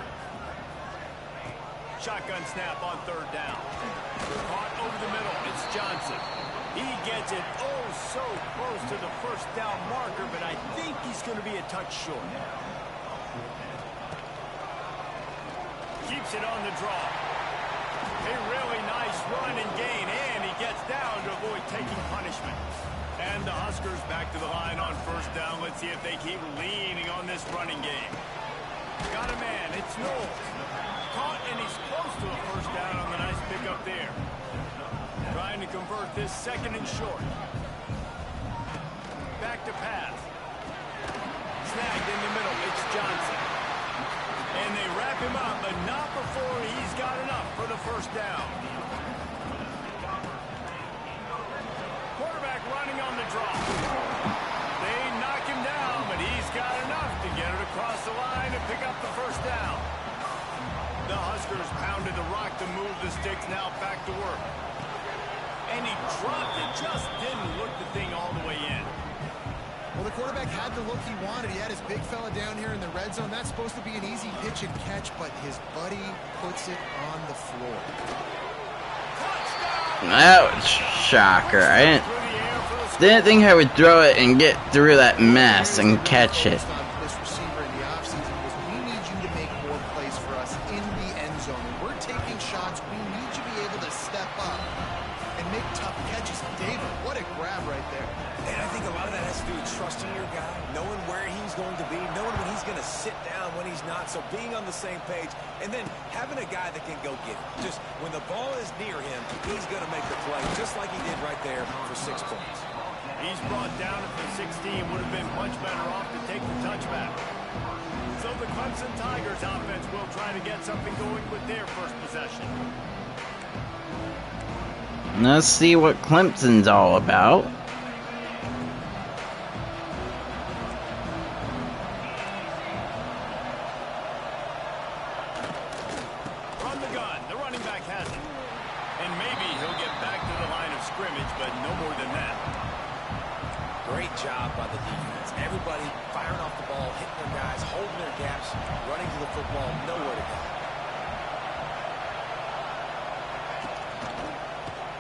Shotgun snap on 3rd down. Caught over the middle. It's Johnson. He gets it oh so close to the first down marker, but I think he's going to be a touch short. Keeps it on the draw. A really nice run and gain, and he gets down to avoid taking punishment. And the Huskers back to the line on 1st down. Let's see if they keep leaning on this running game. Got a man. It's Knowles. Caught, and he's close to a first down on the nice pickup there. Trying to convert this 2nd and short. Back to pass. Snagged in the middle. It's Johnson. And they wrap him up, but not before he's got enough for the first down. Quarterback running on the draw. They knock him down, but he's got enough to get it across the line and pick up the first down. The Huskers pounded the rock to move the sticks, now back to work. And he dropped it, just didn't look the thing all the way in. Well, the quarterback had the look he wanted. He had his big fella down here in the red zone. That's supposed to be an easy pitch and catch, but his buddy puts it on the floor. Ouch, shocker. I didn't think I would throw it and get through that mess and catch it. This receiver in the offseason was, we need you to make more plays for us in the end zone. When we're taking shots, we need you to be able to step up and make tough catches. David, what a grab right there. And I think a lot of that has to do with trusting your guy, knowing where he's going to be, knowing when he's going to sit down, when he's not. So being on the same page, and then having a guy that can go get it. Just when the ball is near him, he's going to make the play, just like he did right there for 6 points. He's brought down at the 16. Would have been much better off to take the touchback. So the Clemson Tigers offense will try to get something going with their first possession. Let's see what Clemson's all about. From the gun, the running back has it. And maybe he'll get back to the line of scrimmage, but no more than that. Great job by the defense. Everybody firing off the ball, hitting their guys, holding their gaps, running to the football, nowhere to go.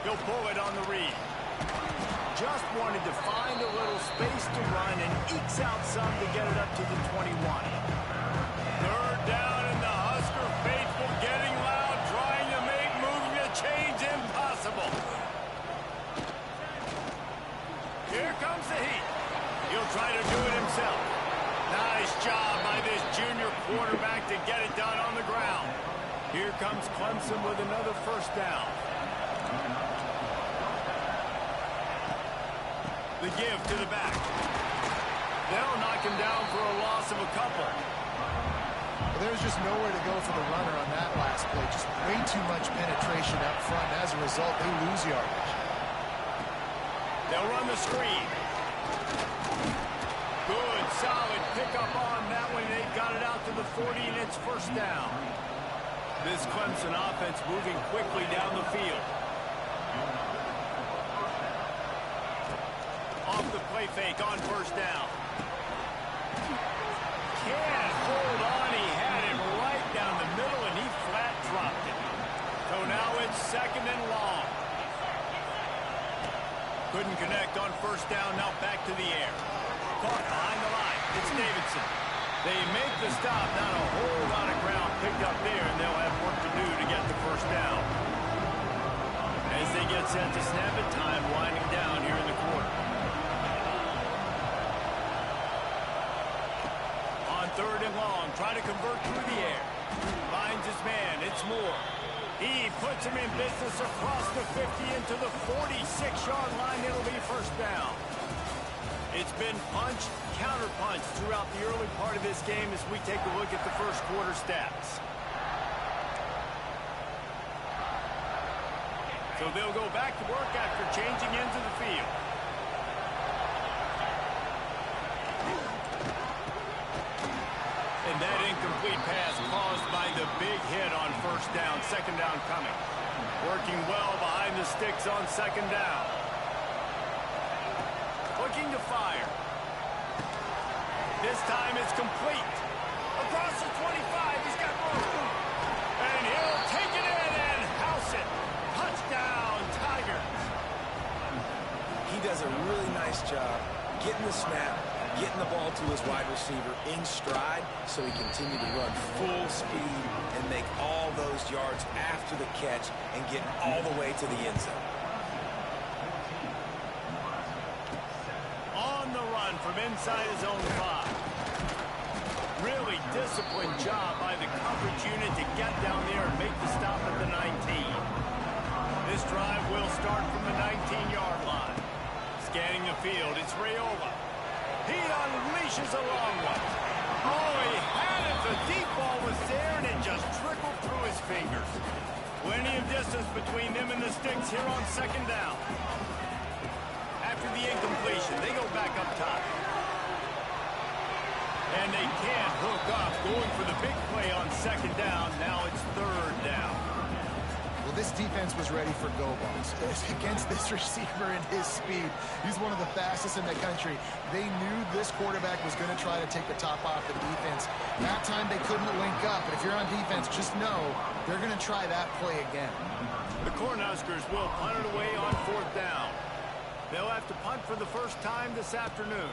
He'll pull it on the read. Just wanted to find a little space to run and ekes out some to get it up to the 21. 3rd down, and the Husker faithful getting loud, trying to make moving the chains impossible. Here comes the heat. He'll try to do it himself. Nice job by this junior quarterback to get it done on the ground. Here comes Clemson with another first down. The give to the back. They'll knock him down for a loss of a couple. Well, there's just nowhere to go for the runner on that last play. Just way too much penetration up front. As a result, they lose yardage. They'll run the screen. Good, solid pickup on that one. They've got it out to the 40, and it's first down. This Clemson offense moving quickly down the field. Off the play fake on first down. Can't hold on. He had it right down the middle, and he flat dropped it. So now it's They make the stop, not a whole lot of ground picked up there, and they'll have work to do to get the first down. As they get set to snap it, time winding down here in the quarter. On 3rd and long, trying to convert through the air. Finds his man, it's Moore. He puts him in business across the 50 into the 46-yard line. It'll be first down. It's been punch, counter-punch throughout the early part of this game as we take a look at the first quarter stats. So they'll go back to work after changing into the field. And that incomplete pass caused by the big hit on first down. Second down coming. Working well behind the sticks on second down. Looking to fire. This time it's complete. Across the 25, he's got room. And he'll take it in and house it. Touchdown, Tigers. He does a really nice job getting the snap, getting the ball to his wide receiver in stride so he continued to run full speed and make all those yards after the catch and get all the way to the end zone. On the run from inside his own 5. Really disciplined job by the coverage unit to get down there and make the stop at the 19. This drive will start from the 19-yard line. Scanning the field, it's Raiola. He unleashes a long one. Oh, he had it. The deep ball was there, and it just trickled through his fingers. Plenty of distance between them and the sticks here on second down. After the incompletion, they go back up top. And they can't hook up, going for the big play on second down. Now it's third down. Well, this defense was ready for go balls against this receiver and his speed. He's one of the fastest in the country. They knew this quarterback was going to try to take the top off the defense. That time they couldn't link up, but if you're on defense, just know they're going to try that play again. The Cornhuskers will punt it away on fourth down. They'll have to punt for the first time this afternoon.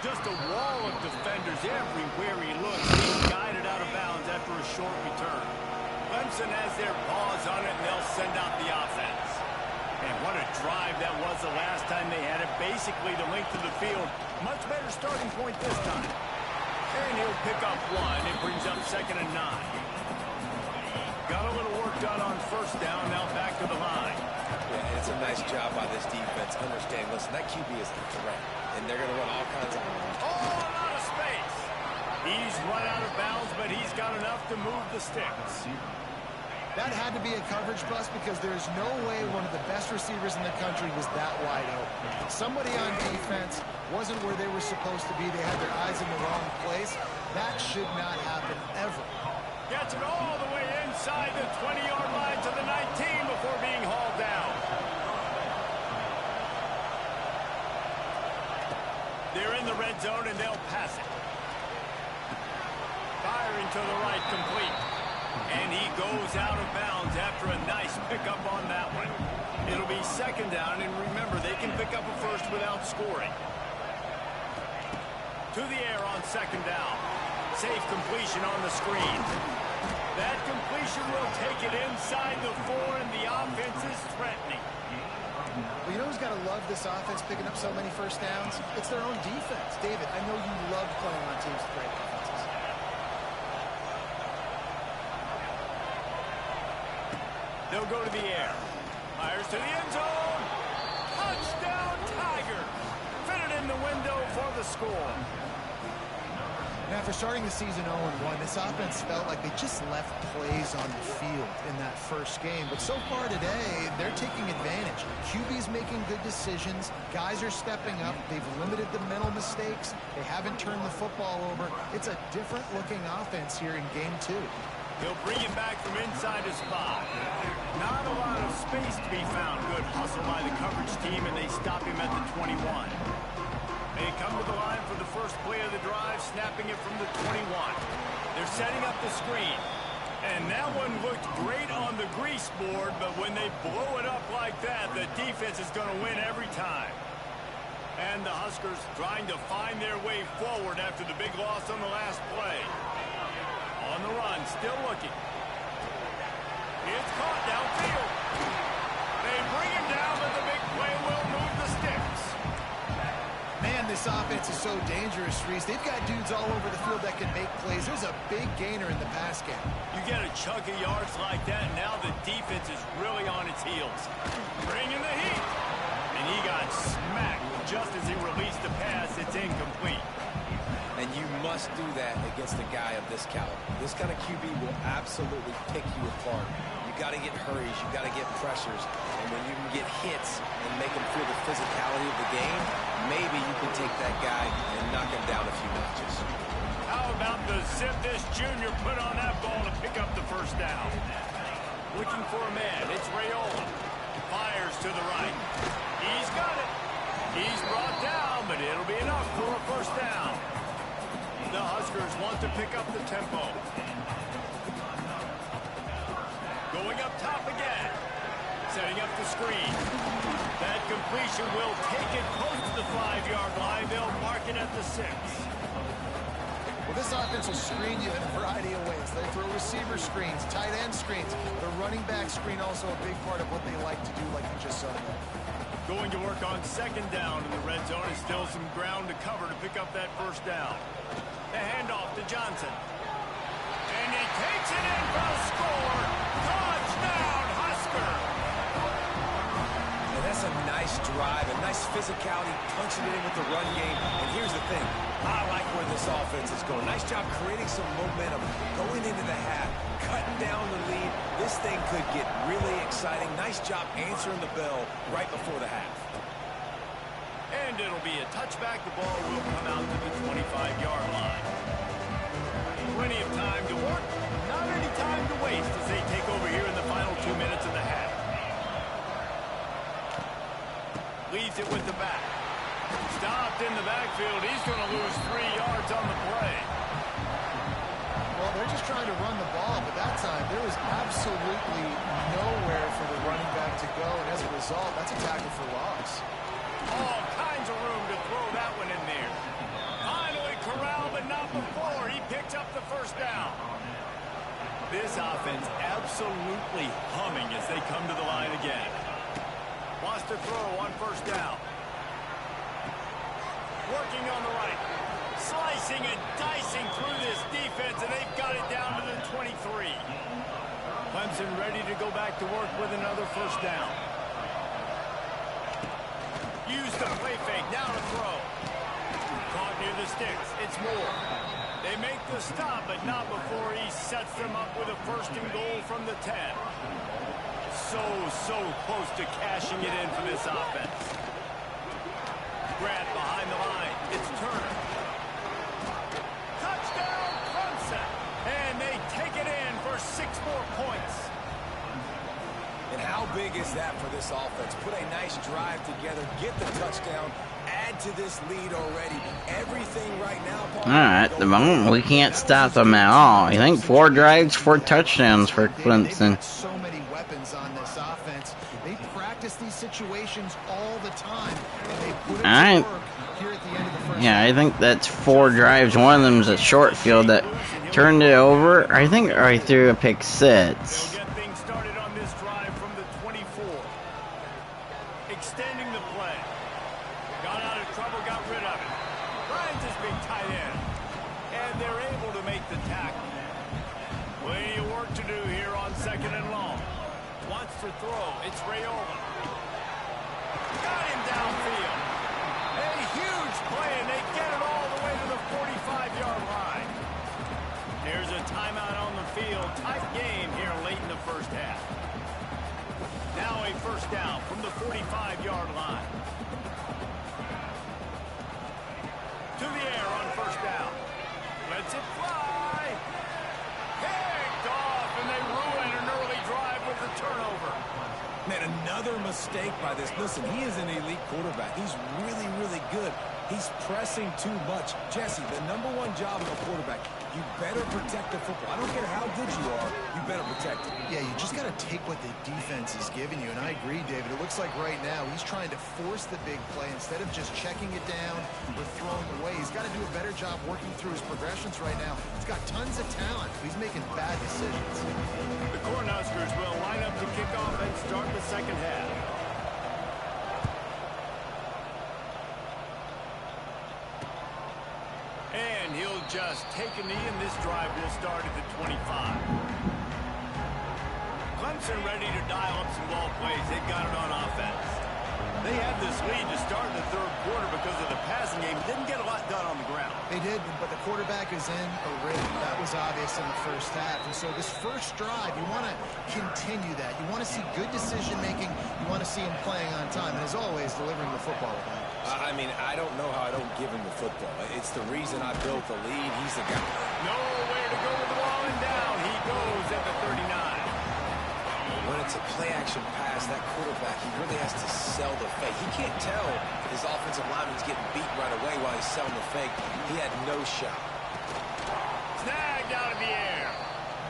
Just a wall of defenders everywhere he looks. He's guided out of bounds after a short return. Clemson has their paws on it, and they'll send out the offense. And what a drive that was the last time they had it. Basically the length of the field. Much better starting point this time. And he'll pick up one. It brings up 2nd and 9. Got a little work done on first down. Now back to the line. Yeah, and it's a nice job by this defense. Understand, listen, that QB is a threat, and they're going to run all kinds of... Oh, a lot of space. He's run out of bounds, but he's got enough to move the sticks. That had to be a coverage bust because there's no way one of the best receivers in the country was that wide open. Somebody on defense wasn't where they were supposed to be. They had their eyes in the wrong place. That should not happen ever. Gets it all the way inside the 20-yard line to the 19 before being hauled down. They're in the red zone, and they'll pass it. Firing to the right, complete. And he goes out of bounds after a nice pickup on that one. It'll be second down, and remember, they can pick up a first without scoring. To the air on second down. Safe completion on the screen. That completion will take it inside the 4, and the offense is threatening. Well, you know who's got to love this offense picking up so many first downs? It's their own defense. David, I know you love playing on teams with great defenses. They'll go to the air. Fires to the end zone. Touchdown, Tiger. Fitted in the window for the score. And after starting the season 0-1, this offense felt like they just left plays on the field in that first game. But so far today, they're taking advantage. QB's making good decisions. Guys are stepping up. They've limited the mental mistakes. They haven't turned the football over. It's a different-looking offense here in Game 2. He'll bring it back from inside his spot. Not a lot of space to be found. Good hustle by the coverage team, and they stop him at the 21. They come to the line for the first play of the drive, snapping it from the 21. They're setting up the screen. And that one looked great on the grease board, but when they blow it up like that, the defense is going to win every time. And the Huskers trying to find their way forward after the big loss on the last play. On the run, still looking. It's caught downfield. They bring him down, but the big play will move the sticks. Man, this offense is so dangerous, Reese. They've got dudes all over the field that can make plays. There's a big gainer in the pass game. You get a chunk of yards like that, and now the defense is really on its heels. Bringing the heat. And he got smacked just as he released the pass. It's incomplete. And you must do that against a guy of this caliber. This kind of QB will absolutely pick you apart. You got to get hurries. You got to get pressures. And when you can get hits and make him feel the physicality of the game, maybe you can take that guy and knock him down a few notches. How about the zip this junior put on that ball to pick up the first down? Looking for a man. It's Rayola. Fires to the right. He's got it. He's brought down, but it'll be enough for a first down. The Huskers want to pick up the tempo. Going up top again. Setting up the screen. That completion will take it close to the 5-yard line. They'll mark it at the 6. Well, this offense will screen you in a variety of ways. They throw receiver screens, tight end screens. The running back screen also a big part of what they like to do, like you just saw there. Going to work on second down in the red zone. Is still some ground to cover to pick up that first down. The handoff to Johnson. And he takes it in for a score. Touchdown, Husker. And that's a nice drive, a nice physicality, punching it in with the run game. And here's the thing. I like where this offense is going. Nice job creating some momentum, going into the half, cutting down the lead. This thing could get really exciting. Nice job answering the bell right before the half. And it'll be a touchback. The ball will come out to the 25-yard line. Plenty of time to work. Not any time to waste as they take over here in the final 2 minutes of the half. Leaves it with the back. Stopped in the backfield. He's going to lose 3 yards on the play. Well, they're just trying to run the ball, but that time there was absolutely nowhere for the running back to go, and as a result, that's a tackle for loss. All kinds of room to throw that one in there. Finally corralled, but not before. He picks up the first down. This offense absolutely humming as they come to the line again. Wants to throw on first down. Working on the right. Slicing and dicing through this defense, and they've got it down to the 23. Clemson ready to go back to work with another first down. Use the play fake, now to throw. Caught near the sticks, it's Moore. They make the stop, but not before he sets them up with a first and goal from the 10. So close to cashing it in for this offense. Grant behind the line, it's Turner. Touchdown, Clemson! And they take it in for 6 more points. And how big is that for this offense? Put a nice drive together, get the touchdown, add to this lead already. Everything right now, Paul. At the moment, we can't stop them at all. I think 4 drives, 4 touchdowns for Clemson. They've got so many weapons on this offense. They practice these situations all the time, and they put it to work here at the end of the first. Yeah, I think that's 4 drives. One of them's a short field that turned it over. I think I threw a pick 6. They'll get things started on this drive from the 24. Extending the play. Got out of trouble, got rid of it. Ryan's his big tight end. And they're able to make the tackle. Plenty of work to do here on second and long. Wants to throw. It's Rayola. Got him downfield. A huge play, and they get it all the way to the 45-yard line. There's a timeout on the field. Tight game here late in the first half. Now a first down from the 45-yard line. To the air on first down. Lets it fly. Picked off, and they ruin an early drive with the turnover. Man, another mistake by this. Listen, he is an elite quarterback. He's really, really good. He's pressing too much. Jesse, the number one job of a quarterback, you better protect the football. I don't care how good you are, you better protect it. Yeah, you just got to take what the defense is giving you, and I agree, David. It looks like right now he's trying to force the big play instead of just checking it down or throwing away. He's got to do a better job working through his progressions right now. He's got tons of talent, but he's making bad decisions. The Cornhuskers will line up to kick off and start the second half. And he'll just take a knee, and this drive will start at the 25. Clemson ready to dial up some ball plays. They've got it on offense. They had this lead to start the third quarter because of the passing game. Didn't get a lot done on the ground. They did, but the quarterback is in a rhythm. That was obvious in the first half. And so this first drive, you want to continue that. You want to see good decision-making. You want to see him playing on time. And as always, delivering the football. I mean, I don't know how I don't give him the football. It's the reason I built the lead. He's the guy. Nowhere to go with the ball, and down he goes at the 39. When it's a play-action pass, that quarterback, he really has to sell the fake. He can't tell his offensive lineman's getting beat right away while he's selling the fake. He had no shot. Snagged out of the air.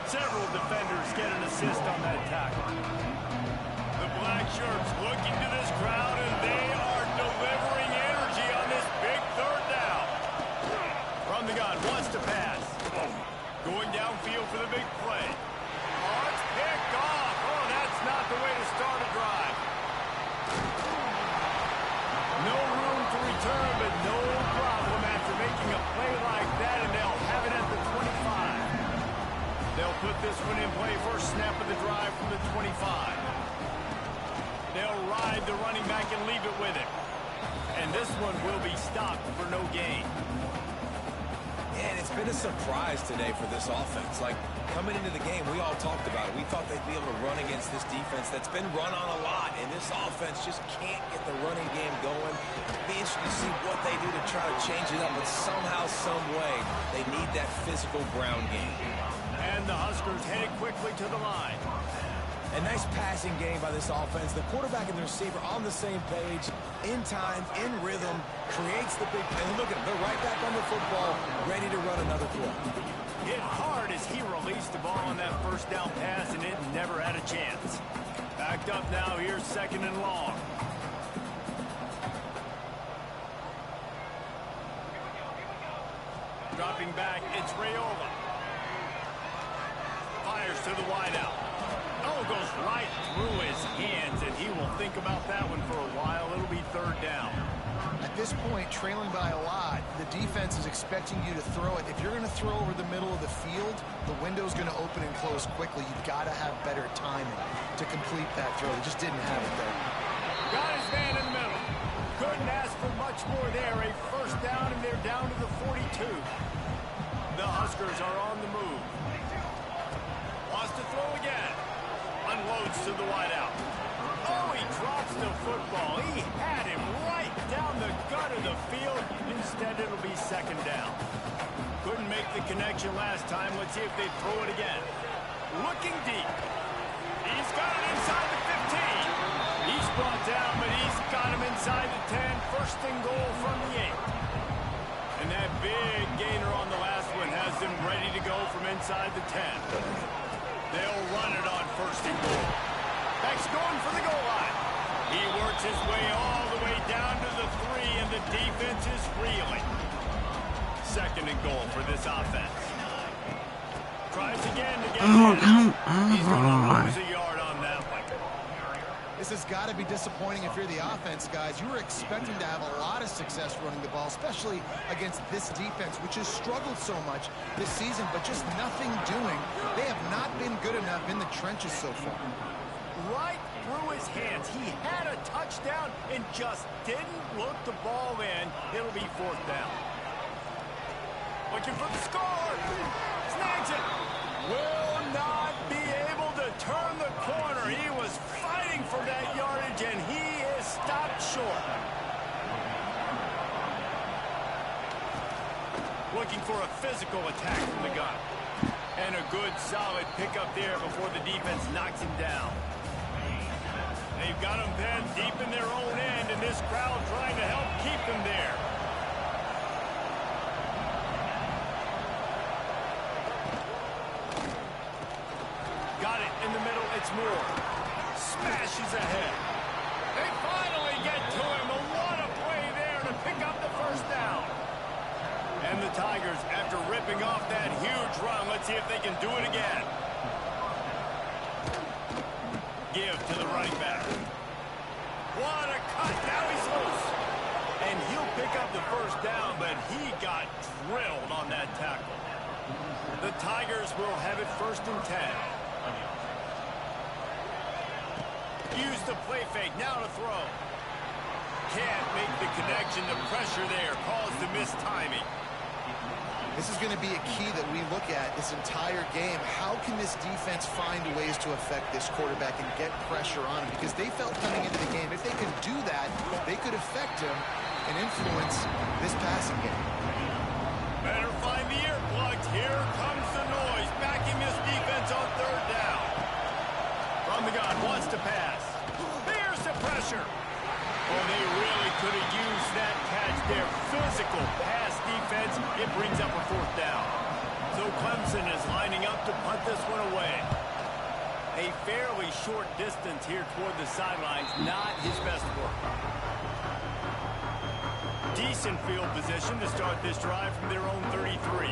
Several defenders get an assist on that tackle. The black shirts looking to this crowd, and they are delivering energy on this big third down. From the gun, wants to pass. Going downfield for the big play. Oh, it's picked off. Oh, that's not the way to start a drive. No room to return, but no problem after making a play like that, and they'll have it at the 25. They'll put this one in play. First snap of the drive from the 25. They'll ride the running back and leave it with him. And this one will be stopped for no gain. And it's been a surprise today for this offense. Like, coming into the game, we all talked about it. We thought they'd be able to run against this defense that's been run on a lot, and this offense just can't get the running game going. Be interesting to see what they do to try to change it up, but somehow, some way, they need that physical ground game. And the Huskers headed quickly to the line. A nice passing game by this offense. The quarterback and the receiver on the same page, in time, in rhythm, creates the big play. And look at them, they're right back on the football, ready to run another play. Hit hard as he released the ball on that first down pass, and it never had a chance. Backed up now, here's second and long. Dropping back, it's Rayola. Fires to the wideout. Oh, goes right through his hands, and he will think about that one for a while. It'll be third down. At this point, trailing by a lot, the defense is expecting you to throw it. If you're going to throw over the middle of the field, the window's going to open and close quickly. You've got to have better timing to complete that throw. They just didn't have it there. Got his man in the middle. Couldn't ask for much more there. A first down, and they're down to the 42. The Huskers are on the move. Wants to throw again. Unloads to the wideout. Oh, he drops the football. He had him right down the gut of the field. Instead, it'll be second down. Couldn't make the connection last time. Let's see if they throw it again. Looking deep. He's got it inside the 15. He's brought down, but he's got him inside the 10. First and goal from the 8. And that big gainer on the last one has them ready to go from inside the 10. They'll run it on first and goal. Beck's going for the goal line. He works his way all the way down to the 3, and the defense is reeling. Second and goal for this offense. Tries again to get it. Come He's going to on. lose a yard on that one. This has got to be disappointing if you're the offense, guys. You were expecting to have a lot of success running the ball, especially against this defense, which has struggled so much this season, but just nothing doing. They have not been good enough in the trenches so far. Right through his hands. He had a touchdown and just didn't look the ball in. It'll be fourth down. Looking for the score. Snags it. Will not be able to turn the corner. He was fighting for that yardage, and he is stopped short. Looking for a physical attack from the gun. And a good, solid pickup there before the defense knocks him down. They've got him pinned deep in their own end, and this crowd trying to help keep them there. gets more. Smashes ahead. They finally get to him. A what a play there to pick up the first down. And the Tigers, after ripping off that huge run, let's see if they can do it again. Give to the running back. What a cut. Now he's loose. And he'll pick up the first down, but he got drilled on that tackle. The Tigers will have it 1st and 10. Use the play fake. Now to throw. Can't make the connection. The pressure there caused the missed timing. This is going to be a key that we look at this entire game. How can this defense find ways to affect this quarterback and get pressure on him? Because they felt coming into the game, if they could do that, they could affect him and influence this passing game. Better find the earplugs. Here comes the noise. Backing this defense on 3rd down. From the gun, wants to pass. There's the pressure. Oh, they really could have used that catch there. Physical pass defense. It brings up a 4th down. So Clemson is lining up to punt this one away. A fairly short distance here toward the sidelines. Not his best work. Decent field position to start this drive from their own 33.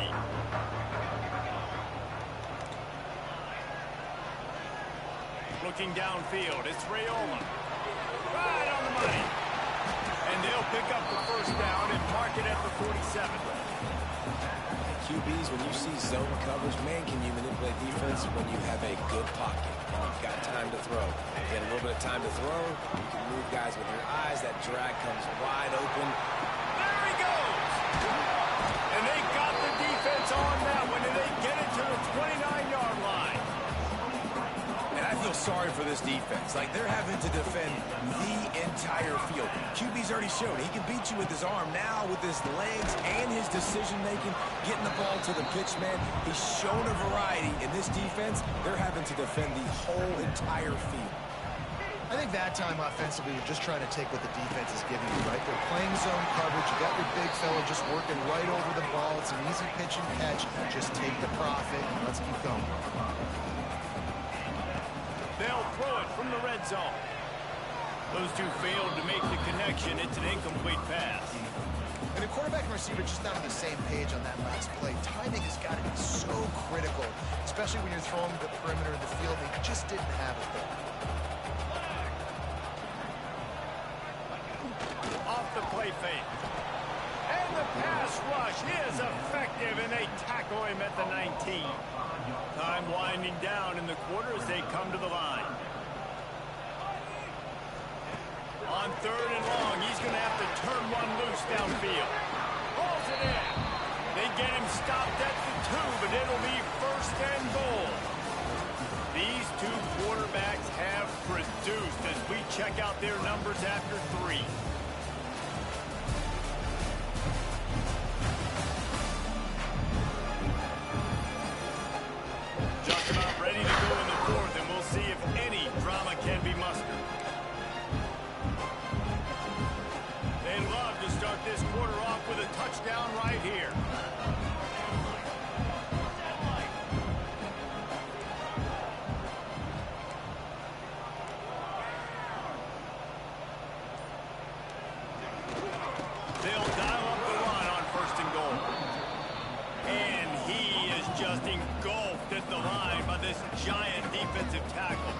Looking downfield, it's Rayola. Right on the money. And they'll pick up the first down and mark it at the 47. QBs, when you see zone coverage, man, can you manipulate defense when you have a good pocket and you've got time to throw. You get a little bit of time to throw, you can move guys with your eyes. That drag comes wide open. There he goes. And they got the defense on that one, and they get it to the 29-yard line. And I feel sorry for this defense. Like, they're having to defend the entire field. QB's already showed he can beat you with his arm. Now, with his legs and his decision-making, getting the ball to the pitch man, he's shown a variety. In this defense, they're having to defend the whole entire field. I think that time offensively, you're just trying to take what the defense is giving you, right? They're playing zone coverage. You got your big fella just working right over the ball. It's an easy pitch and catch. Just take the profit and let's keep going. They'll throw it from the red zone. Those two failed to make the connection. It's an incomplete pass. And the quarterback and receiver just not on the same page on that last play. Timing has got to be so critical, especially when you're throwing to the perimeter of the field. They just didn't have it there. Off the play fake. And the pass rush is effective, and they tackle him at the 19. Time winding down in the quarter as they come to the line. On 3rd and long, he's going to have to turn one loose downfield. Balls it in. They get him stopped at the 2, but it'll be 1st and goal. These two quarterbacks have produced as we check out their numbers after 3. Just about ready to go in the 4th, and we'll see if any drama can be mustered. They'd love to start this quarter off with a touchdown right here. They'll dial up the run on 1st and goal. And he is just engulfed at the line by this giant defensive tackle.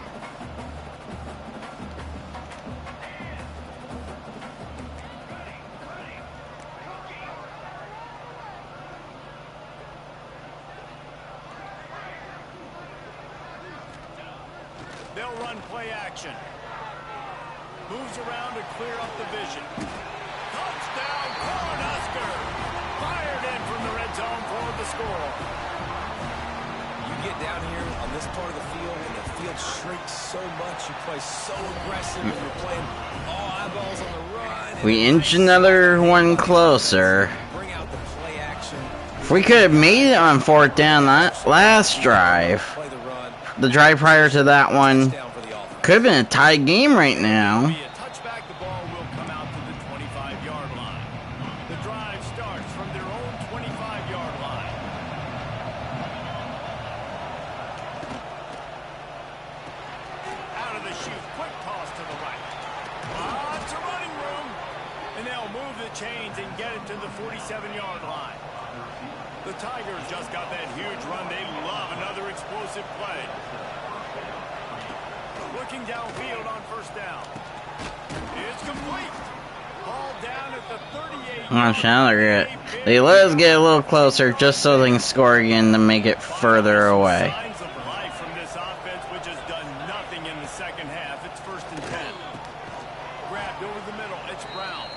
They'll run play action. Moves around to clear up the vision. Touchdown, Cornhusker! Fired in from the red zone for the score. You get down here on this part of the field, and the field shrinks so much. You play so aggressive, and you're playing all eyeballs on the run. We inch another one closer. Bring out the play action. If we could have made it on 4th down that last drive, Play the run. the drive prior to that one, Down for the offense. could have been a tied game right now. Be a touchback. The ball will come out to the 25-yard line. The drive starts from their own 25-yard line. chains and get it to the 47-yard line. The Tigers just got that huge run. They love another explosive play. Looking downfield on first down. It's complete. Ball down at the 38. They let us get a little closer just so they can score again to make it further away. Signs of life from this offense, which has done nothing in the second half. It's 1st and 10. Grabbed over the middle. It's Brown.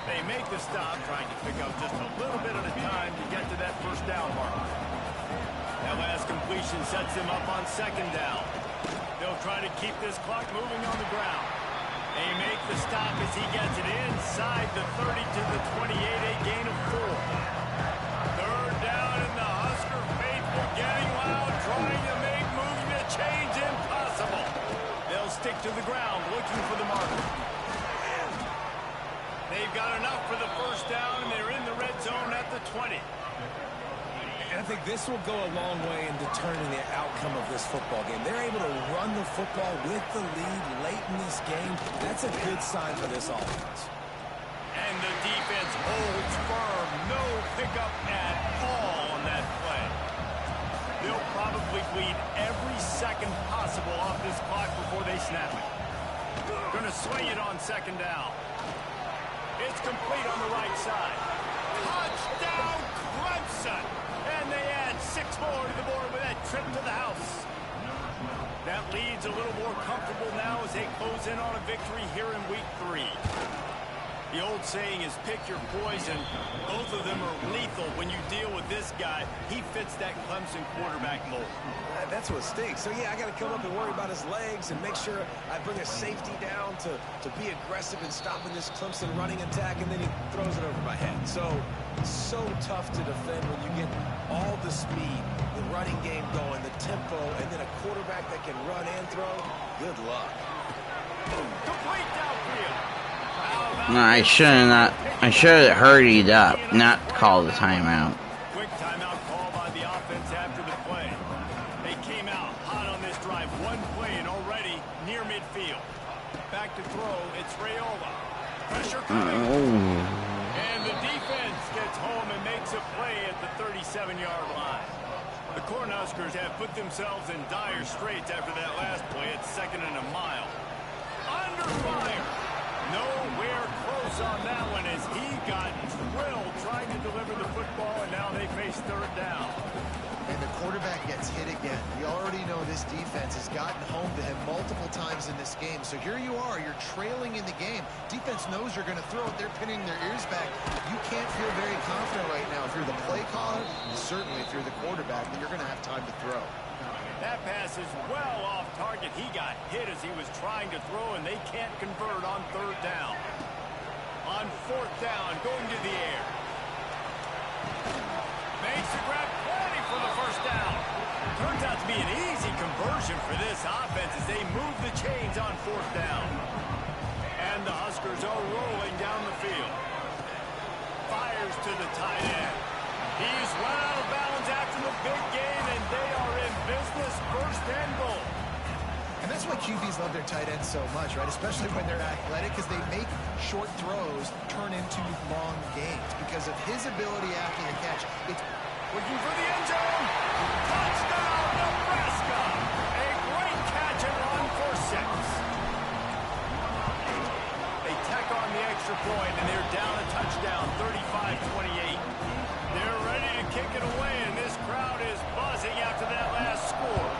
They make the stop, trying to pick up just a little bit at a time to get to that first down marker. That last completion sets them up on 2nd down. They'll try to keep this clock moving on the ground. They make the stop as he gets it inside the 30 to the 28, a gain of 4. 3rd down, and the Husker faithful getting loud, trying to make moving the chains impossible. They'll stick to the ground, looking for the marker. They've got enough for the first down, and they're in the red zone at the 20. And I think this will go a long way in determining the outcome of this football game. They're able to run the football with the lead late in this game. That's a good sign for this offense. And the defense holds firm. No pickup at all on that play. They'll probably bleed every second possible off this clock before they snap it. Going to swing it on 2nd down. It's complete on the right side. Touchdown, Clemson! And they add 6 more to the board with that trip to the house. That lead's a little more comfortable now as they close in on a victory here in week 3. The old saying is pick your poison. Both of them are lethal when you deal with this guy. He fits that Clemson quarterback mold. That's what stinks. So, yeah, I got to come up and worry about his legs and make sure I bring a safety down to be aggressive in stopping this Clemson running attack, and then he throws it over my head. So tough to defend when you get all the speed, the running game going, the tempo, and then a quarterback that can run and throw. Good luck. Complete downfield. No, I should have hurried up, not called a timeout. Quick timeout call by the offense after the play. They came out hot on this drive. One play and already near midfield. Back to throw. It's Raiola. Pressure coming. And the defense gets home and makes a play at the 37-yard line. The Cornhuskers have put themselves in dire straits after that last play. It's 2nd and a mile. Under fire. Nowhere close on that one as he got drilled trying to deliver the football, and now they face 3rd down. And the quarterback gets hit again. We already know this defense has gotten home to him multiple times in this game. So here you are, you're trailing in the game. Defense knows you're going to throw it. They're pinning their ears back. You can't feel very confident right now if you're the play caller, and certainly if you're the quarterback, that you're going to have time to throw. That pass is well off target. He got hit as he was trying to throw, and they can't convert on 3rd down. On 4th down, going to the air. Makes the grab, plenty for the first down. Turns out to be an easy conversion for this offense as they move the chains on 4th down. And the Huskers are rolling down the field. Fires to the tight end. He's run out of bounds after the big game, and they are in business, 1st and goal. And that's why QBs love their tight ends so much, right? Especially when they're athletic, because they make short throws turn into long gains. Because of his ability after the catch, it's looking for the end zone. Touchdown, Nebraska! A great catch and run for 6. They tack on the extra point, and they're down a touchdown, 35-28. They're ready to kick it away, and this crowd is buzzing after that last score.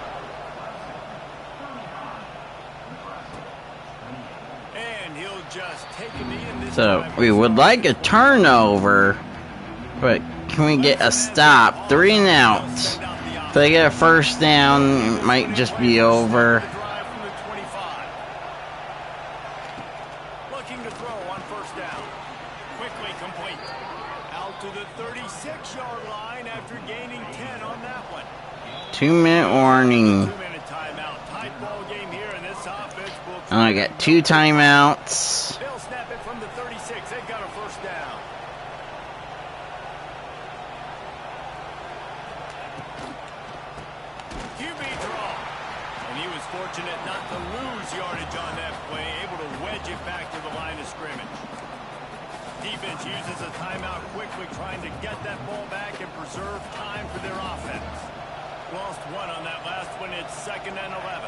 And he'll just take a knee in this. So we would like a turnover, but can we get a stop? 3 and out. If they get a first down, it might just be over. Looking to throw on first down. Quickly complete. Out to the 36-yard line after gaining 10 on that one. 2-minute warning. 2-minute timeout. Tight ball game here, and this offense will. And I got 2 timeouts. They'll snap it from the 36. They've got a first down. QB draw. And he was fortunate not to lose yardage on that play, able to wedge it back to the line of scrimmage. defense uses a timeout quickly, trying to get that ball back and preserve time for their offense. Lost one on that last one. It's 2nd and 11.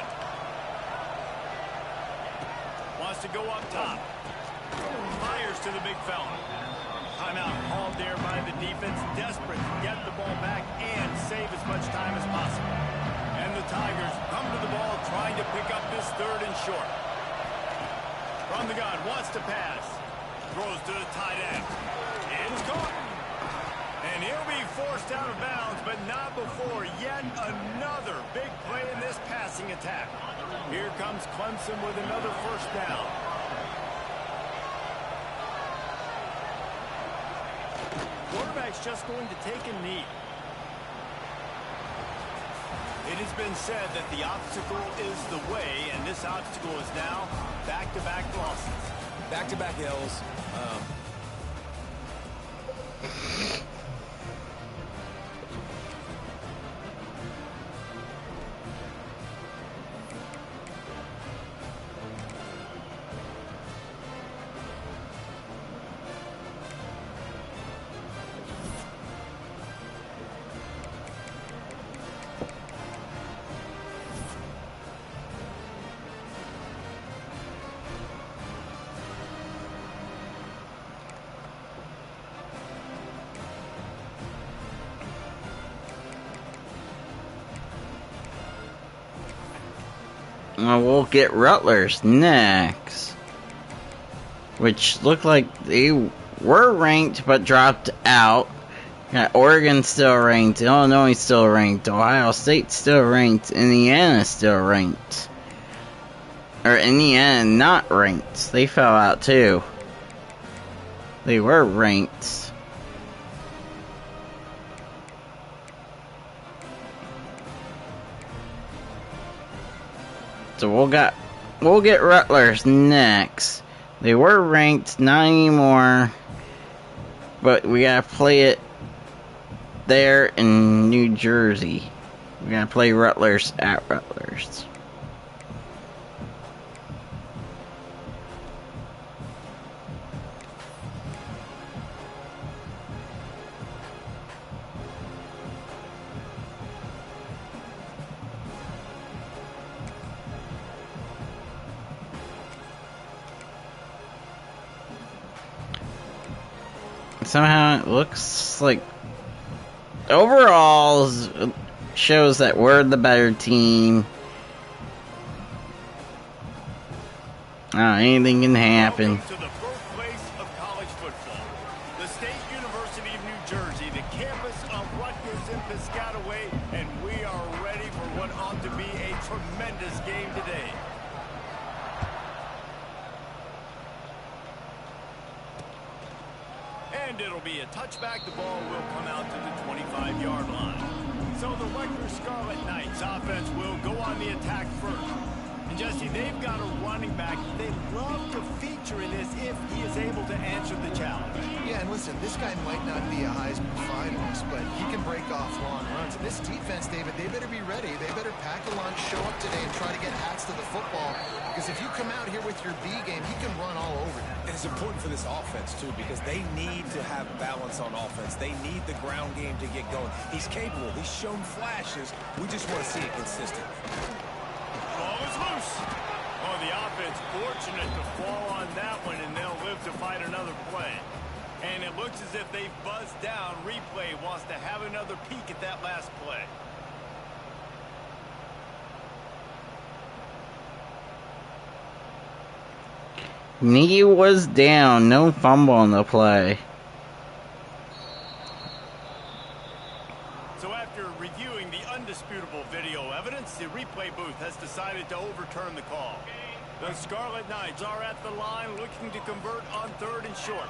Wants to go up top. Fires to the big fella. Timeout called there by the defense, desperate to get the ball back and save as much time as possible. And the Tigers come to the ball, trying to pick up this 3rd and short. From the gun, wants to pass. Throws to the tight end. It's caught. And he'll be forced out of bounds, but not before yet another big play in this passing attack. Here comes Clemson with another 1st down. Quarterback's just going to take a knee. It has been said that the obstacle is the way, and this obstacle is now back-to-back losses. Back-to-back L's. We'll get Rutgers next, which looked like they were ranked but dropped out. Got Oregon still ranked, Illinois still ranked, Ohio State still ranked, Indiana still ranked. Or Indiana not ranked. They fell out too. They were ranked. So we'll get Rutgers next. They were ranked, not anymore. But we gotta play it there in New Jersey. We gotta play Rutgers at Rutgers. Somehow it looks like overall shows that we're the better team. Anything can happen. Welcome to the birthplace of college football, the State University of New Jersey, the campus of Rutgers in Piscataway, and we are ready for what ought to be a tremendous game today. And it'll be a touchback. The ball will come out to the 25-yard line. So the Rutgers Scarlet Knights offense will go on the attack first. And Jesse, they've got a running back they love to feature in this if he is able to answer the challenge. Yeah, and listen, this guy might not be a Heisman finalist, but he can break off long runs. And this defense, David, they better be ready. They better pack a lunch, show up today, and try to get hats to the football. Because if you come out here with your B game, he can run all over you. And it's important for this offense, too, because they need to have balance on offense. They need the ground game to get going. He's capable. He's shown flashes. We just want to see it consistent. Ball is loose. Oh, the offense fortunate to fall on that one, and they'll live to fight another play. And it looks as if they've buzzed down. Replay wants to have another peek at that last play. Knee was down, no fumble on the play. So after reviewing the undisputable video evidence, the replay booth has decided to overturn the call. The Scarlet Knights are at the line looking to convert on 3rd and short.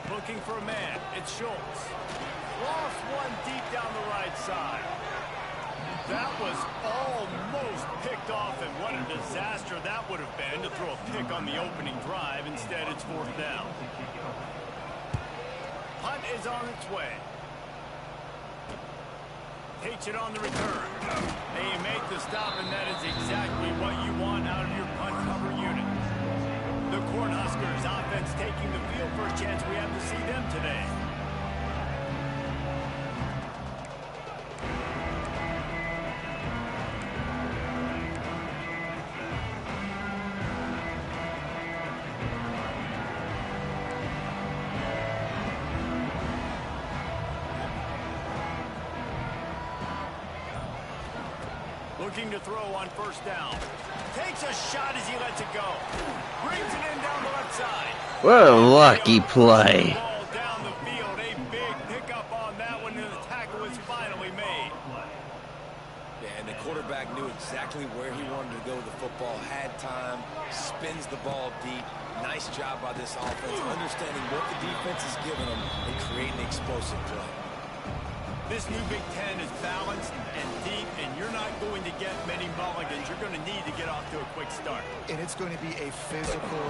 Looking for a man. It's Schultz. Lost one deep down the right side. That was almost picked off, and what a disaster that would have been to throw a pick on the opening drive. Instead, it's 4th down. Punt is on its way. Takes it on the return. They make the stop, and that is exactly what you want out of your punt cover unit. The Cornhuskers offense taking the field for a chance we have to see them today. Looking to throw on first down. Takes a shot as he lets it go. Brings it in down the left side. What a lucky play. Ball down the field. A big pickup on that one, and the tackle was finally made. Yeah, and the quarterback knew exactly where he wanted to go with the football, had time, spins the ball deep. Nice job by this offense, understanding what the defense is giving them and creating explosive play. This new Big Ten is balanced and deep, and you're not going to get many mulligans. You're going to need to get off to a quick start. And it's going to be a physical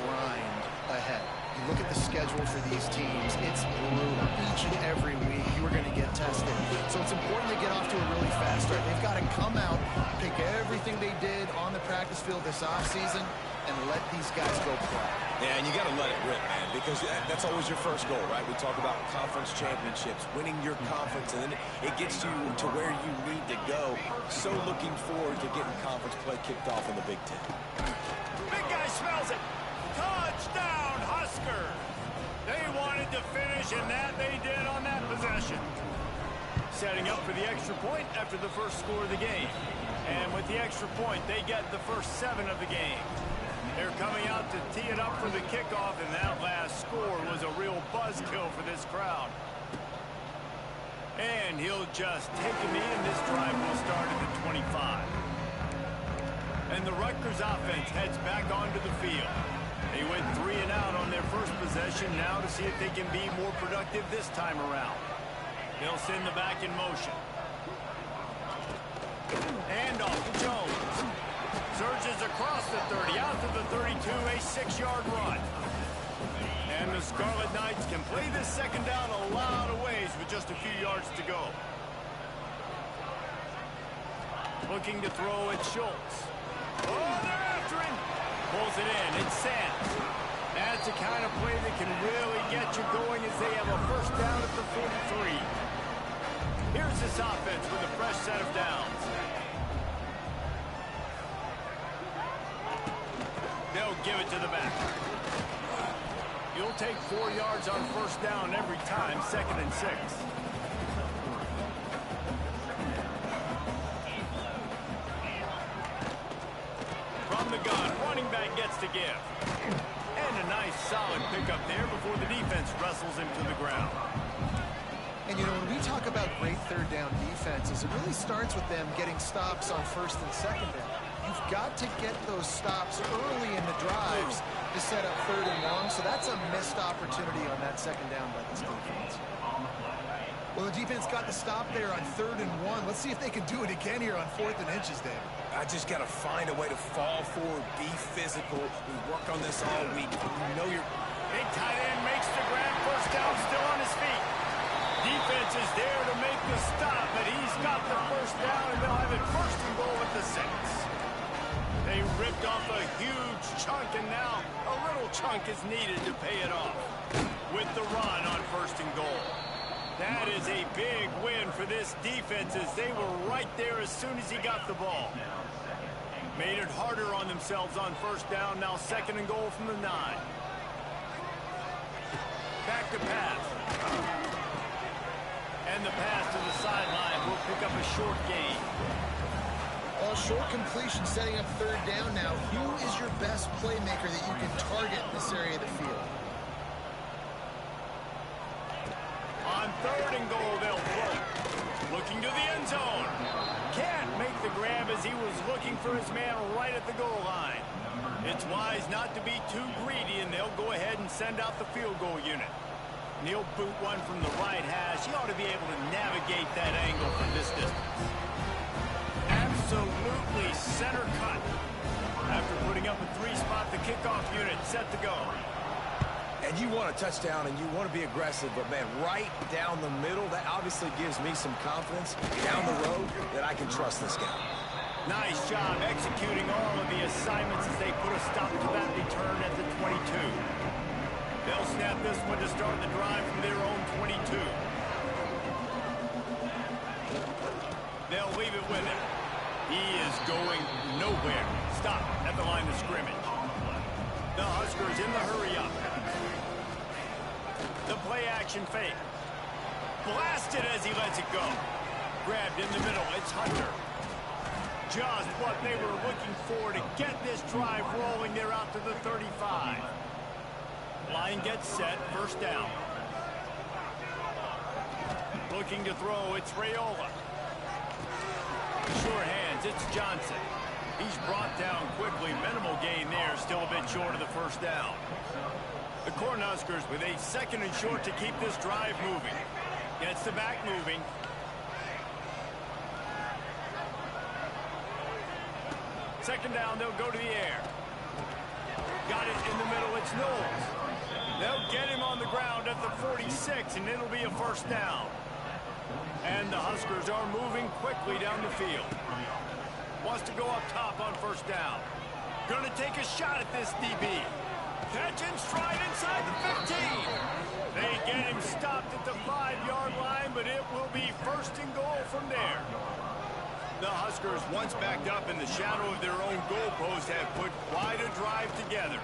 grind ahead. You look at the schedule for these teams, it's brutal. Each and every week, you are going to get tested. So it's important to get off to a really fast start. They've got to come out, pick everything they did on the practice field this offseason, and let these guys go play. Yeah, and you got to let it rip, man, because that's always your first goal, right? We talk about conference championships, winning your conference, and then it gets you to where you need to go. So looking forward to getting conference play kicked off in the Big Ten. Big guy smells it. Touchdown, Husker. They wanted to finish, and that they did on that possession. Setting up for the extra point after the first score of the game. And with the extra point, they get the first 7 of the game. They're coming out to tee it up for the kickoff, and that last score was a real buzzkill for this crowd. And he'll just take a knee, and this drive will start at the 25. And the Rutgers offense heads back onto the field. They went 3 and out on their first possession, now to see if they can be more productive this time around. They'll send the back in motion. And off to Jones. Surges across the 30, out to the 32, a 6-yard run. And the Scarlet Knights can play this second down a lot of ways with just a few yards to go. Looking to throw at Schultz. Oh, they're after him. Pulls it in. It's Sands. That's the kind of play that can really get you going as they have a first down at the 43. Here's this offense with a fresh set of downs. They'll give it to the back. You'll take 4 yards on first down every time, 2nd and 6. From the gun, running back gets to give. And a nice solid pickup there before the defense wrestles him to the ground. And, you know, when we talk about great third down defenses, it really starts with them getting stops on first and second down. You've got to get those stops early in the drives to set up 3rd and long, so that's a missed opportunity on that second down by this defense. Well, the defense got the stop there on 3rd and 1. Let's see if they can do it again here on 4th and inches, Dave. I just got to find a way to fall forward, be physical. We work on this all week. You know you're... Big tight end makes the grab, first down, still on his feet. Defense is there to make the stop, but he's got the first down, and they'll have it 1st and goal at the 6. They ripped off a huge chunk, and now a little chunk is needed to pay it off. With the run on 1st and goal. That is a big win for this defense as they were right there as soon as he got the ball. Made it harder on themselves on first down, now 2nd and goal from the 9. Back to pass. And the pass to the sideline will pick up a short gain. Well, short completion setting up 3rd down now. Who is your best playmaker that you can target in this area of the field? On 3rd and goal, they'll float. Looking to the end zone. Can't make the grab as he was looking for his man right at the goal line. It's wise not to be too greedy, and they'll go ahead and send out the field goal unit. And he'll boot one from the right hash. He ought to be able to navigate that angle from this distance. Absolutely center cut. After putting up a 3-spot, the kickoff unit set to go. And you want a touchdown and you want to be aggressive, but man, right down the middle, that obviously gives me some confidence down the road that I can trust this guy. Nice job executing all of the assignments as they put a stop to that return at the 22. They'll snap this one to start the drive from their own 22. They'll leave it with him. He is going nowhere. Stop at the line of scrimmage. The Huskers in the hurry up. The play action fake. Blasted as he lets it go. Grabbed in the middle. It's Hunter. Just what they were looking for to get this drive rolling. They're out to the 35. Line gets set. First down. Looking to throw. It's Raiola. Sure hands. It's Johnson. He's brought down quickly. Minimal gain there. Still a bit short of the first down. The Cornhuskers with a second and short to keep this drive moving. Gets the back moving. Second down, they'll go to the air. Got it in the middle, it's Knowles. They'll get him on the ground at the 46, and it'll be a first down. And the Huskers are moving quickly down the field. Wants to go up top on first down. Gonna take a shot at this DB. Catch and stride inside the 15. They get him stopped at the 5-yard line, but it will be first and goal from there. The Huskers, once backed up in the shadow of their own goalpost, have put quite a drive together.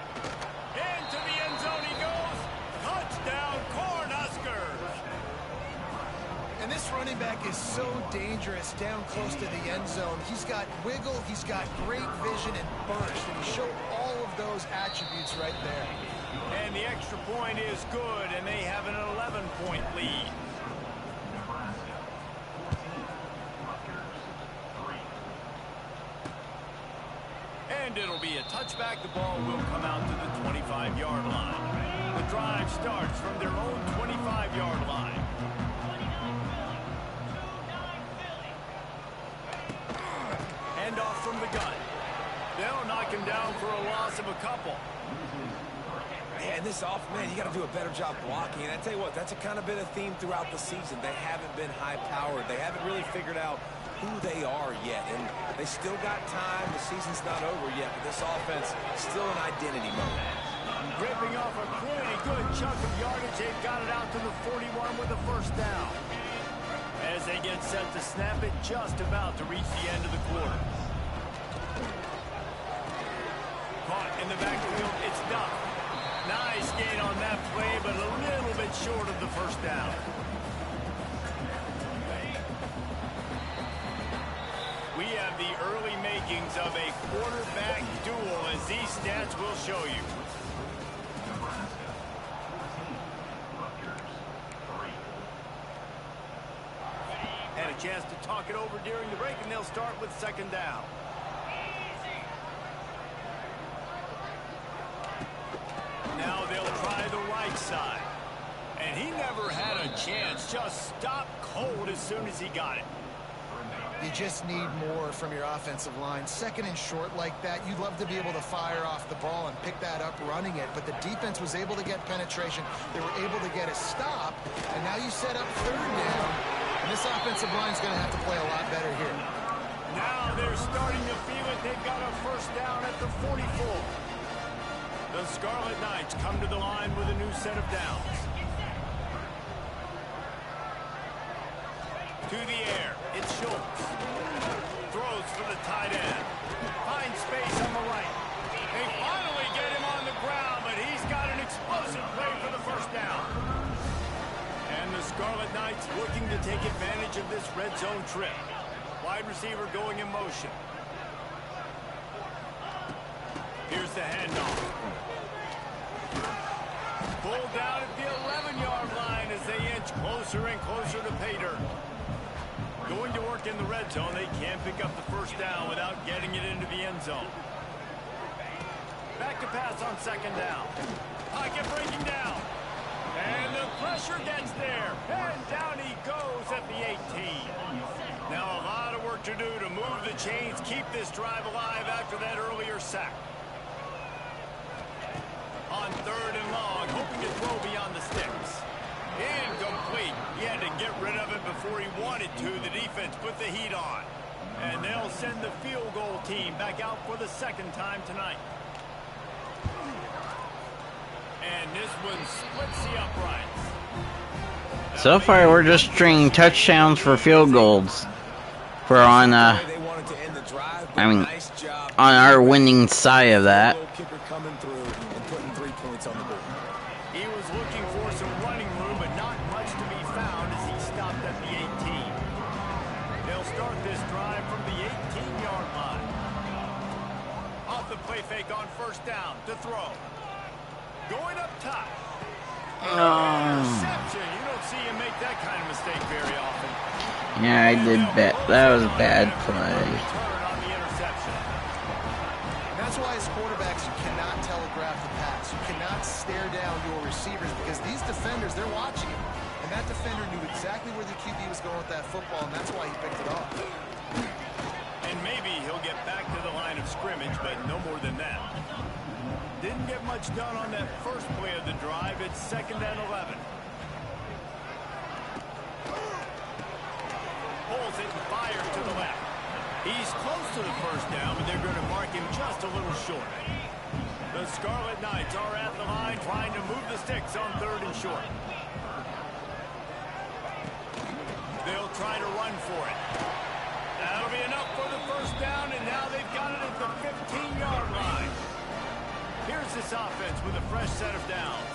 Into the end zone he goes. Touchdown, Cornhuskers! And this running back is so dangerous down close to the end zone. He's got wiggle, he's got great vision and burst, and he showed all of those attributes right there. And the extra point is good, and they have an 11-point lead. And it'll be a touchback. The ball will come out to the 25-yard line. The drive starts from their own 25-yard line. Hand off from the gun. They'll knock him down for a loss of a couple. Man, this man, you got to do a better job blocking. And I tell you what, that's a kind of been a theme throughout the season. They haven't been high-powered. They haven't really figured out who they are yet, and they still got time. The season's not over yet, but this offense is still in identity mode. Ripping off a pretty good chunk of yardage. They've got it out to the 41 with a first down. As they get set to snap it, just about to reach the end of the quarter. Caught in the backfield, it's Duff. Nice gain on that play, but a little bit short of the first down. We have the early makings of a quarterback duel, as these stats will show you. Had a chance to talk it over during the break, and they'll start with second down. Now they'll try the right side. And he never had a chance. Just stopped cold as soon as he got it. You just need more from your offensive line. Second and short like that, you'd love to be able to fire off the ball and pick that up running it, but the defense was able to get penetration. They were able to get a stop, and now you set up third down, and this offensive line's going to have to play a lot better here. Now they're starting to feel it. They've got a first down at the 44. The Scarlet Knights come to the line with a new set of downs. To the air, it's Schultz. Throws for the tight end. Finds space on the right. They finally get him on the ground, but he's got an explosive play for the first down. And the Scarlet Knights looking to take advantage of this red zone trip. Wide receiver going in motion. Here's the handoff. Pulled down at the 11-yard line as they inch closer and closer to pay dirt. Going to work in the red zone, they can't pick up the first down without getting it into the end zone. Back to pass on second down. Pocket breaking down. And the pressure gets there. And down he goes at the 18. Now a lot of work to do to move the chains, keep this drive alive after that earlier sack. On third and long, hoping to throw beyond the sticks. Incomplete. He had to get rid of it before he wanted to. The defense put the heat on. And they'll send the field goal team back out for the second time tonight. And this one splits the uprights. So far, we're just stringing touchdowns for field goals. For on, on our winning side of that. He was looking for some running room, but not much to be found as he stopped at the 18. They'll start this drive from the 18-yard line. Off the play fake on first down to throw. Going up top. Interception. You don't see him make that kind of mistake very often. Yeah, I did bet. That was a bad play. That's why as quarterbacks you cannot telegraph the pass. You cannot stare down your receivers because these defenders, they're watching him. And that defender knew exactly where the QB was going with that football, and that's why he picked it off. And maybe he'll get back to the line of scrimmage, but no more than that. Didn't get much done on that first play of the drive. It's 2nd and 11. Pulls it and fires to the left. He's close to the first down, but they're going to mark him just a little short. The Scarlet Knights are at the line trying to move the sticks on 3rd and short. They'll try to run for it. That'll be enough for the first down, and now they've got it at the 15-yard line. Here's this offense with a fresh set of downs.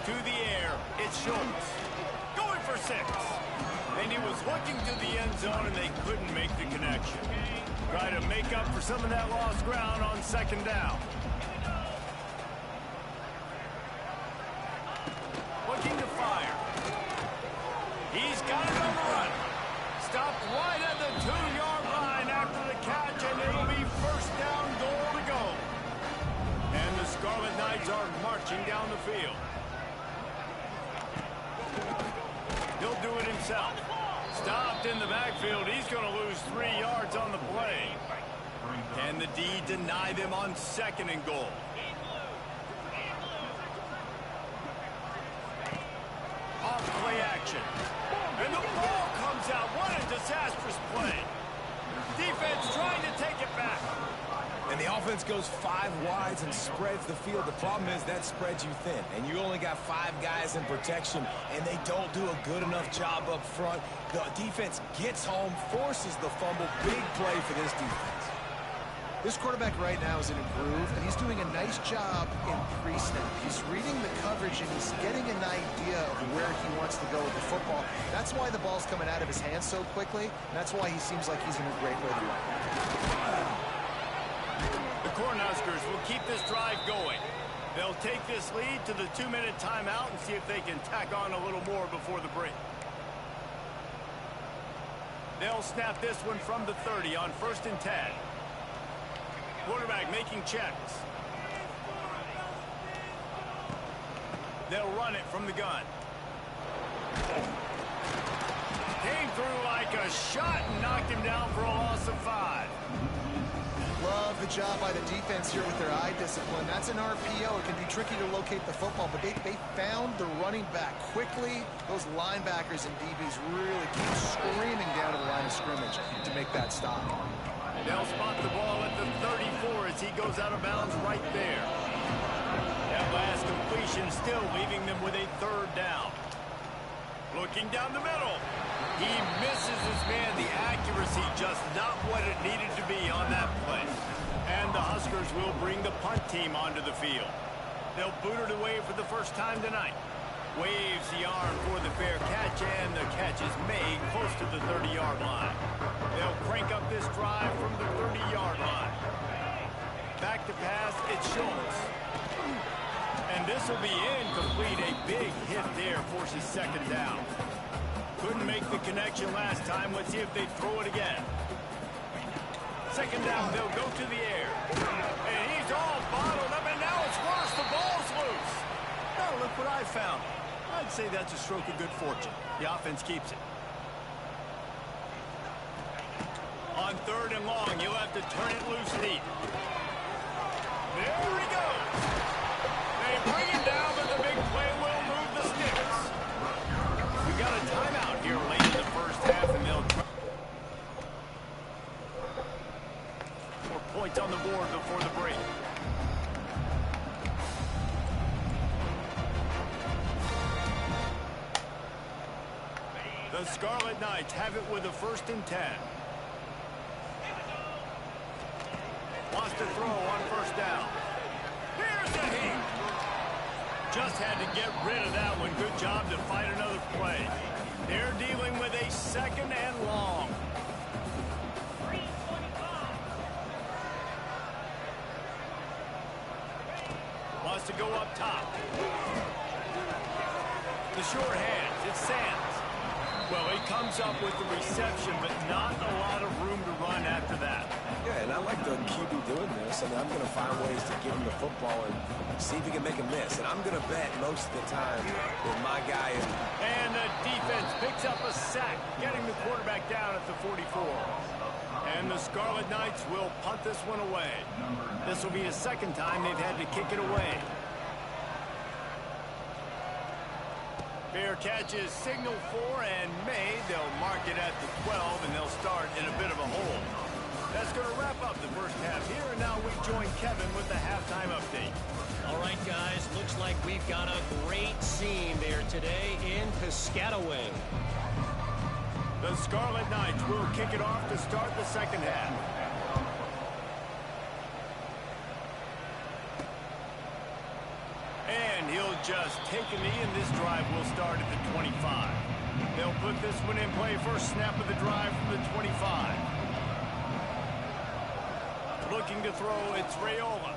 To the air, it's Schultz. Going for 6. And he was looking to the end zone, and they couldn't make the connection. Try to make up for some of that lost ground on 2nd down. Looking to fire. He's got it on the run. Stopped right at the 2-yard line after the catch, and it'll be first down goal to go. And the Scarlet Knights are marching down the field. He'll do it himself. Stopped in the backfield. He's going to lose 3 yards on the play. Can the D deny them on 2nd and goal? Off play action. And the ball comes out. What a disastrous play. Defense trying to take it back. And the offense goes 5 wides and spreads the field. The problem is that spreads you thin, and you only got 5 guys in protection, and they don't do a good enough job up front. The defense gets home, forces the fumble. Big play for this defense. This quarterback right now is in a groove, and he's doing a nice job in pre-snap. He's reading the coverage, and he's getting an idea of where he wants to go with the football. That's why the ball's coming out of his hands so quickly, and that's why he seems like he's in a great rhythm right now. The Cornhuskers will keep this drive going. They'll take this lead to the 2-minute timeout and see if they can tack on a little more before the break. They'll snap this one from the 30 on 1st and 10. Quarterback making checks. They'll run it from the gun. Came through like a shot and knocked him down for a loss of 5. Love the job by the defense here with their eye discipline. That's an RPO. It can be tricky to locate the football, but they found the running back quickly. Those linebackers and DBs really keep screaming down to the line of scrimmage to make that stop. They'll spot the ball at the 34 as he goes out of bounds right there. That last completion still leaving them with a 3rd down. Looking down the middle. He misses his man. The accuracy just not what it needed to be on that play. And the Huskers will bring the punt team onto the field. They'll boot it away for the first time tonight. Waves the arm for the fair catch, and the catch is made close to the 30-yard line. They'll crank up this drive from the 30-yard line. Back to pass, it's Schultz. And this will be incomplete. A big hit there forces 2nd down. Couldn't make the connection last time. Let's see if they throw it again. 2nd down, they'll go to the air. And he's all bottled up, and now it's worse. The ball's loose. Now look what I found. I'd say that's a stroke of good fortune. The offense keeps it. On 3rd and long, you'll have to turn it loose deep. There he goes. They bring him down, but the big play will move the sticks. We got a timeout here late in the first half, and they'll... points on the board before the break. The Scarlet Knights have it with a 1st and 10. Wants to throw on 1st down. Here's the heat. Just had to get rid of that one. Good job to fight another play. They're dealing with a 2nd and long. Wants to go up top. The short hands. It's Sands. Well, he comes up with the reception, but not a lot of room to run after that. Yeah, and I like the QB doing this. I mean, I'm going to find ways to get him the football and see if he can make a miss. And I'm going to bet most of the time that my guy is... And the defense picks up a sack, getting the quarterback down at the 44. And the Scarlet Knights will punt this one away. This will be the 2nd time they've had to kick it away. Fair catch is signaled for and made. They'll mark it at the 12, and they'll start in a bit of a hole. That's going to wrap up the 1st half here, and now we join Kevin with the halftime update. All right, guys, looks like we've got a great scene there today in Piscataway. The Scarlet Knights will kick it off to start the 2nd half. And he'll just take a knee, and this drive will start at the 25. They'll put this one in play. First snap of the drive from the 25. Looking to throw, it's Raiola.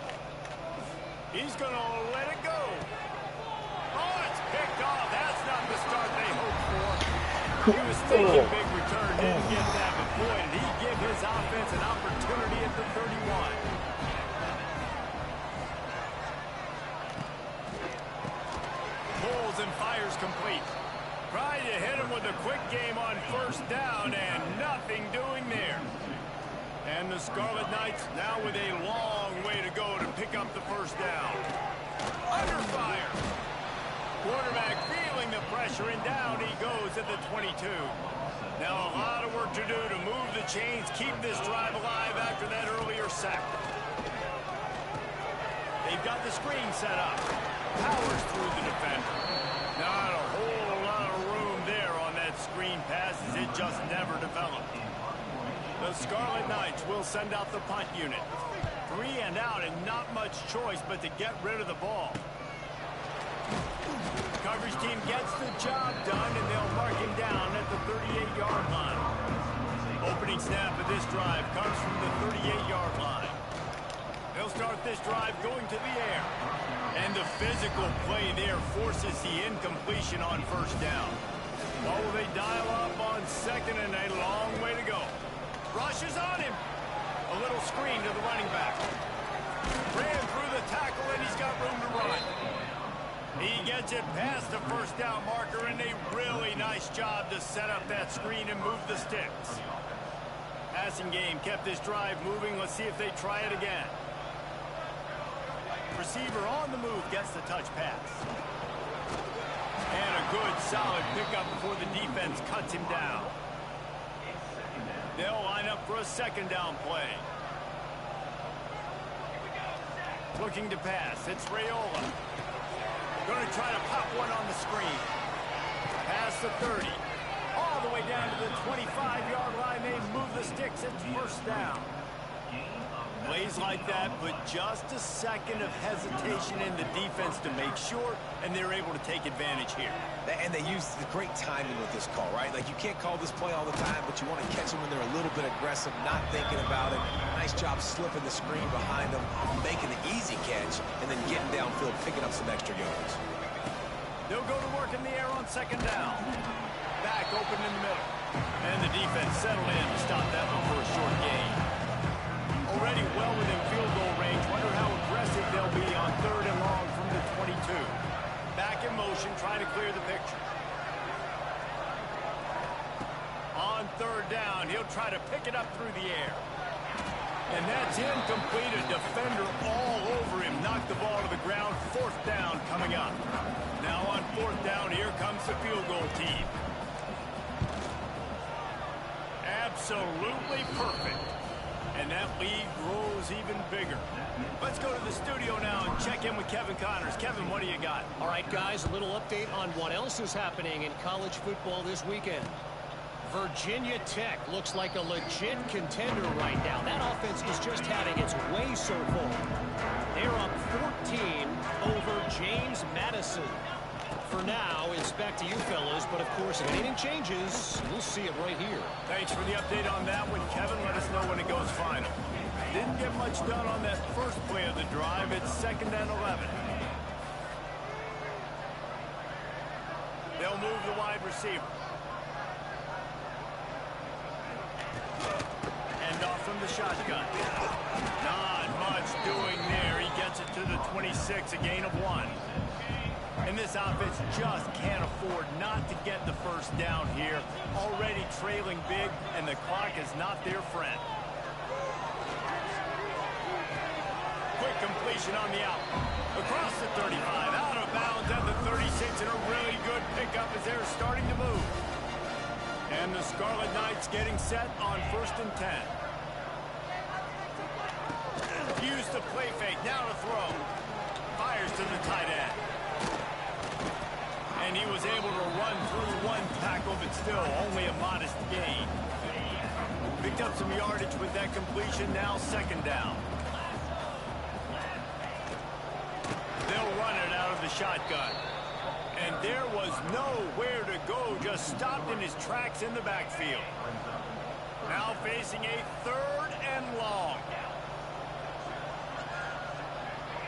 He's going to let it go. Oh, it's picked off. That's not the start they hoped for. He was thinking big return, didn't get that, but boy, did he give his offense an opportunity at the 31. Pulls and fires complete. Tried to hit him with a quick game on 1st down, and nothing doing there. And the Scarlet Knights now with a long way to go to pick up the 1st down. Under fire. Quarterback feeling the pressure, and down he goes at the 22. Now a lot of work to do to move the chains, keep this drive alive after that earlier sack. They've got the screen set up. Powers through the defender. Not a whole lot of room there on that screen pass, as it just never developed. The Scarlet Knights will send out the punt unit. 3 and out, and not much choice but to get rid of the ball. Coverage team gets the job done, and they'll mark him down at the 38-yard line. Opening snap of this drive comes from the 38-yard line. They'll start this drive going to the air. And the physical play there forces the incompletion on 1st down. What will they dial up on 2nd, and a long way to go? Rushes on him. A little screen to the running back. Ran through the tackle, and he's got room to run. He gets it past the 1st down marker, and a really nice job to set up that screen and move the sticks. Passing game kept this drive moving. Let's see if they try it again. Receiver on the move gets the touch pass. And a good, solid pickup before the defense cuts him down. They'll line up for a 2nd down play. Looking to pass. It's Raiola. Going to try to pop one on the screen. Past the 30. All the way down to the 25-yard line. They move the sticks. It's 1st down. Plays like that, but just a second of hesitation in the defense to make sure, and they're able to take advantage here. And they use the great timing with this call, right? Like, you can't call this play all the time, but you want to catch them when they're a little bit aggressive, not thinking about it. Nice job slipping the screen behind them, making the easy catch, and then getting downfield, picking up some extra yards. They'll go to work in the air on 2nd down. Back open in the middle. And the defense settled in to stop that one for a short gain. Already well within field goal range. Wonder how aggressive they'll be on 3rd and long from the 22. Back in motion, trying to clear the picture. On 3rd down, he'll try to pick it up through the air. And that's incomplete. A defender all over him. Knocked the ball to the ground. 4th down coming up. Now on 4th down, here comes the field goal team. Absolutely perfect. And that lead grows even bigger. Let's go to the studio now and check in with Kevin Connors. Kevin, what do you got? All right, guys, a little update on what else is happening in college football this weekend. Virginia Tech looks like a legit contender right now. That offense is just having its way so far. They're up 14 over James Madison. For now, it's back to you fellas, but of course, if anything changes, we'll see it right here. Thanks for the update on that one, Kevin. Let us know when it goes final. Didn't get much done on that first play of the drive. It's 2nd and 11. They'll move the wide receiver. Hand off from the shotgun. Not much doing there. He gets it to the 26, a gain of 1. And this offense just can't afford not to get the first down here. Already trailing big, and the clock is not their friend. Quick completion on the out. Across the 35, out of bounds at the 36, and a really good pickup as they're starting to move. And the Scarlet Knights getting set on 1st and 10. Use the play fake, now to throw. Fires to the tight end. And he was able to run through one tackle, but still only a modest gain. Picked up some yardage with that completion, now 2nd down. They'll run it out of the shotgun. And there was nowhere to go, just stopped in his tracks in the backfield. Now facing a 3rd and long.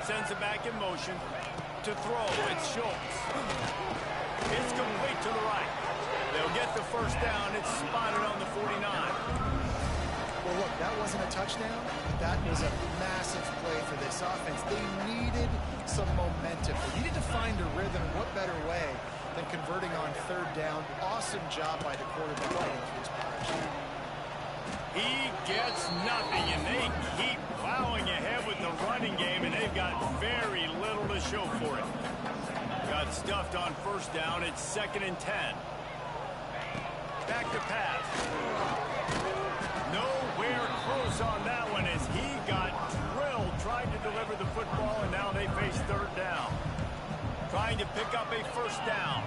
Sends it back in motion. To throw, it's Schultz. It's complete to the right. They'll get the first down. It's spotted on the 49. Well, look, that wasn't a touchdown. That was a massive play for this offense. They needed some momentum. They needed to find a rhythm. What better way than converting on 3rd down? Awesome job by the quarterback going through his progression. He gets nothing, and they keep plowing ahead with the running game, and they've got very little to show for it. Got stuffed on 1st down. It's 2nd and 10. Back to pass. Nowhere close on that one as he got drilled trying to deliver the football, and now they face 3rd down. Trying to pick up a 1st down.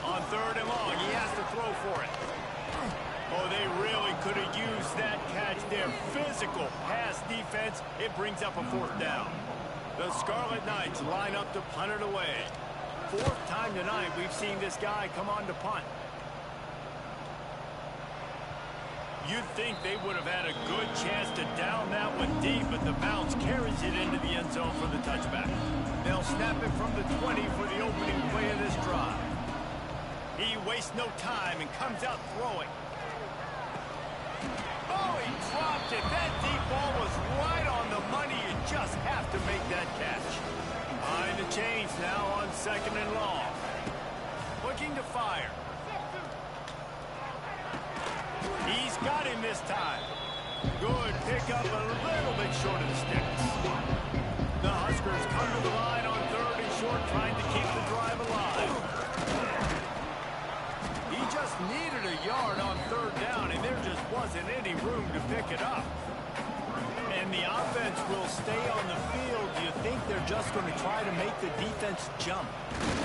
On 3rd and long, he has to throw for it. Oh, they really could have used that catch there. Physical pass defense. It brings up a 4th down. The Scarlet Knights line up to punt it away. 4th time tonight we've seen this guy come on to punt. You'd think they would have had a good chance to down that one deep, but the bounce carries it into the end zone for the touchback. They'll snap it from the 20 for the opening play of this drive. He wastes no time and comes out throwing. Oh, he dropped it. That deep ball was right on the money. You just have to make that catch. Behind the chains now on 2nd and long. Looking to fire. He's got him this time. Good pickup, a little bit short of the sticks. The Huskers come to the line on 3rd and short, trying to keep the drive alive. He just needed a yard on 3rd down, and there just wasn't any room to pick it up. And the offense will stay on the field. You think they're just going to try to make the defense jump.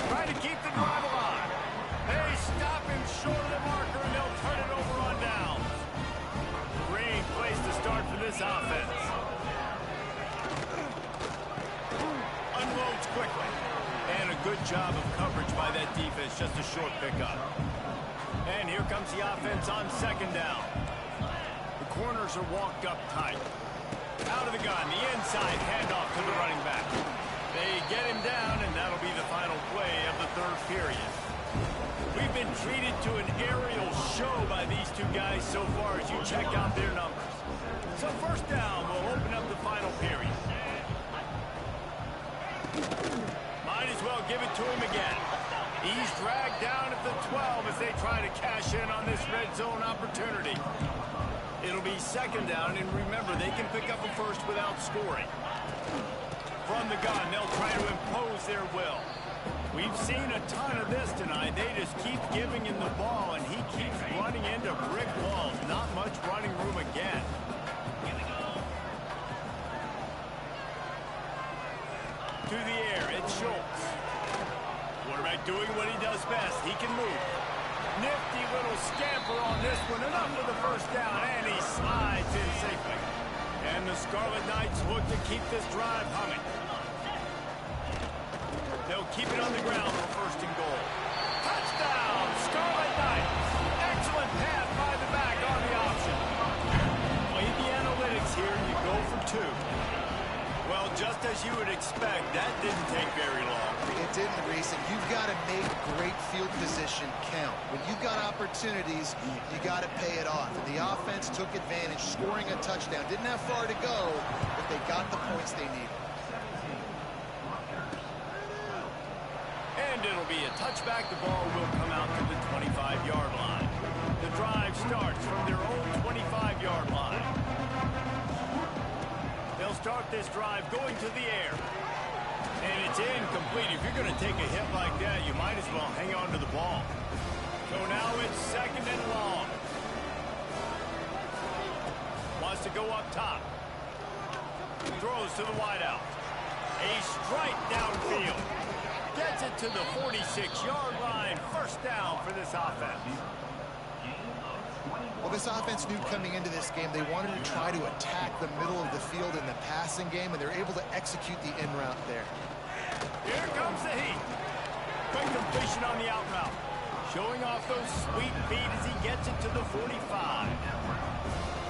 Try to keep the drive alive. They stop him short of the marker, and they'll turn it over on downs. Great place to start for this offense. Unloads quickly. And a good job of coverage by that defense, just a short pickup. And here comes the offense on 2nd down. The corners are walked up tight. Out of the gun, the inside handoff to the running back. They get him down, and that'll be the final play of the 3rd period. We've been treated to an aerial show by these two guys so far as you check out their numbers. So 1st down will open up the final period. Might as well give it to him again. He's dragged down at the 12 as they try to cash in on this red zone opportunity. It'll be 2nd down, and remember, they can pick up a 1st without scoring. From the gun, they'll try to impose their will. We've seen a ton of this tonight. They just keep giving him the ball, and he keeps running into brick walls. Not much running room again. To the air, it's Schultz. Quarterback doing what he does best. He can move. Nifty little scamper on this one. Enough for the first down, and he slides in safely. And the Scarlet Knights look to keep this drive humming. They'll keep it on the ground for first and goal. Touchdown, Scarlet Knights. Excellent pass by the back on the option. Play the analytics here, and you go for two. Well, just as you would expect, that didn't take very long. It didn't, Reese, and you've got to make great field position count. When you've got opportunities, you got to pay it off. And the offense took advantage, scoring a touchdown. Didn't have far to go, but they got the points they needed. And it'll be a touchback. The ball will come out to the 25-yard line. The drive starts from their own 25-yard line. They'll start this drive going to the air. And it's incomplete. If you're going to take a hit like that, you might as well hang on to the ball. So now it's second and long. Wants to go up top. Throws to the wideout. A strike downfield. Gets it to the 46-yard line. First down for this offense. Well, this offense knew coming into this game they wanted to try to attack the middle of the field in the passing game, and they're able to execute the in route there. Here comes the heat. Quick completion on the out route. Showing off those sweet feet as he gets it to the 45.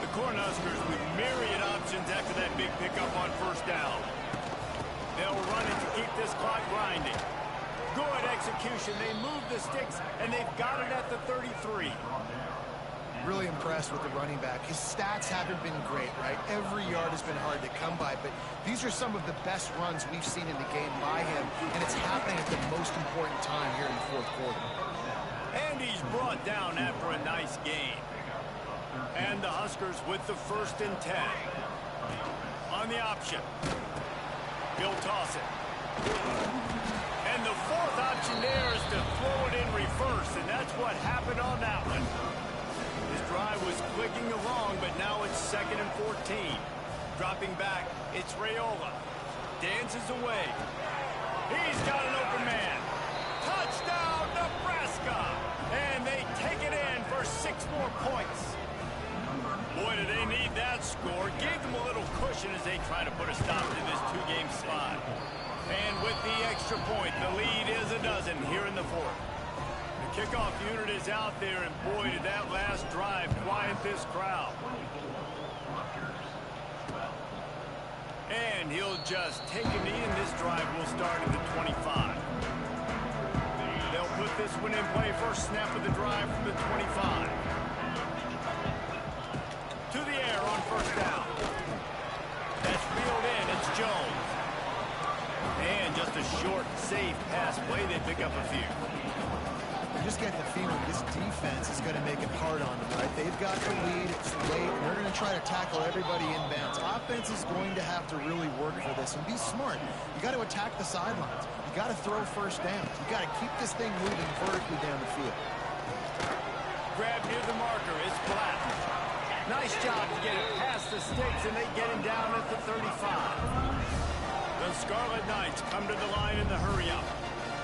The Cornhuskers with myriad options after that big pickup on first down. They'll run it to keep this clock grinding. Good execution. They move the sticks, and they've got it at the 33. Really impressed with the running back. His stats haven't been great, right? Every yard has been hard to come by, but these are some of the best runs we've seen in the game by him, and it's happening at the most important time here in the fourth quarter. And he's brought down after a nice gain. And the Huskers with the 1st and 10. On the option. He'll toss it. And the fourth option there is to throw it in reverse, and that's what happened on that one. His drive was clicking along, but now it's 2nd and 14. Dropping back, it's Raiola. Dances away. He's got an open man. Touchdown, Nebraska! And they take it in for 6 more points. Boy, do they need that score. Gave them a little cushion as they try to put a stop to this 2-game slide. And with the extra point, the lead is a dozen here in the 4th. The kickoff unit is out there, and boy, did that last drive quiet this crowd. And he'll just take a knee, and this drive will start at the 25. They'll put this one in play. First snap of the drive from the 25. To the air on first down. That's reeled in. It's Jones. And just a short, safe pass play. They pick up a few. You just get the feeling this defense is going to make it hard on them, right? They've got the lead, it's late, and they're going to try to tackle everybody inbounds. Offense is going to have to really work for this and be smart. You got to attack the sidelines. You got to throw first downs. You got to keep this thing moving vertically down the field. Grab near the marker. It's Black. Nice job to get it past the sticks, and they get him down at the 35. The Scarlet Knights come to the line in the hurry-up.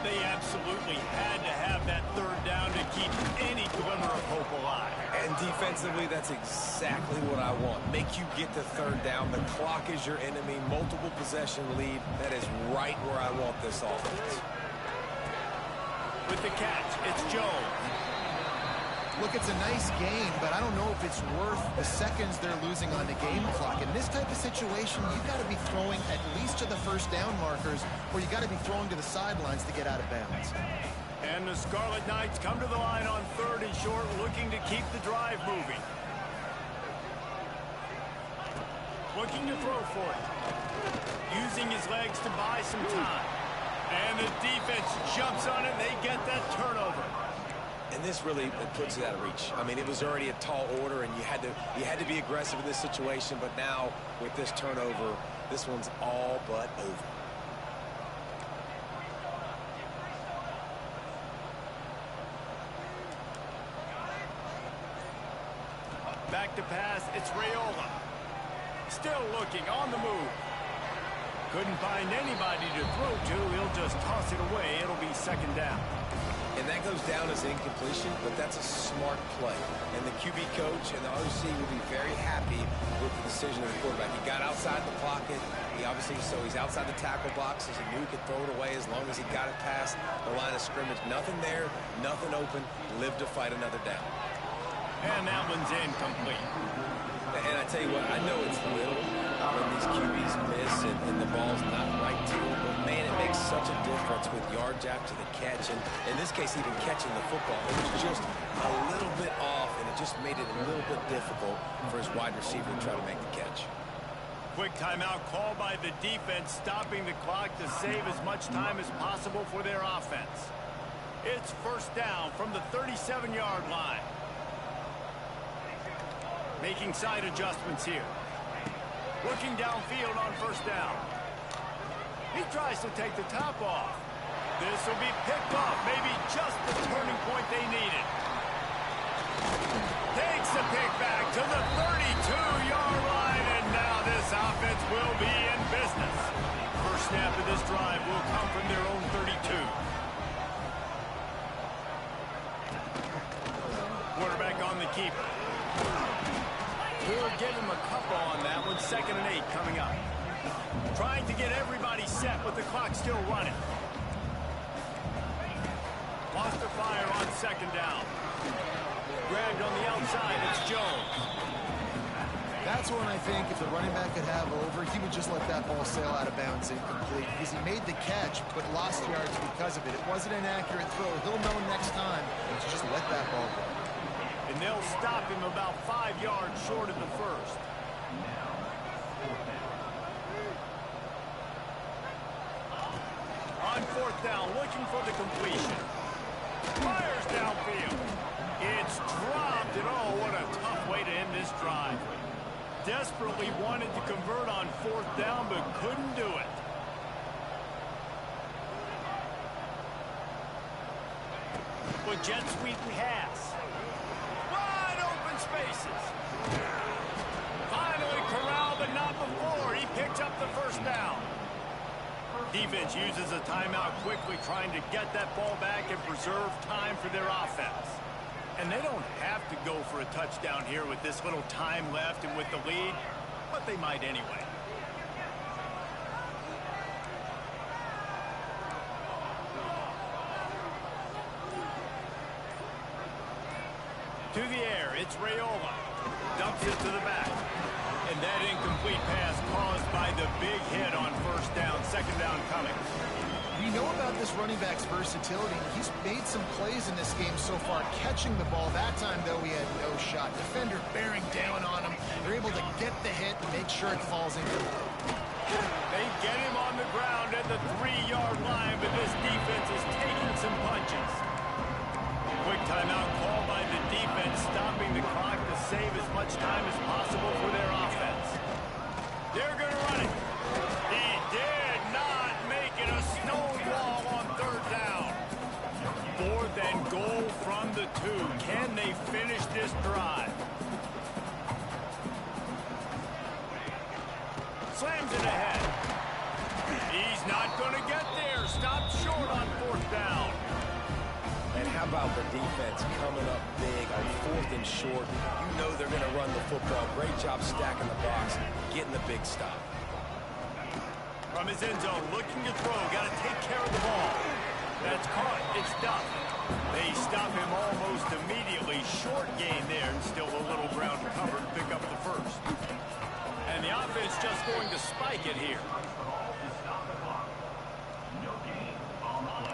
They absolutely had to have that 3rd down to keep any glimmer of hope alive. And defensively, that's exactly what I want. Make you get the 3rd down. The clock is your enemy. Multiple possession lead. That is right where I want this offense. With the catch, it's Jones. Look, it's a nice game, but I don't know if it's worth the seconds they're losing on the game clock. In this type of situation, you've got to be throwing at least to the first down markers, or you got to be throwing to the sidelines to get out of bounds. And the Scarlet Knights come to the line on 3rd and short, looking to keep the drive moving. Looking to throw for it. Using his legs to buy some time. And the defense jumps on it, and they get that turnover. And this really puts it out of reach. I mean, it was already a tall order, and you had to be aggressive in this situation. But now, with this turnover, this one's all but over. Back to pass, it's Raiola. Still looking, on the move. Couldn't find anybody to throw to. He'll just toss it away. It'll be second down. And that goes down as incompletion, but that's a smart play. And the QB coach and the OC will be very happy with the decision of the quarterback. He got outside the pocket. He's outside the tackle box, as he knew he could throw it away as long as he got it past the line of scrimmage. Nothing there, nothing open. Live to fight another down. And that one's incomplete. And I tell you what, I know it's little when these QBs miss and the ball's not right to them, but man, it makes such a difference with yards after the catch, and in this case, even catching the football. It was just a little bit off, and it just made it a little bit difficult for his wide receiver to try to make the catch. Quick timeout called by the defense, stopping the clock to save as much time as possible for their offense. It's first down from the 37-yard line. Making side adjustments here. Looking downfield on first down. He tries to take the top off. This will be picked off. Maybe just the turning point they needed. Takes the pick back to the 32-yard line, and now this offense will be in business. First snap of this drive will come from their own 32. Quarterback on the keeper. We'll give him a couple on that one. 2nd and 8 coming up. Trying to get everybody set with the clock still running. Lost their fire on 2nd down. Grabbed on the outside. It's Jones. That's one I think if the running back could have over, he would just let that ball sail out of bounds incomplete because he made the catch but lost yards because of it. It wasn't an accurate throw. He'll know next time to just let that ball go. And they'll stop him about 5 yards short of the first. On 4th down, looking for the completion. Fires downfield. It's dropped, and oh, what a tough way to end this drive. Desperately wanted to convert on 4th down, but couldn't do it. With jet sweep pass. Wide open spaces. Finally corralled, but not before. He picks up the first down. Defense uses a timeout quickly, trying to get that ball back and preserve time for their offense. And they don't have to go for a touchdown here with this little time left and with the lead, but they might anyway. To the air, it's Raiola. Dumps it to the back. And that incomplete pass caused by the big hit on first down. 2nd down coming. We know about this running back's versatility. He's made some plays in this game so far, catching the ball. That time, though, he had no shot. Defender bearing down on him. They're able to get the hit and make sure it falls into him. They get him on the ground at the 3-yard line, but this defense is taking some punches. Quick timeout called by the defense, stopping the clock to save as much time as possible for their offense. They're going to run it. He did not make it a stone wall on 3rd down. 4th and goal from the 2. Can they finish this drive? Slams it ahead. He's not going to get there. Stopped short on 4th down. And how about the defense coming up big on 4th and short? You know they're going to run the football. Great job stacking the box, getting the big stop. From his end zone, looking to throw. Got to take care of the ball. That's caught. It's Duff. They stop him almost immediately. Short gain there, and still a little ground to cover to pick up the first. And the offense just going to spike it here.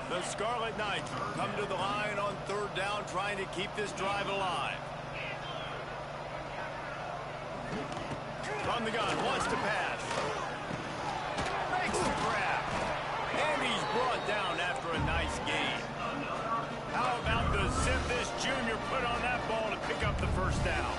The Scarlet Knights come to the line on 3rd down, trying to keep this drive alive. From the gun, wants to pass. Makes the grab. And he's brought down after a nice gain. How about the zip this junior put on that ball to pick up the first down?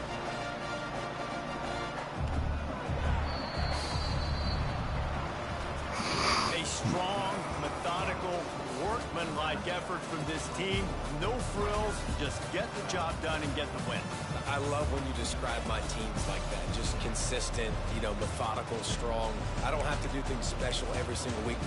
A strong, methodical, workman-like effort effort from this team. No frills, just get the job done and get the win. I love when you describe my teams like that. Just consistent, methodical, strong. I don't have to do things special every single week.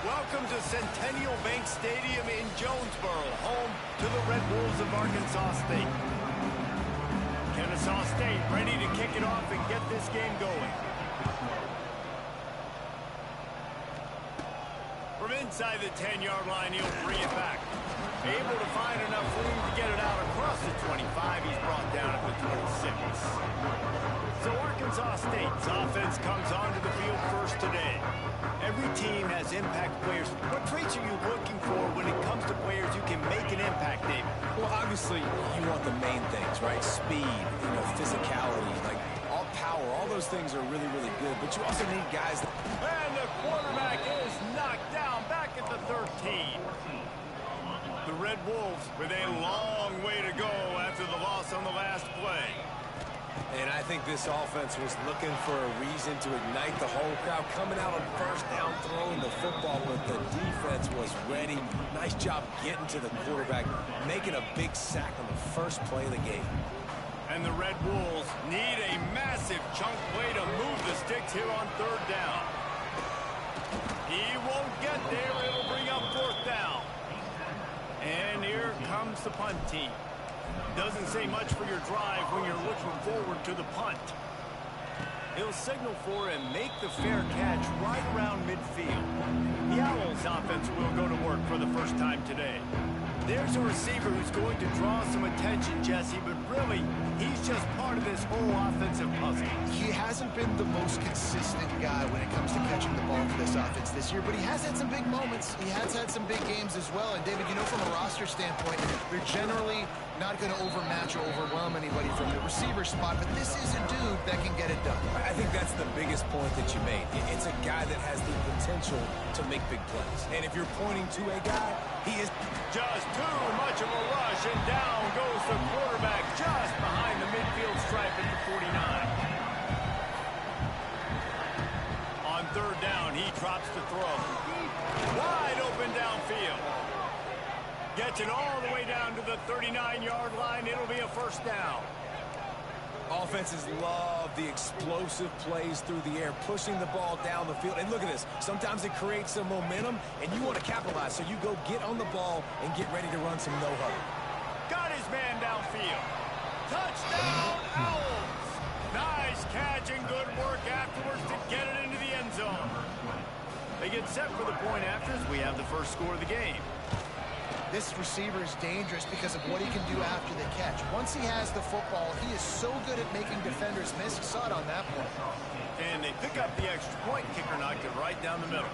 Welcome to Centennial Bank Stadium in Jonesboro, home to the Red Wolves of Arkansas State. Kennesaw State ready to kick it off and get this game going. From inside the 10-yard line, he'll bring it back. Able to find enough room to get it out across the 25. He's brought down at the 26. So Arkansas State's offense comes onto the field first today. Every team has impact players. What traits are you looking for when it comes to players who can make an impact, David? Well, obviously, you want the main things, right? Speed, physicality, like all power. All those things are really, really good. But you also need guys that... And the quarterback is knocked down back at the 13. The Red Wolves with a long way to go after the loss on the last play. And I think this offense was looking for a reason to ignite the whole crowd. Coming out on first down, throwing the football when the defense was ready. Nice job getting to the quarterback, making a big sack on the first play of the game. And the Red Wolves need a massive chunk play to move the sticks here on third down. He won't get there. It'll bring up fourth down. And here comes the punt team. Doesn't say much for your drive when you're looking forward to the punt. He'll signal for and make the fair catch right around midfield. The Owls offense will go to work for the first time today. There's a receiver who's going to draw some attention, Jesse, but really, he's just part of this whole offensive puzzle. He hasn't been the most consistent guy when it comes to catching the ball for this offense this year, but he has had some big moments. He has had some big games as well. And, David, from a roster standpoint, they're generally not going to overmatch or overwhelm anybody from the receiver spot, but this is a dude that can get it done. I think that's the biggest point that you made. It's a guy that has the potential to make big plays. And if you're pointing to a guy, he is... Just too much of a rush, and down goes the quarterback just behind the midfield stripe at the 49. On third down, he drops to throw. Wide open downfield. Gets it all the way down to the 39-yard line. It'll be a first down. Offenses love the explosive plays through the air, pushing the ball down the field. And look at this. Sometimes it creates some momentum, and you want to capitalize. So you go get on the ball and get ready to run some no-huddle. Got his man downfield. Touchdown, Owls. Nice catch and good work afterwards to get it into the end zone. They get set for the point after as we have the first score of the game. This receiver is dangerous because of what he can do after the catch. Once he has the football, he is so good at making defenders miss. You saw it on that point. And they pick up the extra point. Kicker knocked it right down the middle.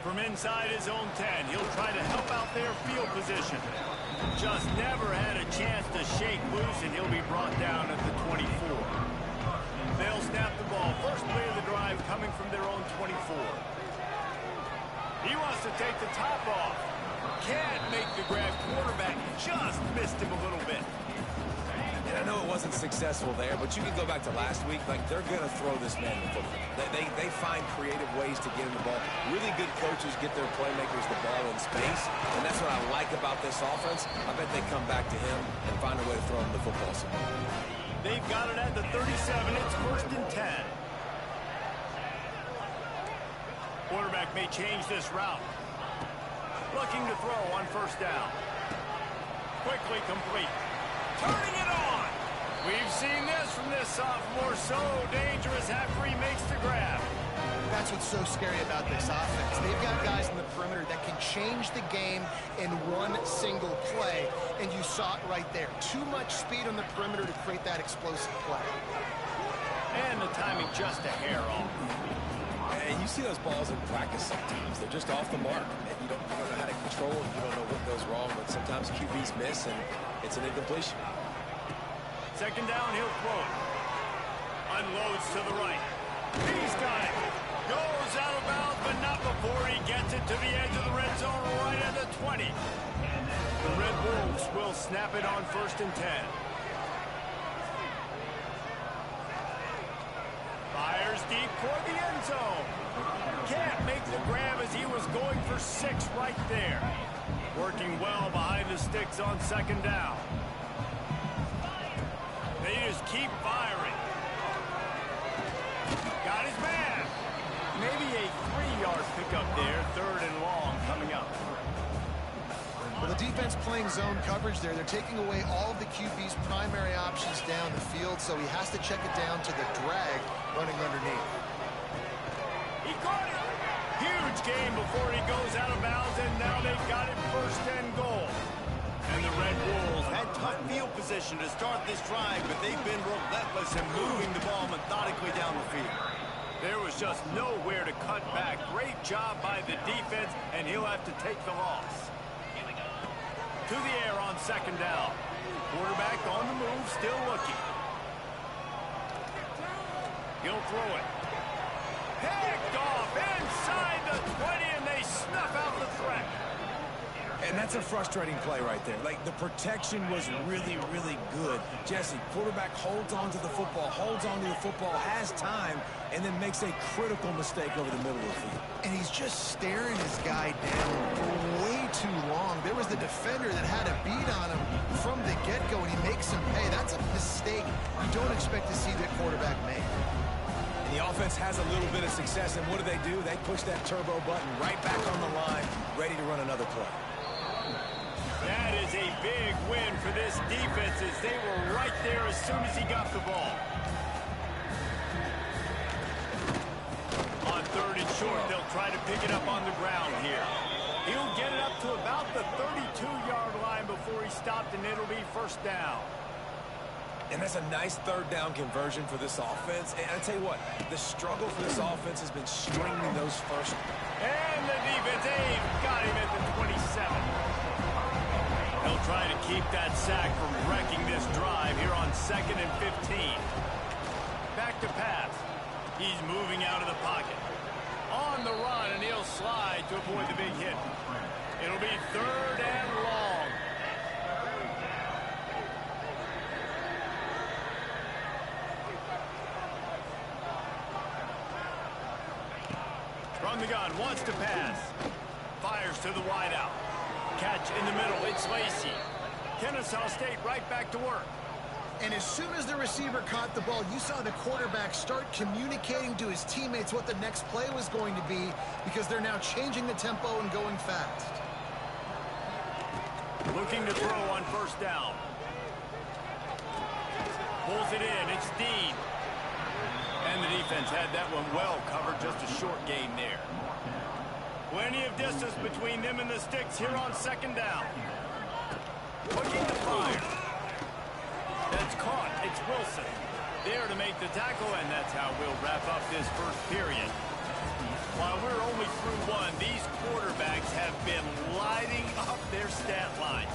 From inside his own 10, he'll try to help out their field position. Just never had a chance to shake loose, and he'll be brought down at the 24. They'll snap the ball. First play of the drive coming from their own 24. He wants to take the top off. Can't make the grab. Quarterback just missed him a little bit. And I know it wasn't successful there, but you can go back to last week. Like, they're going to throw this man the football. They find creative ways to get him the ball. Really good coaches get their playmakers the ball in space, and that's what I like about this offense. I bet they come back to him and find a way to throw him the football some more. They've got it at the 37. It's 1st and 10. Quarterback may change this route. Looking to throw on 1st down. Quickly complete. Turning it on. We've seen this from this sophomore. So dangerous after he makes the grab. That's what's so scary about this offense. They've got guys in the perimeter that can change the game in one single play, and you saw it right there. Too much speed on the perimeter to create that explosive play. And the timing just a hair off. And you see those balls in practice sometimes. They're just off the mark. And you don't know how to control them. You don't know what goes wrong. But sometimes QBs miss, and it's an incompletion. 2nd down, he'll throw it. Unloads to the right. He's got it. Goes out of bounds, but not before he gets it to the edge of the red zone right at the 20. The Red Wolves will snap it on 1st and 10. Fires deep toward the end zone. Can't make the grab as he was going for 6 right there. Working well behind the sticks on 2nd down. They just keep firing. Got his man. Maybe a 3-yard pickup there. 3rd and long coming up. Well, the defense playing zone coverage there. They're taking away all of the QB's primary options down the field, so he has to check it down to the drag running underneath. He caught it. Huge game before he goes out of bounds, and now they've got it 1st and goal. And the Red Wolves had tough field position to start this drive, but they've been relentless in moving the ball methodically down the field. There was just nowhere to cut back. Great job by the defense, and he'll have to take the loss. To the air on 2nd down. Quarterback on the move, still looking. He'll throw it. Picked off inside the 20, and they snuff out the threat. And that's a frustrating play right there. Like, the protection was really, really good. Jesse, quarterback holds on to the football, has time, and then makes a critical mistake over the middle of the field. And he's just staring his guy down for way too long. There was the defender that had a beat on him from the get-go, and he makes him pay. That's a mistake you don't expect to see the quarterback make. And the offense has a little bit of success, and what do? They push that turbo button right back on the line, ready to run another play. That is a big win for this defense as they were right there as soon as he got the ball. On 3rd and short, they'll try to pick it up on the ground here. He'll get it up to about the 32-yard line before he stopped, and it'll be 1st down. And that's a nice 3rd down conversion for this offense. And I tell you what, the struggle for this offense has been stringing those first. And the defense, got him at the 27. He'll try to keep that sack from wrecking this drive here on 2nd and 15. Back to pass. He's moving out of the pocket. On the run, and he'll slide to avoid the big hit. It'll be 3rd and long. From the gun, wants to pass. Fires to the wideout. Catch in the middle, it's Lacey. Kennesaw State right back to work. And as soon as the receiver caught the ball, you saw the quarterback start communicating to his teammates what the next play was going to be because they're now changing the tempo and going fast. Looking to throw on 1st down. Pulls it in, it's Dean. And the defense had that one well covered, just a short gain there. Plenty of distance between them and the sticks here on 2nd down. Looking to fire. That's caught. It's Wilson. There to make the tackle, and that's how we'll wrap up this 1st period. While we're only through 1, these quarterbacks have been lighting up their stat line.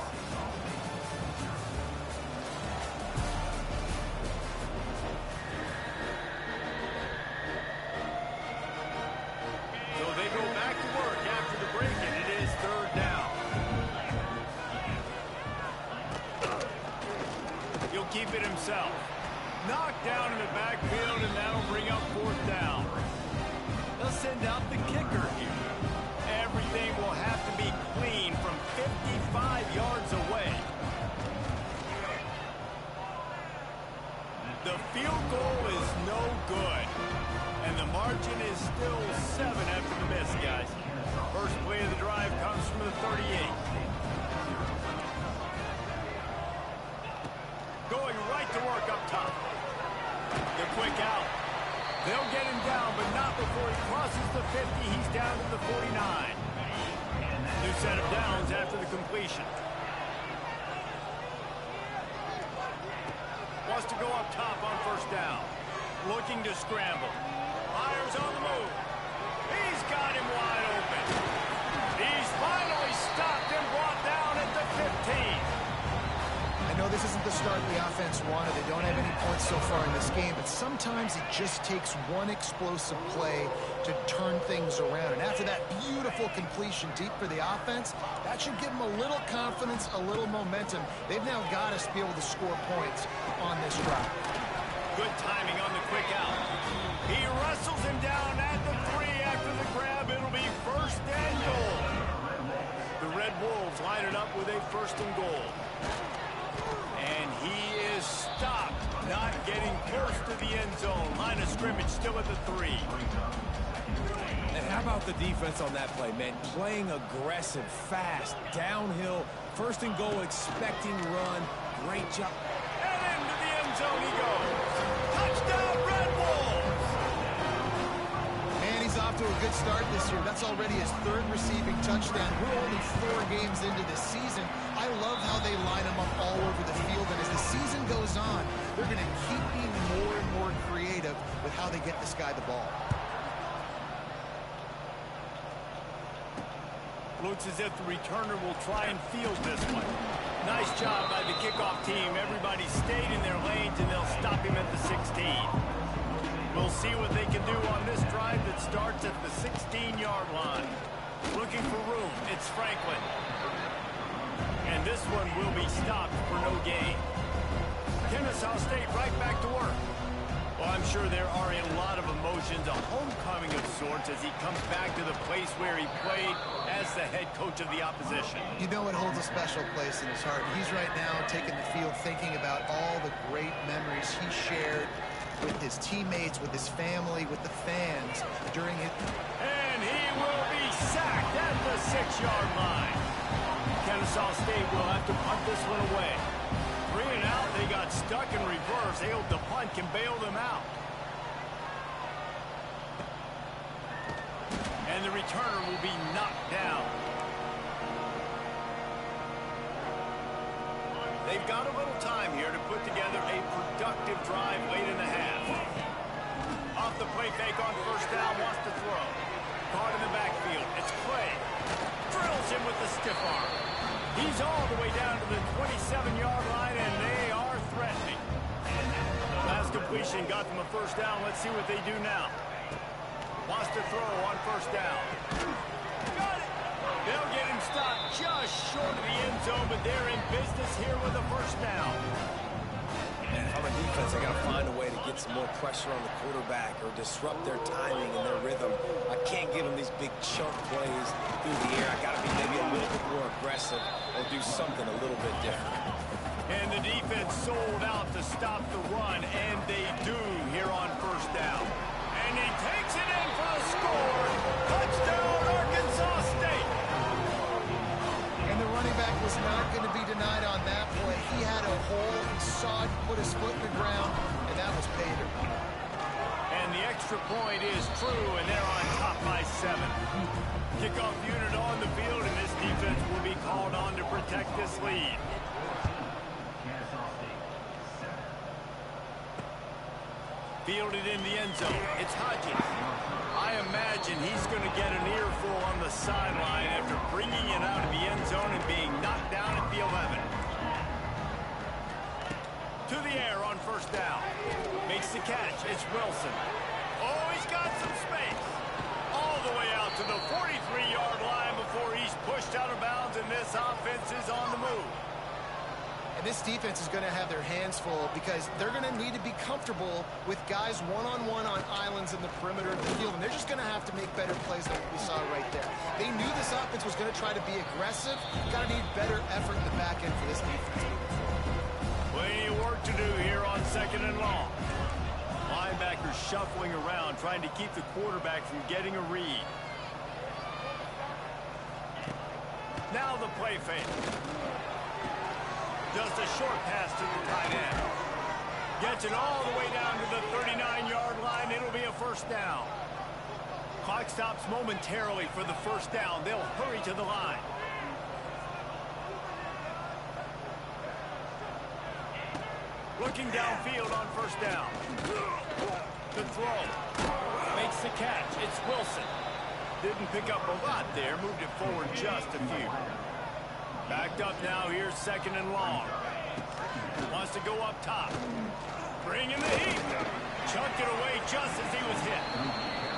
So they go back to work after the break, and it is 3rd down. He'll keep it himself. Knocked down in the backfield, and that'll bring up 4th down. They'll send out the kicker here. Everything will have to be clean from 55 yards away. The field goal is no good. And the margin is still 7 after the miss, guys. First play of the drive comes from the 38. Going right to work up top. The quick out. They'll get him down, but not before he crosses the 50. He's down to the 49. New set of downs after the completion. Wants to go up top on first down. Looking to scramble. Myers on the move. He's got him wide open. He's finally stopped and brought down at the 15. I know this isn't the start the offense wanted. They don't have any points so far in this game, but sometimes it just takes one explosive play to turn things around. And after that beautiful completion deep for the offense, that should give them a little confidence, a little momentum. They've now got us to be able to score points on this drive. Good timing on the quick out. He wrestles him down at the 3 after the grab. It'll be first and goal. The Red Wolves line it up with a first and goal. And he is stopped, not getting close to the end zone. Line of scrimmage still at the 3. And how about the defense on that play, man? Playing aggressive, fast, downhill, first and goal, expecting run. Great job. And into the end zone he goes. Touchdown, Red Wolves! And he's off to a good start this year. That's already his 3rd receiving touchdown. We're only 4 games into this season. I love how they line him up all over the field, and as the season goes on, they're going to keep being more and more creative with how they get this guy the ball. Looks as if the returner will try and field this one. Nice job by the kickoff team. Everybody stayed in their lanes, and they'll stop him at the 16. We'll see what they can do on this drive that starts at the 16-yard line. Looking for room. It's Franklin. And this one will be stopped for no gain. Kennesaw State right back to work. Well, I'm sure there are a lot of emotions, a homecoming of sorts as he comes back to the place where he played as the head coach of the opposition. You know it holds a special place in his heart. He's right now taking the field thinking about all the great memories he shared with his teammates, with his family, with the fans during it. And he will be sacked at the 6-yard line. Kennesaw State will have to punt this one away. 3 and out, they got stuck in reverse. They hope the punt can bail them out. And the returner will be knocked down. They've got a little time here to put together a productive drive late in the half. Off the play fake on first down, wants to throw. Caught in the backfield. It's Clay. Drills him with the stiff arm. He's all the way down to the 27-yard line, and they are threatening. Last completion got them a first down. Let's see what they do now. Wants to throw on first down. Got it! They'll get him stopped just short of the end zone, but they're in business here with a first down. And if I'm a defense, I got to find a way to get some more pressure on the quarterback or disrupt their timing and their rhythm. I can't give them these big chunk plays through the air. I got to be maybe a little bit more aggressive or do something a little bit different. And the defense sold out to stop the run, and they do here on first down. And he takes it in for the score. Touchdown, Arkansas State. And the running back was not going to be denied on that play. He had a hole. He saw it, put his foot in the ground, and that was pay dirt. And the extra point is true, and they're on top by 7. Kickoff unit on the field, and this defense will be called on to protect this lead. Fielded in the end zone. It's Hodges. I imagine he's going to get an earful on the sideline after bringing it out of the end zone and being knocked down at the 11. To the air on first down. Makes the catch. It's Wilson. Oh, he's got some space. All the way out to the 43-yard line before he's pushed out of bounds, and this offense is on the move. And this defense is going to have their hands full because they're going to need to be comfortable with guys one-on-one on islands in the perimeter of the field. And they're just going to have to make better plays than what we saw right there. They knew this offense was going to try to be aggressive. Got to need better effort in the back end for this defense moving forward. Well, Plenty of work to do here on 2nd and long. Linebackers shuffling around, trying to keep the quarterback from getting a read. Now the play fake. Just a short pass to the tight end. Gets it all the way down to the 39-yard line. It'll be a first down. Clock stops momentarily for the first down. They'll hurry to the line. Looking downfield on first down. The throw. Makes the catch. It's Wilson. Didn't pick up a lot there. Moved it forward just a few. Backed up now. Here's 2nd and long. Wants to go up top. Bringing the heat. Chucked it away just as he was hit.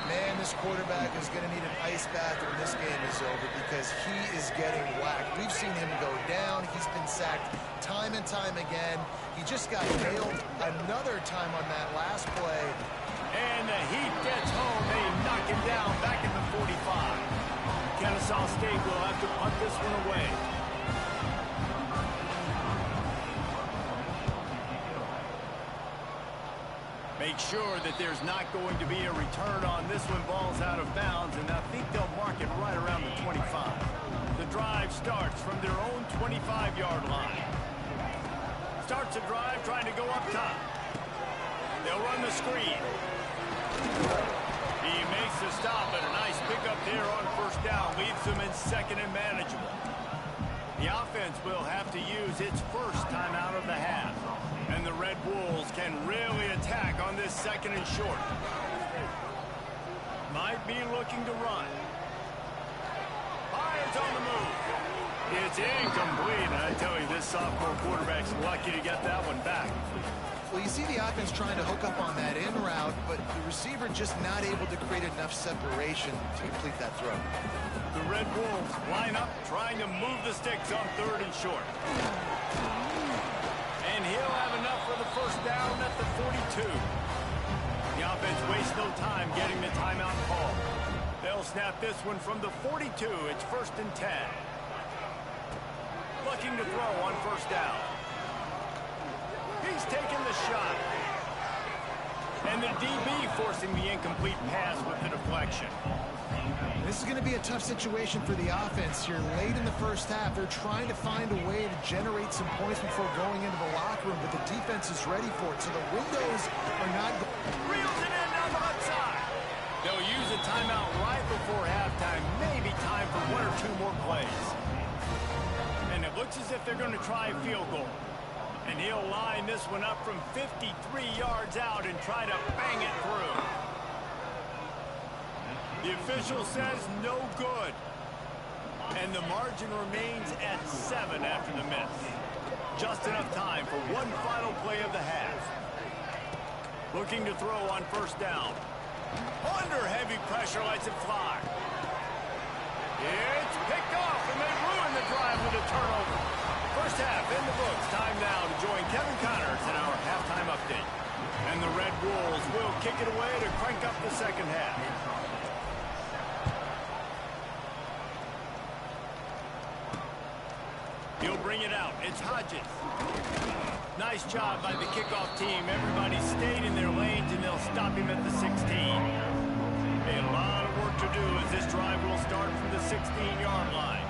Man, this quarterback is going to need an ice bath when this game is over because he is getting whacked. We've seen him go down. He's been sacked time and time again. He just got nailed another time on that last play. And the heat gets home. They knock him down back at the 45. Kennesaw State will have to punt this one away. Make sure that there's not going to be a return on this one. Ball's out of bounds, and I think they'll mark it right around the 25. The drive starts from their own 25-yard line. Starts a drive trying to go up top. They'll run the screen. He makes the stop, and a nice pickup there on first down. Leaves them in 2nd and manageable. The offense will have to use its first time out of the half. And the Red Wolves can really attack on this 2nd and short. Might be looking to run. Fires on the move. It's incomplete. And I tell you, this sophomore quarterback's lucky to get that one back. Well, you see the offense trying to hook up on that in route, but the receiver just not able to create enough separation to complete that throw. The Red Wolves line up, trying to move the sticks on 3rd and short. And he'll have enough for the first down at the 42. The offense wastes no time getting the timeout call. They'll snap this one from the 42. It's 1st and 10. Looking to throw on first down. He's taking the shot. And the DB forcing the incomplete pass with the deflection. This is going to be a tough situation for the offense here. Late in the first half, they're trying to find a way to generate some points before going into the locker room, but the defense is ready for it, so the windows are not... Reels it in down the left side. They'll use a timeout right before halftime. Maybe time for 1 or 2 more plays. And it looks as if they're going to try a field goal. And he'll line this one up from 53 yards out and try to bang it through. The official says no good. And the margin remains at 7 after the miss. Just enough time for one final play of the half. Looking to throw on first down. Under heavy pressure, lets it fly. It's picked off, and they ruin the drive with a turnover. First half in the books. Time now to join Kevin Connors in our halftime update. And the Red Wolves will kick it away to crank up the second half. He'll bring it out. It's Hodges. Nice job by the kickoff team. Everybody stayed in their lanes, and they'll stop him at the 16. A lot of work to do as this drive will start from the 16-yard line.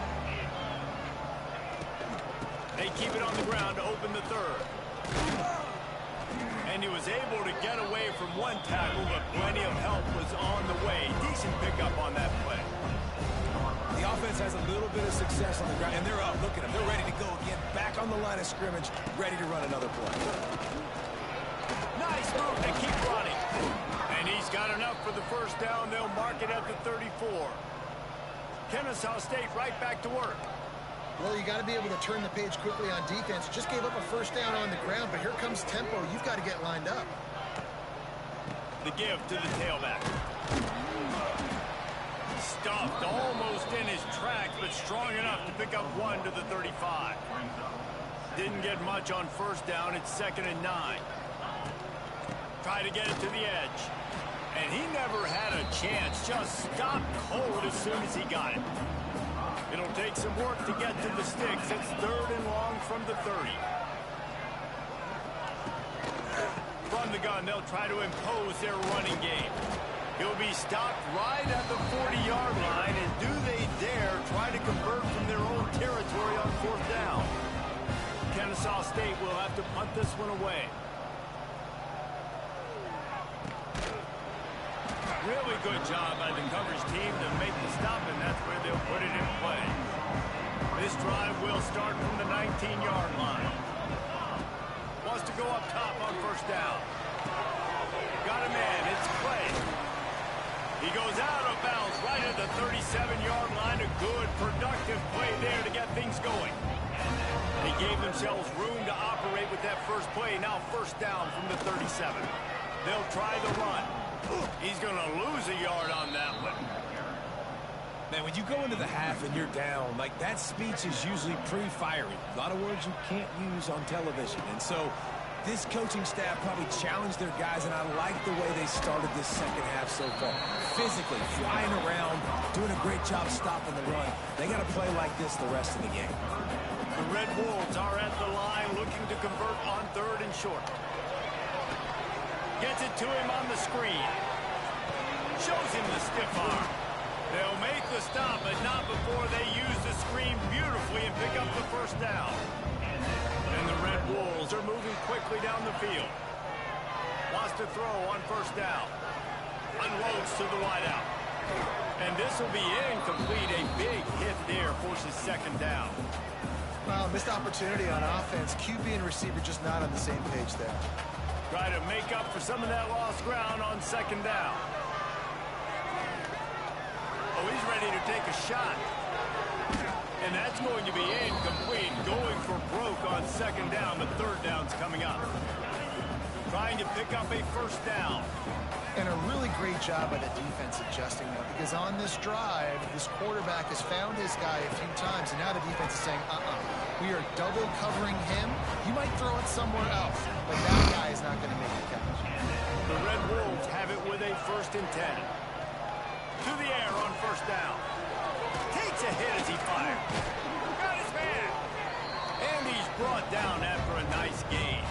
They keep it on the ground to open the 3rd. And he was able to get away from one tackle, but plenty of help was on the way. Decent pickup on that play. The offense has a little bit of success on the ground, and they're up. Look at them. They're ready to go again. Back on the line of scrimmage, ready to run another play. Nice move. They keep running. And he's got enough for the first down. They'll mark it at the 34. Kennesaw State right back to work. Well, you got to be able to turn the page quickly on defense. Just gave up a first down on the ground, but here comes tempo. You've got to get lined up. The give to the tailback. Stuffed almost in his tracks, but strong enough to pick up 1 to the 35. Didn't get much on first down. It's 2nd and 9. Try to get it to the edge. And he never had a chance. Just stopped cold as soon as he got it. It'll take some work to get to the sticks. It's 3rd and long from the 30. from the gun, they'll try to impose their running game. He'll be stopped right at the 40-yard line, and do they dare try to convert from their own territory on 4th down? Kennesaw State will have to punt this one away. Really good job by the coverage team to make the stop, and that's where they'll put it in play. This drive will start from the 19-yard line. Wants to go up top on 1st down. Got a man, it's Clay. He goes out of bounds right at the 37-yard line. A good, productive play there to get things going. They gave themselves room to operate with that first play. Now 1st down from the 37. They'll try the run. He's going to lose a yard on that one. Man, when you go into the half and you're down, like, that speech is usually pretty fiery. A lot of words you can't use on television. And so this coaching staff probably challenged their guys, and I like the way they started this second half so far. Physically, flying around, doing a great job stopping the run. They got to play like this the rest of the game. The Red Wolves are at the line looking to convert on 3rd and short. Gets it to him on the screen. Shows him the stiff arm. They'll make the stop, but not before they use the screen beautifully and pick up the 1st down. And the Red Wolves are moving quickly down the field. Wants to throw on 1st down. Unloads to the wideout. And this will be incomplete. A big hit there forces 2nd down. Well, missed opportunity on offense. QB and receiver just not on the same page there. Try to make up for some of that lost ground on 2nd down. Oh, he's ready to take a shot. And that's going to be incomplete. Going for broke on 2nd down, but 3rd down's coming up. Trying to pick up a 1st down. And a really great job by the defense adjusting that, because on this drive, this quarterback has found his guy a few times, and now the defense is saying, we are double covering him. He might throw it somewhere else, but that guy is not going to make the catch. The Red Wolves have it with a 1st and 10. To the air on 1st down. Takes a hit as he fires. Got his man. And he's brought down after a nice gain.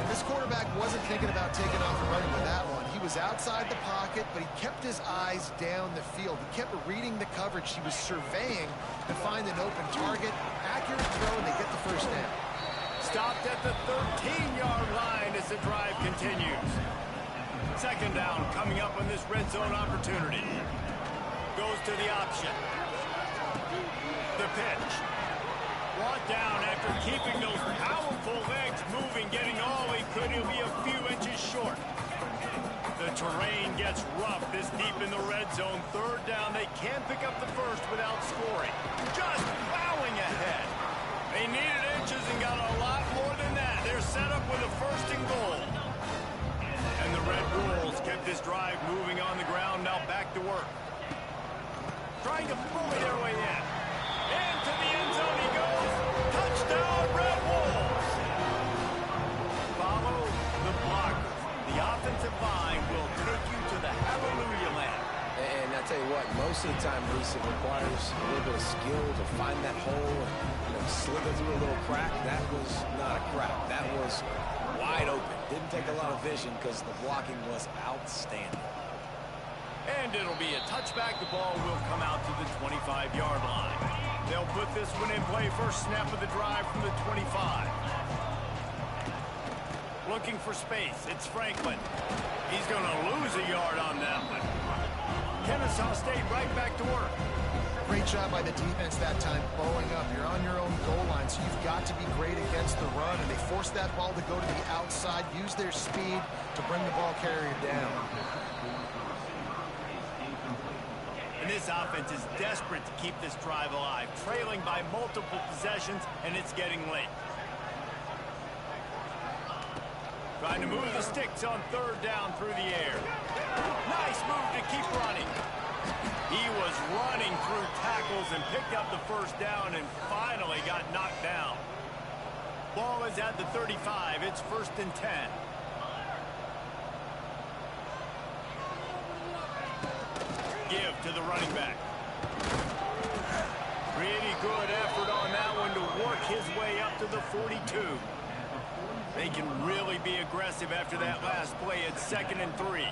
And this quarterback wasn't thinking about taking off and running with that one. He was outside the pocket, but he kept his eyes down the field. He kept reading the coverage. He was surveying to find an open target. Accurate throw, and they get the 1st down. Stopped at the 13-yard line as the drive continues. 2nd down coming up on this red zone opportunity. Goes to the option. The pitch. Brought down after keeping those powerful legs moving, getting all he could. He'll be a few inches short. The terrain gets rough this deep in the red zone. 3rd down, they can't pick up the 1st without scoring. Just plowing ahead. They needed inches and got a lot more than that. They're set up with a 1st and goal. And the Red Wolves kept this drive moving on the ground. Now back to work. Trying to bully their way in. Into the end zone he goes. Touchdown, Red Wolves. Follow the blockers. The offensive line will take you to the hallelujah land. And I tell you what, most of the time, Reese, it requires a little bit of skill to find that hole and slither through a little crack. That was not a crack. That was wide open. Didn't take a lot of vision because the blocking was outstanding. And it'll be a touchback. The ball will come out to the 25-yard line. They'll put this one in play. First snap of the drive from the 25. Looking for space. It's Franklin. He's going to lose a yard on that one. Kennesaw State right back to work. Great job by the defense that time, bowling up. You're on your own goal line, so you've got to be great against the run, and they forced that ball to go to the outside, use their speed to bring the ball carrier down. And this offense is desperate to keep this drive alive, trailing by multiple possessions, and it's getting late. Trying to move the sticks on 3rd down through the air. Nice move to keep running. He was running through tackles and picked up the 1st down and finally got knocked down. Ball is at the 35. It's 1st and 10. Give to the running back. Pretty good effort on that one to work his way up to the 42. They can really be aggressive after that last play at 2nd and 3.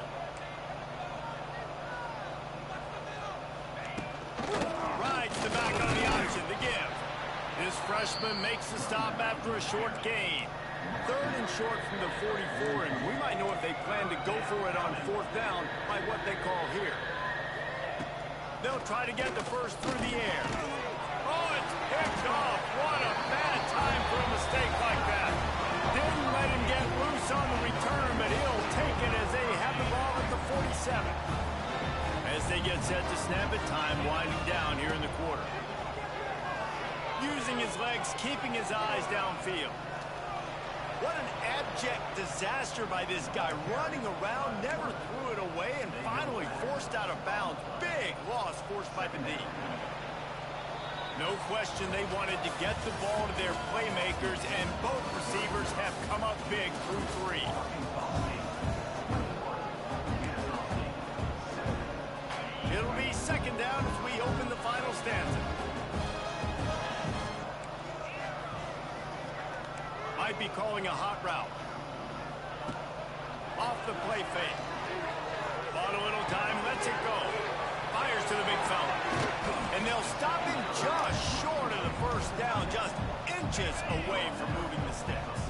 Rides the back on the option, the give. This freshman makes the stop after a short gain. 3rd and short from the 44, and we might know if they plan to go for it on 4th down by what they call here. They'll try to get the first through the air. Oh, it's picked off. What a bad time for a mistake like that. Didn't let him get loose on the return, but he'll take it as they have the ball at the 47. As they get set to snap it, time winding down here in the quarter. Using his legs, keeping his eyes downfield. What an abject disaster by this guy. Running around, never threw it away, and finally forced out of bounds. Big loss forced by the knee. No question they wanted to get the ball to their playmakers, and both receivers have come up big through 3. It'll be 2nd down as we open the final stanza. Might be calling a hot route. Off the play fake. Bought a little time, lets it go. Fires to the big fella. And they'll stop him just short of the first down, just inches away from moving the sticks.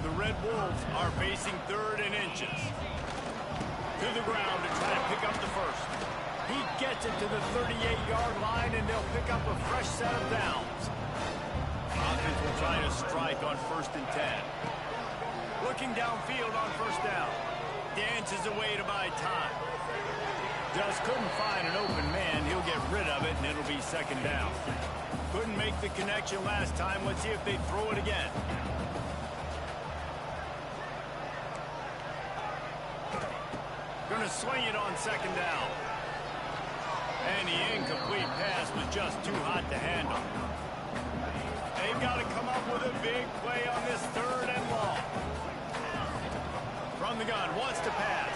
The Red Wolves are facing 3rd and inches. To the ground to try to pick up the first. He gets it to the 38-yard line, and they'll pick up a fresh set of downs. Offense will try to strike on 1st and 10. Looking downfield on 1st down. Dances away to buy time. Just couldn't find an open man. He'll get rid of it, and it'll be 2nd down. Couldn't make the connection last time. Let's see if they throw it again. Gonna swing it on 2nd down. And the incomplete pass was just too hot to handle. They've got to come up with a big play on this 3rd and long. From the gun, wants to pass.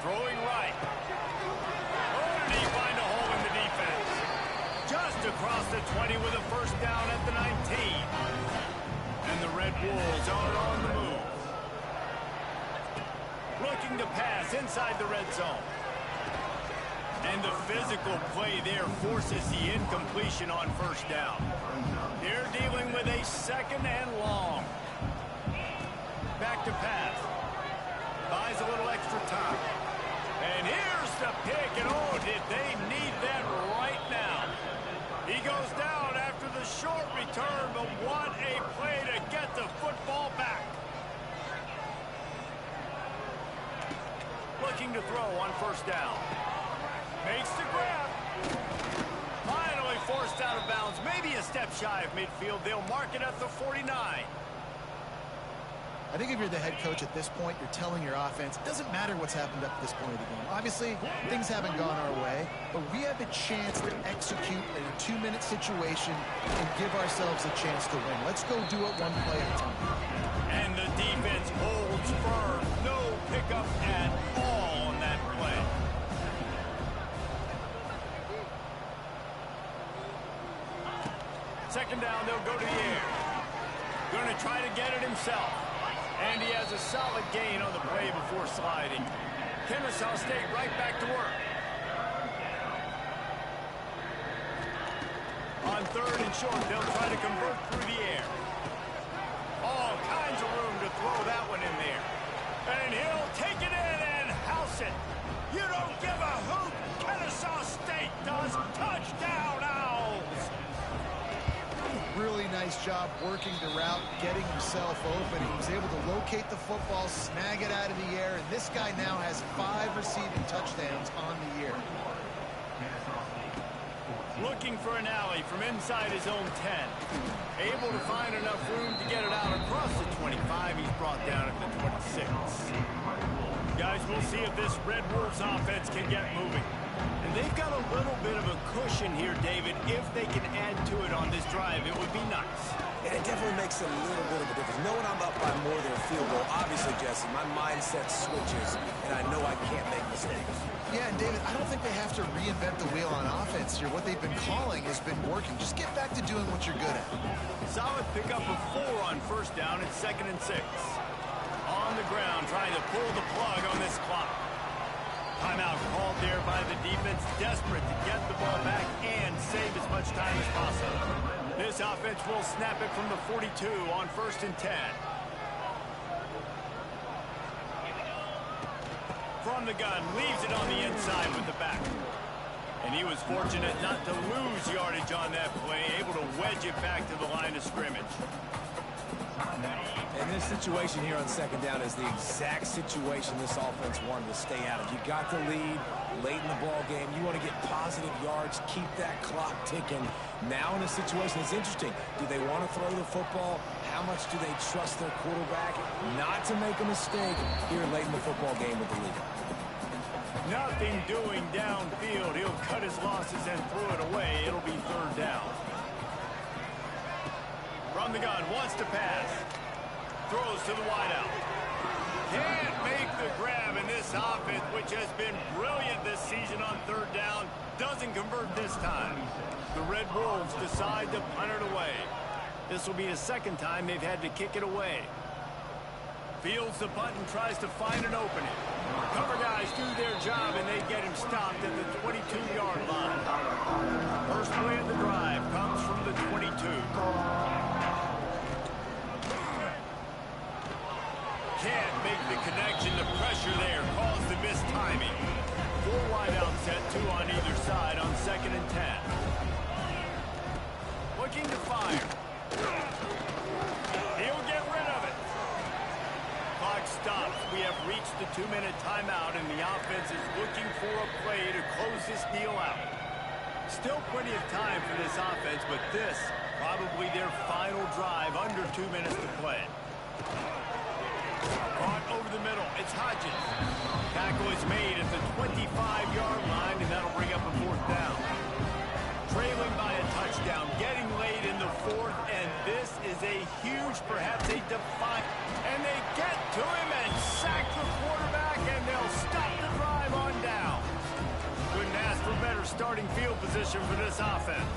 Throwing right. Oh, did he find a hole in the defense? Just across the 20 with a 1st down at the 19. And the Red Wolves are on the move. Looking to pass inside the red zone. And the physical play there forces the incompletion on 1st down. They're dealing with a 2nd and long. Back to pass. Buys a little extra time. And here's the pick, and oh, did they need that right now. He goes down after the short return, but what a play to get the football back. Looking to throw on 1st down. Makes the grab. Finally forced out of bounds. Maybe a step shy of midfield. They'll mark it at the 49. I think if you're the head coach at this point, you're telling your offense, it doesn't matter what's happened up to this point of the game. Obviously, things haven't gone our way, but we have a chance to execute in a 2-minute situation and give ourselves a chance to win. Let's go do it one play at a time. And the defense holds firm. No pickup at all on that play. Second down, they'll go to the air. Going to try to get it himself. And he has a solid gain on the play before sliding. Kennesaw State right back to work. On 3rd and short, they'll try to convert through the air. All kinds of room to throw that one in there. And he'll take it in and house it. You don't give a hoot. Kennesaw State does. Touchdown, Owls. Really nice job working the route, getting himself open. He was able to locate the football, snag it out of the air, and this guy now has 5 receiving touchdowns on the year. Looking for an alley from inside his own 10. Able to find enough room to get it out across the 25. He's brought down at the 26. Guys, we'll see if this Red Wolves offense can get moving. And they've got a little bit of a cushion here, David. If they can add to it on this drive, it would be nice. And it definitely makes a little bit of a difference. Knowing I'm up by more than a field goal, obviously, Jesse, my mindset switches, and I know I can't make mistakes. Yeah, and David, I don't think they have to reinvent the wheel on offense here. What they've been calling has been working. Just get back to doing what you're good at. Solid pickup of 4 on first down and 2nd and 6. On the ground, trying to pull the plug on this clock. Timeout called there by the defense, desperate to get the ball back and save as much time as possible. This offense will snap it from the 42 on 1st and 10. From the gun, leaves it on the inside with the back. And he was fortunate not to lose yardage on that play, able to wedge it back to the line of scrimmage. And this situation here on 2nd down is the exact situation this offense wanted to stay out of. You got the lead late in the ball game. You want to get positive yards, keep that clock ticking. Now in a situation that's interesting, do they want to throw the football? How much do they trust their quarterback not to make a mistake here late in the football game with the lead? Nothing doing downfield. He'll cut his losses and throw it away. It'll be 3rd down. From the gun, wants to pass. Throws to the wideout. Can't make the grab, in this offense, which has been brilliant this season on 3rd down, doesn't convert this time. The Red Wolves decide to punt it away. This will be the 2nd time they've had to kick it away. Fields the punt and tries to find an opening. Cover guys do their job, and they get him stopped at the 22-yard line. First play of the drive comes from the 22. Can't make the connection. The pressure there caused the missed timing. 4 wideout set, 2 on either side on 2nd and 10. Looking to fire. He'll get rid of it. Clock stops. We have reached the 2-minute timeout, and the offense is looking for a play to close this deal out. Still plenty of time for this offense, but this probably their final drive under 2 minutes to play. Brought over the middle. It's Hodges. Tackle is made at the 25-yard line, and that'll bring up a 4th down. Trailing by a touchdown, getting late in the 4th, and this is a huge, perhaps a defiant. And they get to him and sack the quarterback, and they'll stop the drive on down. Couldn't ask for better starting field position for this offense.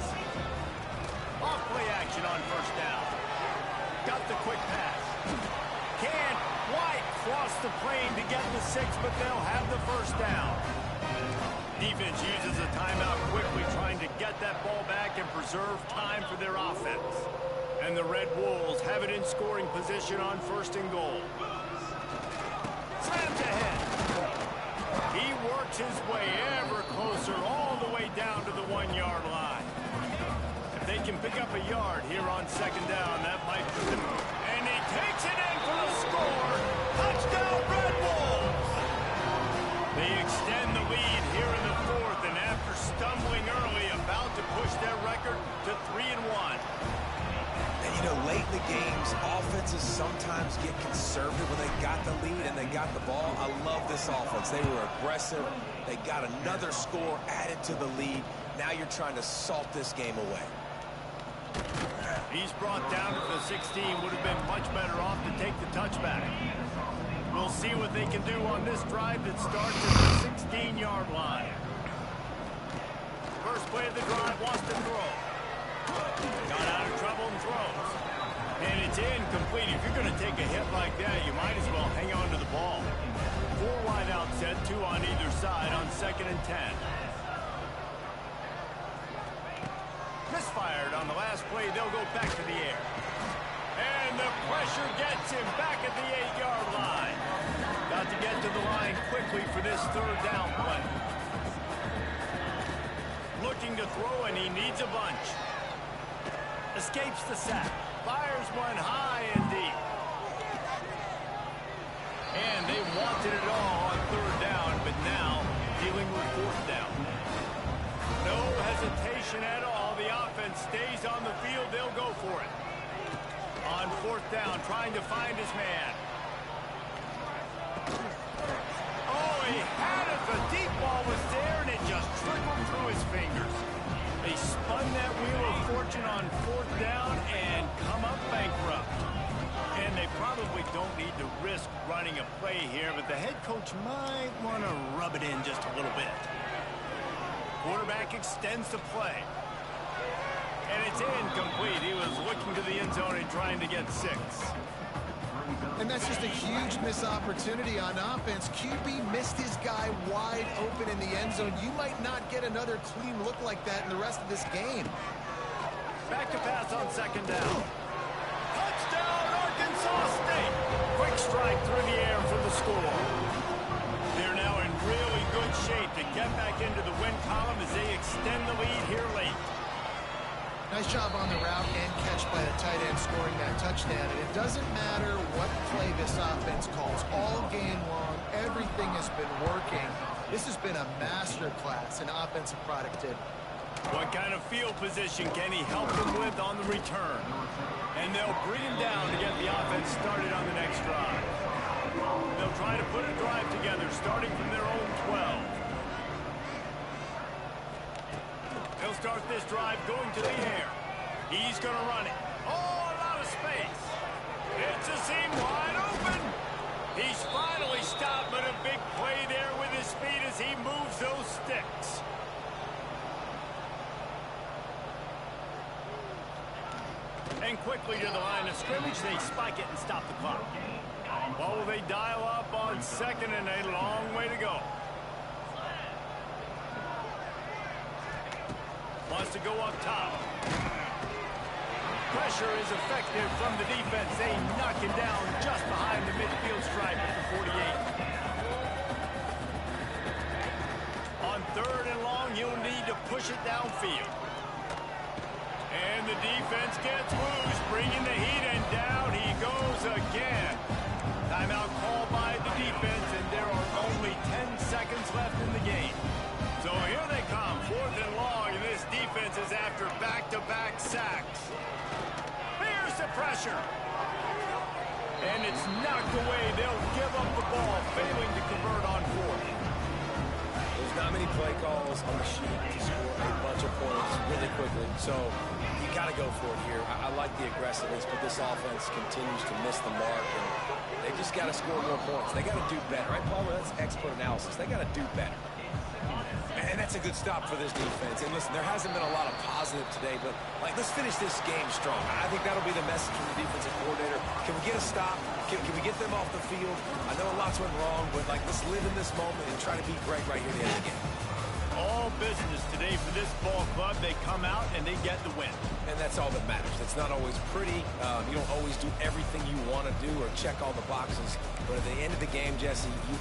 Off play action on 1st down. Got the quick pass. Can't quite cross the plane to get the 6, but they'll have the 1st down. Defense uses a timeout quickly, trying to get that ball back and preserve time for their offense. And the Red Wolves have it in scoring position on 1st and goal. Slams ahead. He works his way ever closer all the way down to the 1-yard line. If they can pick up a yard here on 2nd down, that might be the move. And he takes it in for the score. Touchdown, Red Wolves! They extend the lead here in the 4th, and after stumbling early, about to push their record to 3-1. And you know, late in the games, offenses sometimes get conservative when they got the lead and they got the ball. I love this offense. They were aggressive. They got another score added to the lead. Now you're trying to salt this game away. He's brought down to the 16. Would have been much better off to take the touchback. We'll see what they can do on this drive that starts at the 16-yard line. First play of the drive, wants to throw. Got out of trouble and throws. And it's incomplete. If you're going to take a hit like that, you might as well hang on to the ball. 4 wide out set, 2 on either side on 2nd and 10. Misfired on the last play. They'll go back to the air. And the pressure gets him back at the 8-yard line. Got to get to the line quickly for this 3rd down play. Looking to throw, and he needs a bunch. Escapes the sack. Fires one high and deep. And they wanted it all on 3rd down, but now dealing with 4th down. No hesitation at all. The offense stays on the field. They'll go for it. On 4th down, trying to find his man. Oh, he had it. The deep ball was there, and it just trickled through his fingers. They spun that wheel of fortune on 4th down and come up a play here, but the head coach might want to rub it in just a little bit. Quarterback extends the play. And it's incomplete. He was looking to the end zone and trying to get 6. And that's just a huge missed opportunity on offense. QB missed his guy wide open in the end zone. You might not get another clean look like that in the rest of this game. Back to pass on 2nd down. Touchdown, Arkansas State. Quick strike through the air for the score. They're now in really good shape to get back into the win column as they extend the lead here late. Nice job on the route and catch by the tight end scoring that touchdown. And it doesn't matter what play this offense calls. All game long, everything has been working. This has been a masterclass in offensive productivity. What kind of field position can he help them with on the return? And they'll bring him down to get the offense started on the next drive. They'll try to put a drive together starting from their own 12. He'll start this drive going to the air. He's going to run it. Oh, a lot of space. It's a seam wide open. He's finally stopped, but a big play there with his speed as he moves those sticks. And quickly to the line of scrimmage, they spike it and stop the clock. What will they dial up on 2nd and a long way to go? Wants to go up top. Pressure is effective from the defense. They knock him down just behind the midfield stripe at the 48. On 3rd and long, you'll need to push it downfield. And the defense gets loose, bringing the heat, and down he goes again. Timeout called by the defense, and there are only 10 seconds left in the game. So here they come, 4th and long, and this defense is after back-to-back sacks. Here's the pressure. And it's knocked away. They'll give up the ball, failing to convert on 4th. There's not many play calls on the sheet to score a bunch of points really quickly. So you got to go for it here. I like the aggressiveness, but this offense continues to miss the mark, and they just got to score more points. They got to do better, right, Palmer? That's expert analysis. They got to do better. And that's a good stop for this defense. And listen, there hasn't been a lot of positive today, but let's finish this game strong. I think that'll be the message from the defensive coordinator. Can we get a stop? Can we get them off the field? I know a lot's went wrong, but let's live in this moment and try to be great right here at the end of the game. All business today for this ball club. They come out and they get the win. And that's all that matters. It's not always pretty. You don't always do everything you want to do or check all the boxes. But at the end of the game, Jesse, you...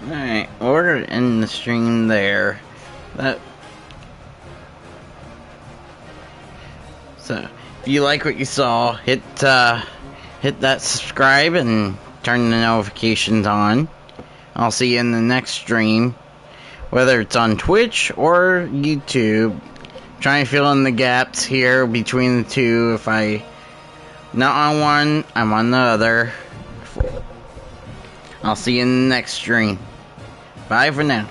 Alright, we're gonna end the stream there. So, if you like what you saw, hit that subscribe and turn the notifications on. I'll see you in the next stream, whether it's on Twitch or YouTube. Trying to fill in the gaps here between the two. If I not on one, I'm on the other. I'll see you in the next stream. Bye for now.